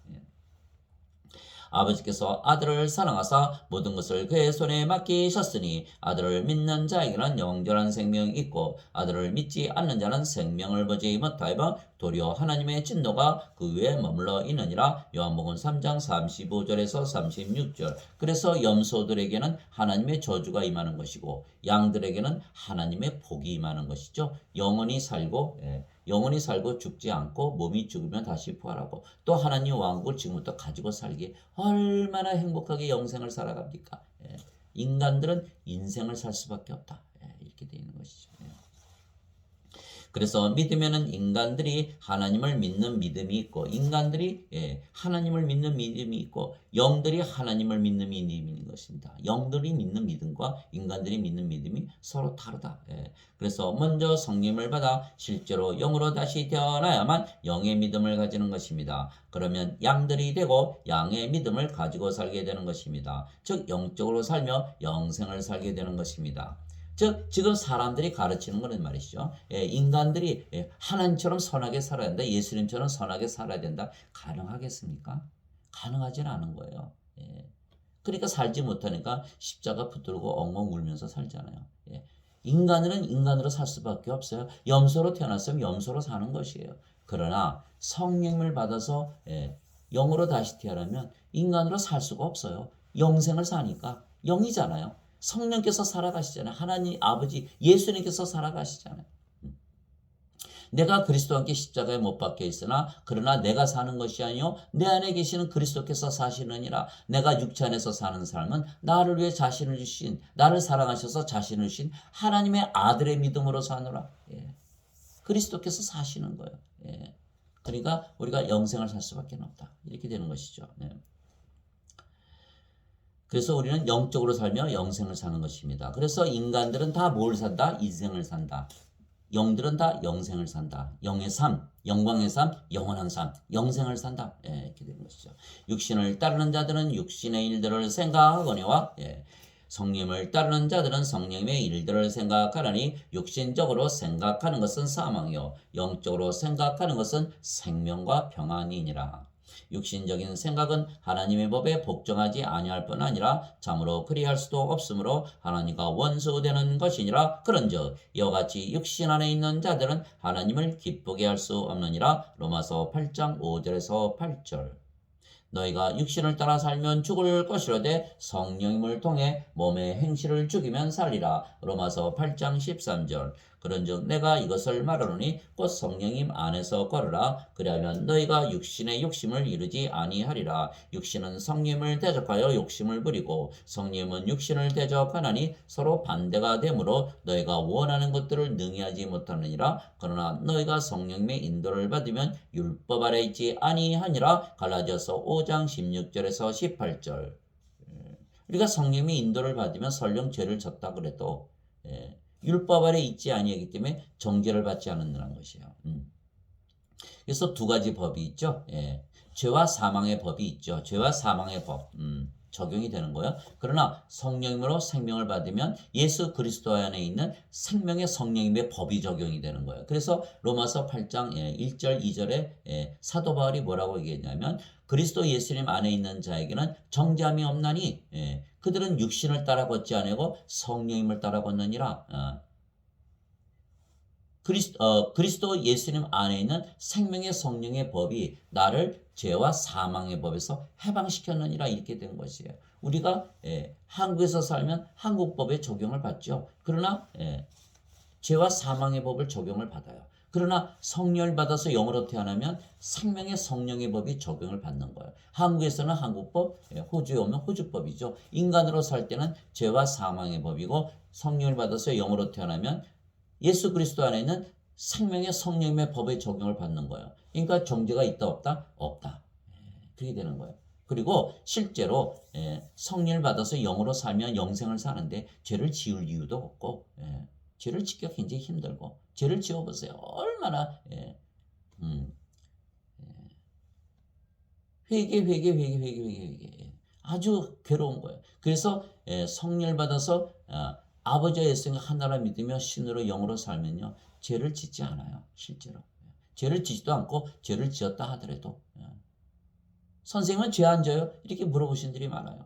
아버지께서 아들을 사랑하사 모든 것을 그의 손에 맡기셨으니 아들을 믿는 자에게는 영원한 생명이 있고 아들을 믿지 않는 자는 생명을 보지 못하여 도리어 하나님의 진노가 그 위에 머물러 있느니라. 요한복음 3장 35절에서 36절. 그래서 염소들에게는 하나님의 저주가 임하는 것이고 양들에게는 하나님의 복이 임하는 것이죠. 영원히 살고 죽지 않고 몸이 죽으면 다시 부활하고 또 하나님 왕국을 지금부터 가지고 살기에 얼마나 행복하게 영생을 살아갑니까? 인간들은 인생을 살 수밖에 없다. 이렇게 되어 있는 것이죠. 그래서 믿으면은 인간들이 하나님을 믿는 믿음이 있고 하나님을 믿는 믿음이 있고 영들이 하나님을 믿는 믿음이 있는 것입니다. 영들이 믿는 믿음과 인간들이 믿는 믿음이 서로 다르다. 그래서 먼저 성령을 받아 실제로 영으로 다시 태어나야만 영의 믿음을 가지는 것입니다. 그러면 양들이 되고 양의 믿음을 가지고 살게 되는 것입니다. 즉 영적으로 살며 영생을 살게 되는 것입니다. 즉 지금 사람들이 가르치는 거는 말이죠. 인간들이 하나님처럼 선하게 살아야 된다. 예수님처럼 선하게 살아야 된다. 가능하겠습니까? 가능하지는 않은 거예요. 그러니까 살지 못하니까 십자가 붙들고 엉엉 울면서 살잖아요. 인간은 인간으로 살 수밖에 없어요. 염소로 태어났으면 염소로 사는 것이에요. 그러나 성령을 받아서 영으로 다시 태어나면 인간으로 살 수가 없어요. 영생을 사니까 영이잖아요. 성령께서 살아가시잖아요. 하나님 아버지 예수님께서 살아가시잖아요. 내가 그리스도와 함께 십자가에 못 박혀 있으나 그러나 내가 사는 것이 아니요 내 안에 계시는 그리스도께서 사시느니라. 내가 육체 안에서 사는 삶은 나를 위해 자신을 주신 나를 사랑하셔서 자신을 주신 하나님의 아들의 믿음으로 사노라. 그리스도께서 사시는 거예요. 그러니까 우리가 영생을 살 수밖에 없다. 이렇게 되는 것이죠. 그래서 우리는 영적으로 살며 영생을 사는 것입니다. 그래서 인간들은 다 뭘 산다? 인생을 산다. 영들은 다 영생을 산다. 영의 삶, 영광의 삶, 영원한 삶, 영생을 산다. 이렇게 되는 것이죠. 육신을 따르는 자들은 육신의 일들을 생각하거니와 성령을 따르는 자들은 성령의 일들을 생각하라니 육신적으로 생각하는 것은 사망이요 영적으로 생각하는 것은 생명과 평안이니라. 육신적인 생각은 하나님의 법에 복종하지 아니할 뿐 아니라 참으로 그리할 수도 없으므로 하나님과 원수되는 것이니라. 그런즉 이와 같이 육신 안에 있는 자들은 하나님을 기쁘게 할 수 없느니라. 로마서 8장 5절에서 8절. 너희가 육신을 따라 살면 죽을 것이로되 성령님을 통해 몸의 행실을 죽이면 살리라. 로마서 8장 13절. 그런즉 내가 이것을 말하노니 곧 성령님 안에서 걸으라. 그리하면 너희가 육신의 욕심을 이루지 아니하리라. 육신은 성령님을 대적하여 욕심을 부리고 성령님은 육신을 대적하나니 서로 반대가 되므로 너희가 원하는 것들을 능히 하지 못하느니라. 그러나 너희가 성령님의 인도를 받으면 율법 아래 있지 아니하니라. 갈라디아서 5장 16절에서 18절. 우리가 성령님의 인도를 받으면 설령 죄를 졌다 그래도 율법 아래 있지 아니하기 때문에 정죄를 받지 않는다는 것이에요. 그래서 두 가지 법이 있죠. 죄와 사망의 법이 있죠. 죄와 사망의 법 적용이 되는 거예요. 그러나 성령님으로 생명을 받으면 예수 그리스도 안에 있는 생명의 성령님의 법이 적용이 되는 거예요. 그래서 로마서 8장 1절 2절에 사도 바울이 뭐라고 얘기했냐면 그리스도 예수님 안에 있는 자에게는 정죄함이 없나니 그들은 육신을 따라 걷지 아니하고 성령님을 따라 걷느니라. 그리스도 예수님 안에 있는 생명의 성령의 법이 나를 죄와 사망의 법에서 해방시켰느니라. 이렇게 된 것이에요. 우리가 한국에서 살면 한국법에 적용을 받죠. 그러나 죄와 사망의 법을 적용을 받아요. 그러나 성령을 받아서 영으로 태어나면 생명의 성령의 법이 적용을 받는 거예요. 한국에서는 한국법, 호주에 오면 호주법이죠. 인간으로 살 때는 죄와 사망의 법이고 성령을 받아서 영으로 태어나면 예수 그리스도 안에 있는 생명의 성령의 법의 적용을 받는 거예요. 그러니까 정죄가 있다 없다? 없다. 그렇게 되는 거예요. 그리고 실제로 성령을 받아서 영으로 살면 영생을 사는데 죄를 지을 이유도 없고 죄를 짓기가 굉장히 힘들고 죄를 지어보세요. 얼마나 회개 아주 괴로운 거예요. 그래서 성령을 받아서 아버지와 예수님과 하나라 믿으며 신으로 영으로 살면요 죄를 짓지 않아요. 실제로 죄를 짓지도 않고 죄를 지었다 하더라도 선생님은 죄 안 져요? 이렇게 물어보신 분들이 많아요.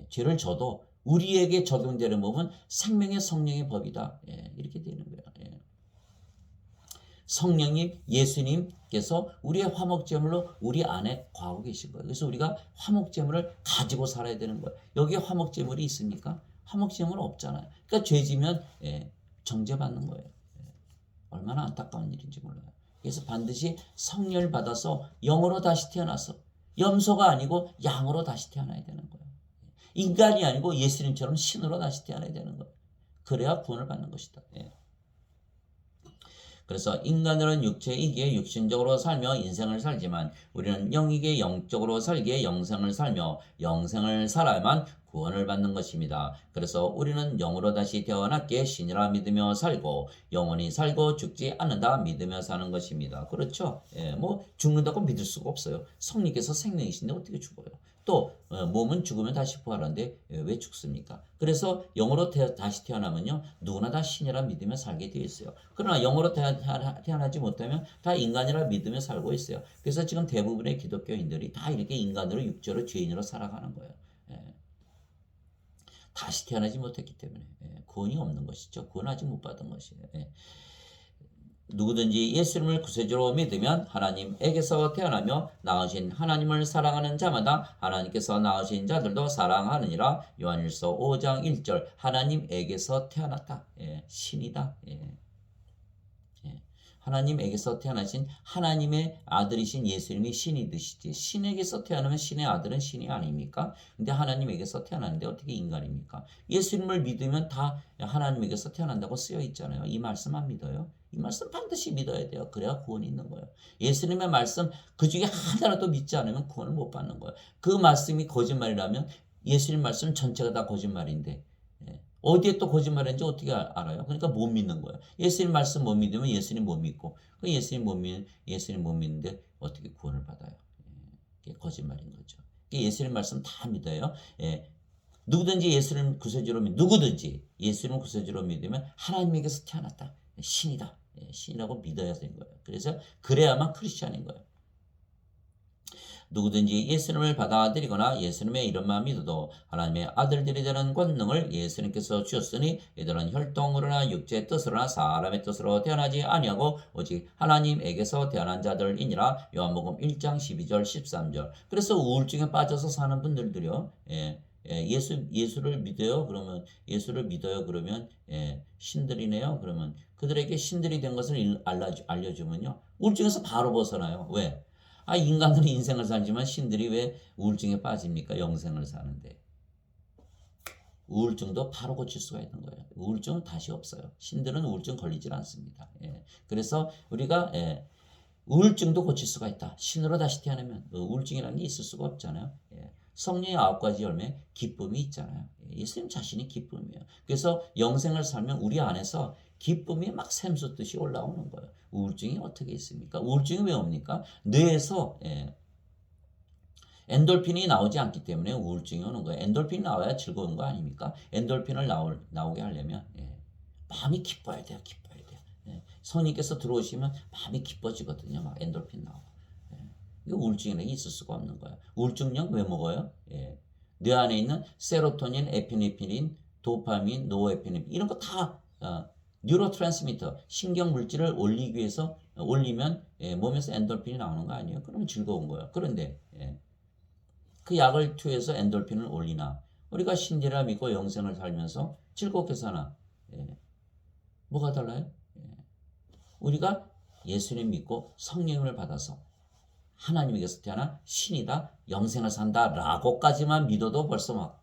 죄를 져도 우리에게 적용되는 법은 생명의 성령의 법이다. 이렇게 되는 거예요. 성령님, 예수님께서 우리의 화목제물로 우리 안에 거하고 계신 거예요. 그래서 우리가 화목제물을 가지고 살아야 되는 거예요. 여기에 화목제물이 있습니까? 화목제물은 없잖아요. 그러니까 죄 지면 정죄받는 거예요. 얼마나 안타까운 일인지 몰라요. 그래서 반드시 성령을 받아서 영으로 다시 태어나서 염소가 아니고 양으로 다시 태어나야 되는 거예요. 인간이 아니고 예수님처럼 신으로 다시 태어나야 되는 거예요. 그래야 구원을 받는 것이다. 그래서 인간들은 육체이기에 육신적으로 살며 인생을 살지만 우리는 영이기에 영적으로 살기에 영생을 살며 영생을 살아야만 구원을 받는 것입니다. 그래서 우리는 영으로 다시 태어났기에 신이라 믿으며 살고 영원히 살고 죽지 않는다 믿으며 사는 것입니다. 그렇죠? 뭐 죽는다고 믿을 수가 없어요. 성령께서 생명이신데 어떻게 죽어요? 또 몸은 죽으면 다시 부활하는데 왜 죽습니까? 그래서 영으로 다시 태어나면요 누구나 다 신이라 믿으며 살게 되어 있어요. 그러나 영으로 태어나지 못하면 다 인간이라 믿으며 살고 있어요. 그래서 지금 대부분의 기독교인들이 다 이렇게 인간으로 육체로 죄인으로 살아가는 거예요. 다시 태어나지 못했기 때문에 구원이 없는 것이죠. 구원 아직 못 받은 것이에요. 누구든지 예수님을 구세주로 믿으면 하나님에게서 태어나며 낳으신 하나님을 사랑하는 자마다 하나님께서 낳으신 자들도 사랑하느니라. 요한일서 5장 1절 하나님에게서 태어났다. 신이다. 하나님에게서 태어나신 하나님의 아들이신 예수님이 신이 되시지. 신에게서 태어나면 신의 아들은 신이 아닙니까? 근데 하나님에게서 태어났는데 어떻게 인간입니까? 예수님을 믿으면 다 하나님에게서 태어난다고 쓰여 있잖아요. 이 말씀 안 믿어요? 이 말씀 반드시 믿어야 돼요. 그래야 구원이 있는 거예요. 예수님의 말씀 그 중에 하나라도 믿지 않으면 구원을 못 받는 거예요. 그 말씀이 거짓말이라면 예수님 말씀 전체가 다 거짓말인데 어디에 또 거짓말인지 어떻게 알아요? 그러니까 못 믿는 거예요. 예수님 말씀 못 믿으면 예수님 못 믿고, 그 예수님 못 믿는데 어떻게 구원을 받아요? 이게 거짓말인 거죠. 예수님 말씀 다 믿어요. 누구든지 예수님 구세주로 누구든지 예수님 구세주로 믿으면 하나님에게서 태어났다. 신이다. 신이라고 믿어야 되는 거예요. 그래서 그래야만 크리스찬인 거예요. 누구든지 예수님을 받아들이거나 예수님의 이름만 믿어도 하나님의 아들들이 되는 권능을 예수님께서 주셨으니 이들은 혈통으로나 육체의 뜻으로나 사람의 뜻으로 태어나지 아니하고 오직 하나님에게서 태어난 자들이니라. 요한복음 1장 12절 13절. 그래서 우울증에 빠져서 사는 분들도요. 예수를 믿어요. 그러면 예수를 믿어요. 그러면 신들이네요. 그러면 그들에게 신들이 된 것을 알려주면요. 우울증에서 바로 벗어나요. 왜? 인간들은 인생을 살지만 신들이 왜 우울증에 빠집니까? 영생을 사는데. 우울증도 바로 고칠 수가 있는 거예요. 우울증은 다시 없어요. 신들은 우울증 걸리질 않습니다. 그래서 우리가 우울증도 고칠 수가 있다. 신으로 다시 태어나면 우울증이라는 게 있을 수가 없잖아요. 성령의 9가지 열매 기쁨이 있잖아요. 예수님 자신이 기쁨이에요. 그래서 영생을 살면 우리 안에서 기쁨이 막 샘솟듯이 올라오는 거예요. 우울증이 어떻게 있습니까? 우울증이 왜 옵니까? 뇌에서 엔돌핀이 나오지 않기 때문에 우울증이 오는 거예요. 엔돌핀이 나와야 즐거운 거 아닙니까? 엔돌핀을 나오게 하려면 마음이 기뻐야 돼요. 기뻐야 돼요. 성령께서 들어오시면 마음이 기뻐지거든요. 막 엔돌핀 나오고. 이거 우울증이라는 게 있을 수가 없는 거예요. 우울증약 왜 먹어요? 뇌 안에 있는 세로토닌, 에피네프린, 도파민, 노에피네프린 이런 거 다 뉴로트랜스미터 신경 물질을 올리기 위해서 올리면 몸에서 엔돌핀이 나오는 거 아니에요? 그러면 즐거운 거예요. 그런데 그 약을 투여해서 엔돌핀을 올리나 우리가 신이라 믿고 영생을 살면서 즐겁게 사나 뭐가 달라요? 우리가 예수님 믿고 성령을 받아서 하나님에게서 태어나 신이다, 영생을 산다 라고까지만 믿어도 벌써 막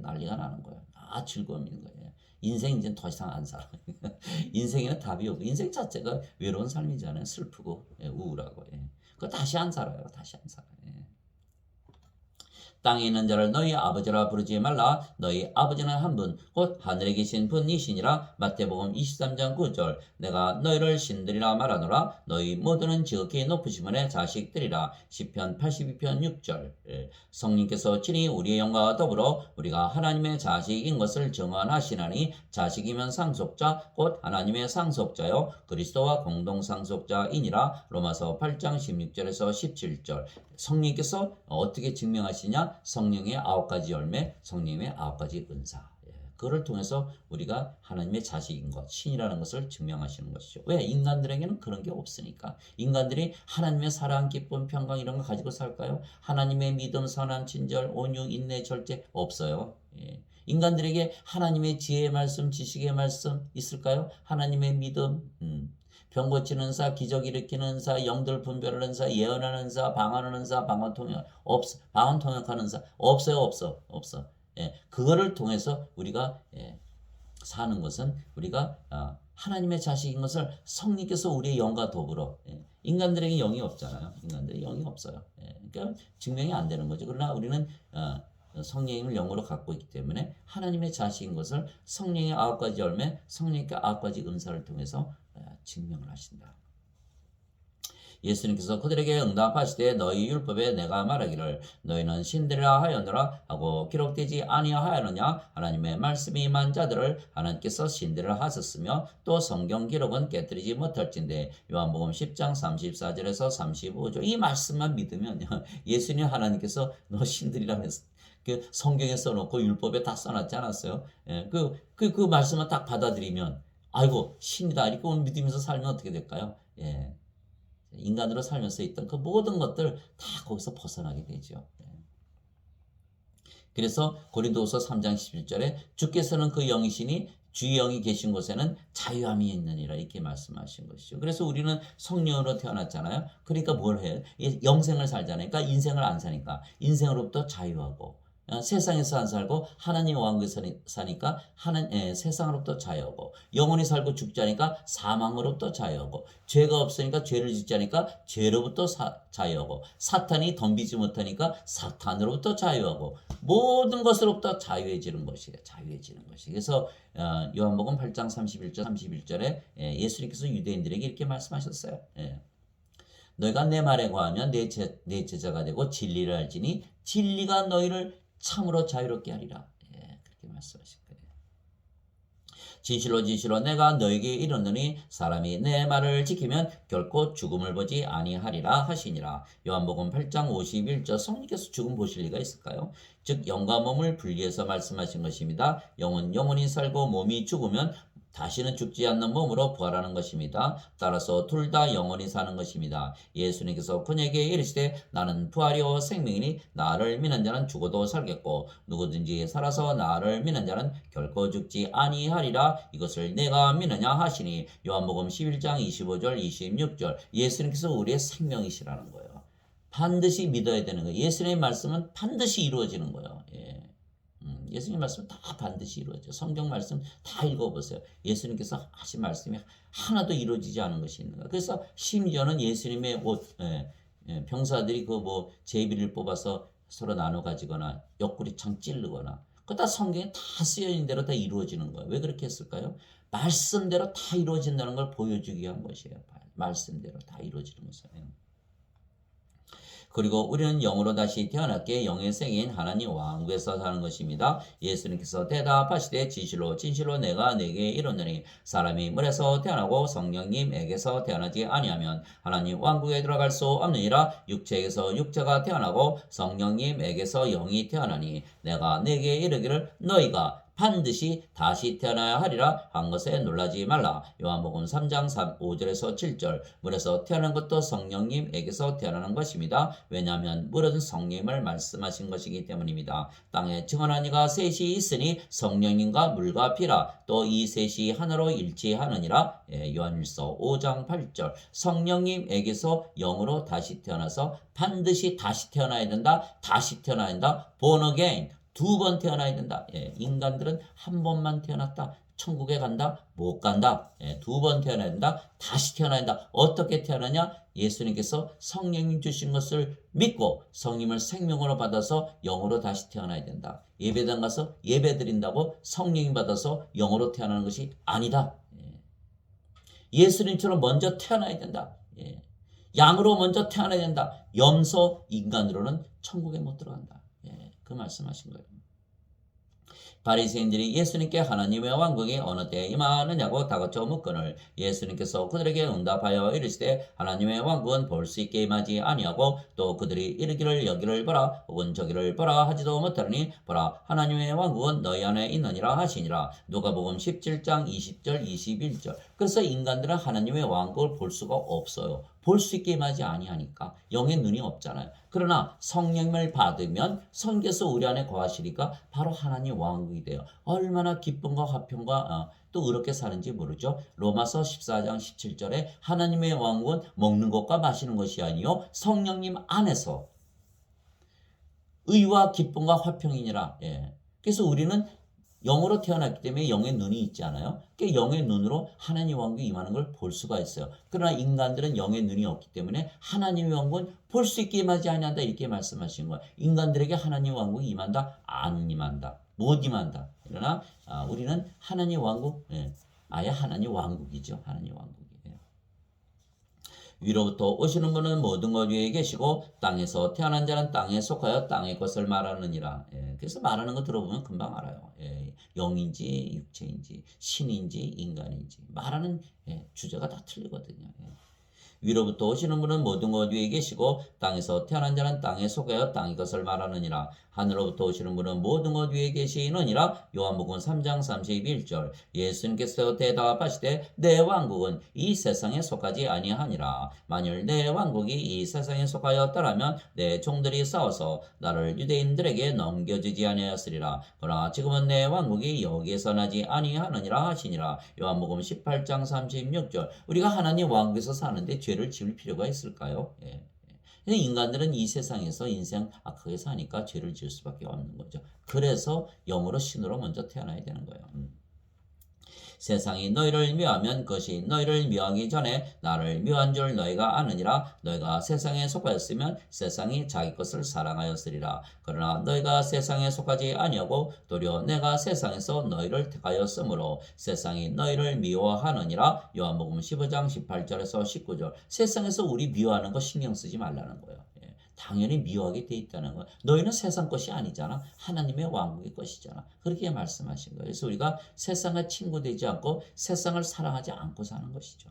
난리가 나는 거예요. 즐거움이 있는 거예요. 인생 이제 더 이상 안 살아. 인생에는 답이 없고 인생 자체가 외로운 삶이잖아요. 슬프고 우울하고. 그거 다시 안 살아요. 다시 안 살아요. 땅에 있는 자를 너희 아버지라 부르지 말라. 너희 아버지는 한 분, 곧 하늘에 계신 분이시니라. 마태복음 23장 9절. 내가 너희를 신들이라 말하노라. 너희 모두는 지극히 높으신 분의 자식들이라. 시편 82편 6절. 성령께서 친히 우리의 영과 더불어 우리가 하나님의 자식인 것을 증언하시나니 자식이면 상속자, 곧 하나님의 상속자요 그리스도와 공동 상속자이니라. 로마서 8장 16절에서 17절. 성령께서 어떻게 증명하시냐? 성령의 9가지 열매, 성령의 9가지 은사. 그를 통해서 우리가 하나님의 자식인 것, 신이라는 것을 증명하시는 것이죠. 왜? 인간들에게는 그런 게 없으니까. 인간들이 하나님의 사랑, 기쁨, 평강 이런 거 가지고 살까요? 하나님의 믿음, 선한, 친절, 온유, 인내, 절제 없어요. 인간들에게 하나님의 지혜의 말씀, 지식의 말씀 있을까요? 하나님의 믿음, 병 고치는 사, 기적 일으키는 사, 영들 분별하는 사, 예언하는 사, 방언하는 사, 방언 통역하는 사 없어요. 없어. 그거를 통해서 우리가 사는 것은 우리가 하나님의 자식인 것을 성령께서 우리의 영과 더불어 인간들에게 영이 없잖아요. 인간들이 영이 없어요. 그러니까 증명이 안 되는 거죠. 그러나 우리는 성령을 영으로 갖고 있기 때문에 하나님의 자식인 것을 성령의 9가지 열매, 성령의 9가지 은사를 통해서 증명을 하신다. 예수님께서 그들에게 응답하시되 너희 율법에 내가 말하기를 너희는 신들이라 하였노라 하고 기록되지 아니하였느냐. 하나님의 말씀이 임한 자들을 하나님께서 신들이라 하셨으며 또 성경 기록은 깨뜨리지 못할진대. 요한복음 10장 34절에서 35절. 이 말씀만 믿으면요, 예수님 하나님께서 너 신들이라 했어. 그 성경에 써놓고 율법에 다 써놨지 않았어요? 그 말씀을 딱 받아들이면 아이고 신이다 이렇게 오늘 믿으면서 살면 어떻게 될까요? 인간으로 살면서 있던 그 모든 것들 다 거기서 벗어나게 되죠. 그래서 고린도후서 3장 11절에 주께서는 그 영이시니 주의 영이 계신 곳에는 자유함이 있느니라 이렇게 말씀하신 것이죠. 그래서 우리는 성령으로 태어났잖아요. 그러니까 뭘 해요? 영생을 살잖아요. 그러니까 인생을 안 사니까 인생으로부터 자유하고 세상에서 안 살고 하나님 왕국에서 사니까 세상으로부터 자유하고 영원히 살고 죽지 않으니까 사망으로부터 자유하고 죄가 없으니까 죄를 짓지 않으니까 죄로부터 자유하고 사탄이 덤비지 못하니까 사탄으로부터 자유하고 모든 것으로부터 자유해지는 것이에요. 그래서 요한복음 8장 31절에 예수님께서 유대인들에게 이렇게 말씀하셨어요. 너희가 내 말에 거하면 내 제자가 되고 진리를 알지니 진리가 너희를 참으로 자유롭게 하리라. 그렇게 말씀하실 거예요. 진실로 내가 너에게 이르노니 사람이 내 말을 지키면 결코 죽음을 보지 아니하리라 하시니라. 요한복음 8장 51절. 성령께서 죽음 보실 리가 있을까요? 즉 영과 몸을 분리해서 말씀하신 것입니다. 영은 영원히 살고 몸이 죽으면 다시는 죽지 않는 몸으로 부활하는 것입니다. 따라서 둘 다 영원히 사는 것입니다. 예수님께서 그에게 이르시되 나는 부활이요 생명이니 나를 믿는 자는 죽어도 살겠고 누구든지 살아서 나를 믿는 자는 결코 죽지 아니하리라. 이것을 내가 믿느냐 하시니. 요한복음 11장 25절 26절. 예수님께서 우리의 생명이시라는 거예요. 반드시 믿어야 되는 거예요. 예수님의 말씀은 반드시 이루어지는 거예요. 예수님 말씀은 다 반드시 이루어져요. 성경 말씀 다 읽어보세요. 예수님께서 하신 말씀이 하나도 이루어지지 않은 것이 있는가. 그래서 심지어는 예수님의 옷, 병사들이 제비를 뽑아서 서로 나눠 가지거나 옆구리 창 찌르거나 그거 다 성경에 다 쓰여진 대로 다 이루어지는 거예요. 왜 그렇게 했을까요? 말씀대로 다 이루어진다는 걸 보여주기 위한 것이에요. 말씀대로 다 이루어지는 것이에요. 그리고 우리는 영으로 다시 태어났기에 영의 생인 하나님 왕국에서 사는 것입니다. 예수님께서 대답하시되 진실로 내가 네게 이르노니 사람이 물에서 태어나고 성령님에게서 태어나지 아니하면 하나님 왕국에 들어갈 수 없느니라. 육체에게서 육체가 태어나고 성령님에게서 영이 태어나니 내가 네게 이르기를 너희가 반드시 다시 태어나야 하리라 한 것에 놀라지 말라. 요한복음 3장 5절에서 7절. 물에서 태어난 것도 성령님에게서 태어나는 것입니다. 왜냐하면 물은 성령님을 말씀하신 것이기 때문입니다. 땅에 증언한 이가 셋이 있으니 성령님과 물과 피라. 또 이 셋이 하나로 일치하느니라. 요한일서 5장 8절. 성령님에게서 영으로 다시 태어나서 반드시 다시 태어나야 된다. 다시 태어나야 된다. born again. 2번 태어나야 된다. 인간들은 한 번만 태어났다. 천국에 간다? 못 간다. 2번 태어나야 된다. 다시 태어나야 된다. 어떻게 태어나냐? 예수님께서 성령님 주신 것을 믿고 성령을 생명으로 받아서 영으로 다시 태어나야 된다. 예배당 가서 예배 드린다고 성령님 받아서 영으로 태어나는 것이 아니다. 예수님처럼 먼저 태어나야 된다. 양으로 먼저 태어나야 된다. 염소 인간으로는 천국에 못 들어간다. 그 말씀하신 거예요. 바리새인들이 예수님께 하나님의 왕국이 어느 때에 임하느냐고 다그쳐 묻거늘 예수님께서 그들에게 응답하여 이르시되 하나님의 왕국은 볼 수 있게 임하지 아니하고 또 그들이 이르기를 여기를 보라 혹은 저기를 보라 하지도 못하느니 보라 하나님의 왕국은 너희 안에 있느니라 하시니라. 누가복음 17장 20절 21절. 그래서 인간들은 하나님의 왕국을 볼 수가 없어요. 볼 수 있게 임하지 아니하니까 영의 눈이 없잖아요. 그러나 성령을 받으면 성경에서 우리 안에 거하시니까 바로 하나님 왕국이 돼요. 얼마나 기쁨과 화평과 또 의롭게 사는지 모르죠. 로마서 14장 17절에 하나님의 왕국은 먹는 것과 마시는 것이 아니요 성령님 안에서 의와 기쁨과 화평이니라. 그래서 우리는 영으로 태어났기 때문에 영의 눈이 있지 않아요? 그러니까 영의 눈으로 하나님 왕국이 임하는 걸 볼 수가 있어요. 그러나 인간들은 영의 눈이 없기 때문에 하나님의 왕국은 볼 수 있게 임하지 아니한다 이렇게 말씀하신 거예요. 인간들에게 하나님 왕국이 임한다? 안 임한다. 못 임한다. 그러나 우리는 하나님 왕국, 아예 하나님 왕국이죠. 하나님 왕국이에요. 위로부터 오시는 분은 모든 것 위에 계시고 땅에서 태어난 자는 땅에 속하여 땅의 것을 말하느니라. 그래서 말하는 거 들어보면 금방 알아요. 영인지 육체인지 신인지 인간인지 말하는 주제가 다 틀리거든요. 위로부터 오시는 분은 모든 것 위에 계시고 땅에서 태어난 자는 땅에 속하여 땅의 것을 말하느니라. 하늘로부터 오시는 분은 모든 것 위에 계시느니라. 요한복음 3장 31절. 예수님께서 대답하시되 내 왕국은 이 세상에 속하지 아니하니라. 만일 내 왕국이 이 세상에 속하였더라면 내 종들이 싸워서 나를 유대인들에게 넘겨주지 아니하였으리라. 그러나 지금은 내 왕국이 여기에서 나지 아니하느니라 하시니라. 요한복음 18장 36절. 우리가 하나님 왕국에서 사는데 죄를 지을 필요가 있을까요? 인간들은 이 세상에서 인생 악하게 사니까 죄를 지을 수밖에 없는 거죠. 그래서 영으로 신으로 먼저 태어나야 되는 거예요. 세상이 너희를 미워하면 그것이 너희를 미워하기 전에 나를 미워한 줄 너희가 아느니라. 너희가 세상에 속하였으면 세상이 자기 것을 사랑하였으리라. 그러나 너희가 세상에 속하지 아니하고 도리어 내가 세상에서 너희를 택하였으므로 세상이 너희를 미워하느니라. 요한복음 15장 18절에서 19절. 세상에서 우리 미워하는 거 신경 쓰지 말라는 거예요. 당연히 미워하게 돼 있다는 거예요. 너희는 세상 것이 아니잖아. 하나님의 왕국의 것이잖아. 그렇게 말씀하신 거예요. 그래서 우리가 세상과 친구되지 않고 세상을 사랑하지 않고 사는 것이죠.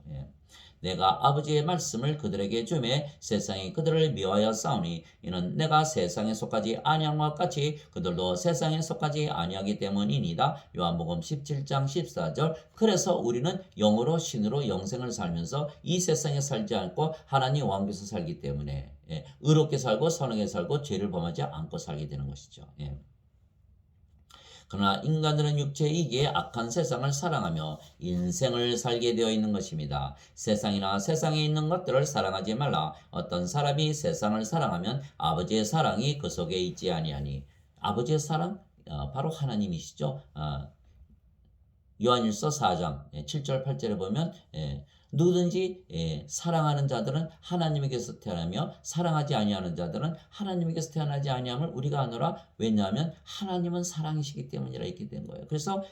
내가 아버지의 말씀을 그들에게 주매 세상이 그들을 미워하여 싸우니 이는 내가 세상에 속하지 아니한 것 같이 그들도 세상에 속하지 아니하기 때문이니이다. 요한복음 17장 14절. 그래서 우리는 영으로 신으로 영생을 살면서 이 세상에 살지 않고 하나님 왕국에서 살기 때문에 의롭게 살고 선하게 살고 죄를 범하지 않고 살게 되는 것이죠. 그러나 인간들은 육체의 이기에 악한 세상을 사랑하며 인생을 살게 되어 있는 것입니다. 세상이나 세상에 있는 것들을 사랑하지 말라. 어떤 사람이 세상을 사랑하면 아버지의 사랑이 그 속에 있지 아니하니. 아버지의 사랑? 바로 하나님이시죠. 요한일서 4장 7절 8절에 보면 누구든지 사랑하는 자들은 하나님에게서 태어나며 사랑하지 아니하는 자들은 하나님에게서 태어나지 아니함을 우리가 아노라. 왜냐하면 하나님은 사랑이시기 때문이라 이렇게 된 거예요. 그래서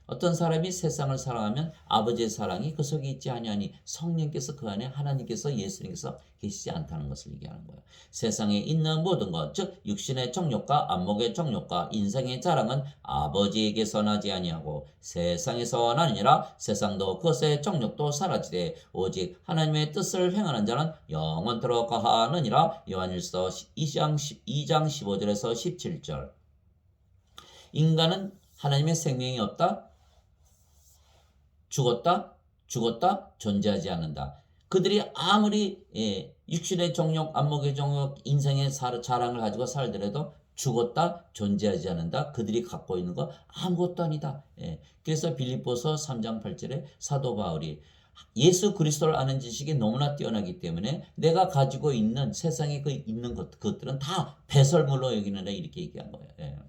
어떤 사람이 세상을 사랑하면 아버지의 사랑이 그 속에 있지 아니하니 성령께서 그 안에 하나님께서 예수님께서 계시지 않다는 것을 얘기하는 거예요. 세상에 있는 모든 것, 즉 육신의 정욕과 안목의 정욕과 인생의 자랑은 아버지에게서 나지 아니하고 세상에서 나느니라. 세상도 그것의 정욕도 사라지되 오직 하나님의 뜻을 행하는 자는 영원토록 거하느니라. 요한일서 2장 15절에서 17절. 인간은 하나님의 생명이 없다? 죽었다? 죽었다? 존재하지 않는다. 그들이 아무리 육신의 정욕, 안목의 정욕, 인생의 자랑을 가지고 살더라도 죽었다? 존재하지 않는다. 그들이 갖고 있는 거 아무것도 아니다. 그래서 빌립보서 3장 8절에 사도 바울이 예수 그리스도를 아는 지식이 너무나 뛰어나기 때문에 내가 가지고 있는 세상에 있는 그것들은 다 배설물로 여기는데 이렇게 얘기한 거예요.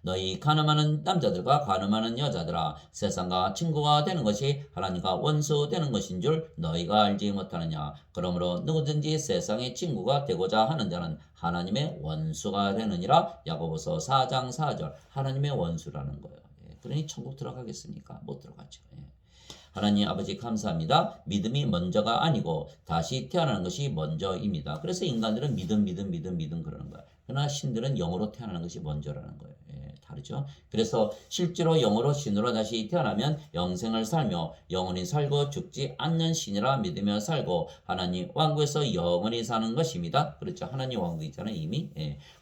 너희 가늠하는 남자들과 가늠하는 여자들아, 세상과 친구가 되는 것이 하나님과 원수 되는 것인 줄 너희가 알지 못하느냐. 그러므로 누구든지 세상의 친구가 되고자 하는 자는 하나님의 원수가 되느니라. 야고보서 4장 4절. 하나님의 원수라는 거예요. 그러니 천국 들어가겠습니까? 못 들어가죠. 하나님 아버지 감사합니다. 믿음이 먼저가 아니고 다시 태어나는 것이 먼저입니다. 그래서 인간들은 믿음 그러는 거야. 그러나 신들은 영으로 태어나는 것이 먼저라는 거예요. 다르죠. 그래서 실제로 영으로 신으로 다시 태어나면 영생을 살며 영원히 살고 죽지 않는 신이라 믿으며 살고 하나님 왕국에서 영원히 사는 것입니다. 그렇죠. 하나님 왕국 있잖아요 이미.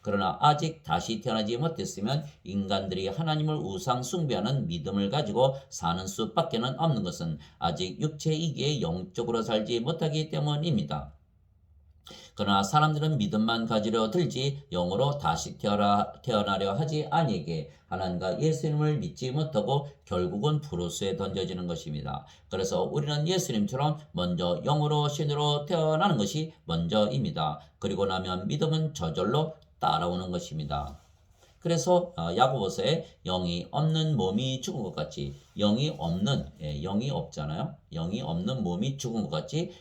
그러나 아직 다시 태어나지 못했으면 인간들이 하나님을 우상 숭배하는 믿음을 가지고 사는 수밖에는 없는 것은 아직 육체이기에 영적으로 살지 못하기 때문입니다. 그러나 사람들은 믿음만 가지려 들지 영으로 다시 태어나려 하지 아니하게 하나님과 예수님을 믿지 못하고 결국은 불호수에 던져지는 것입니다. 그래서 우리는 예수님처럼 먼저 영으로 신으로 태어나는 것이 먼저입니다. 그리고 나면 믿음은 저절로 따라오는 것입니다. 그래서 야고보서에 영이 없는 몸이 죽은 것 같이 영이 없잖아요. 영이 없는 몸이 죽은 것 같이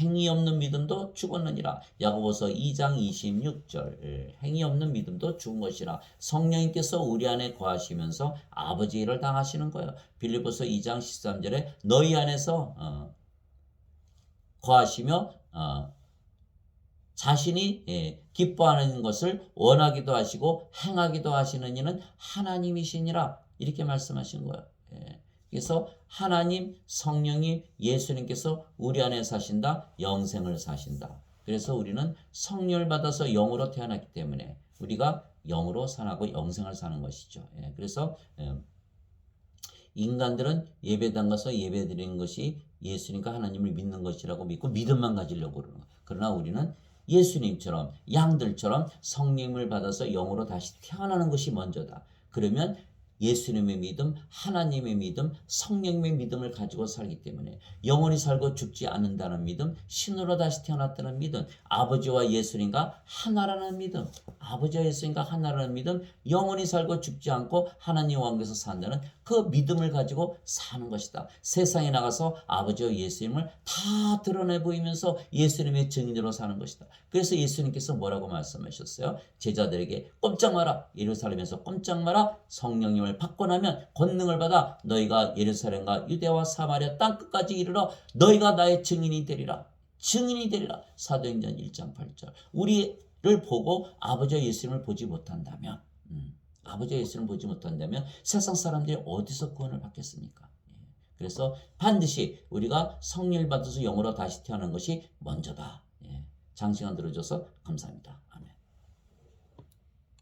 행위 없는 믿음도 죽었느니라. 야고보서 2장 26절. 행위 없는 믿음도 죽은 것이라. 성령님께서 우리 안에 거하시면서 아버지 일을 다 하시는 거예요. 빌립보서 2장 13절에 너희 안에서 거하시며 자신이 기뻐하는 것을 원하기도 하시고 행하기도 하시는 이는 하나님이시니라. 이렇게 말씀하신 거예요. 그래서 하나님, 성령님, 예수님께서 우리 안에 사신다. 영생을 사신다. 그래서 우리는 성령을 받아서 영으로 태어났기 때문에 우리가 영으로 산하고 영생을 사는 것이죠. 그래서 인간들은 예배당 가서 예배드리는 것이 예수님과 하나님을 믿는 것이라고 믿고 믿음만 가지려고 그러는 거예요. 그러나 우리는 예수님처럼 양들처럼 성령을 받아서 영으로 다시 태어나는 것이 먼저다. 그러면 예수님의 믿음, 하나님의 믿음, 성령의 믿음을 가지고 살기 때문에 영원히 살고 죽지 않는다는 믿음, 신으로 다시 태어났다는 믿음, 아버지와 예수님과 하나라는 믿음, 아버지와 예수님과 하나라는 믿음, 영원히 살고 죽지 않고 하나님 왕국에서 산다는 그 믿음을 가지고 사는 것이다. 세상에 나가서 아버지와 예수님을 다 드러내 보이면서 예수님의 증인으로 사는 것이다. 그래서 예수님께서 뭐라고 말씀하셨어요? 제자들에게 꼼짝 마라. 예루살렘에서 꼼짝 마라. 성령님을 받고 나면 권능을 받아 너희가 예루살렘과 유대와 사마리아 땅끝까지 이르러 너희가 나의 증인이 되리라. 증인이 되리라. 사도행전 1장 8절. 우리를 보고 아버지와 예수님을 보지 못한다면 아버지와 예수님을 보지 못한다면 세상 사람들이 어디서 구원을 받겠습니까? 그래서 반드시 우리가 성령을 받아서 영으로 다시 태어나는 것이 먼저다. 장시간 들어줘서 감사합니다. 아멘.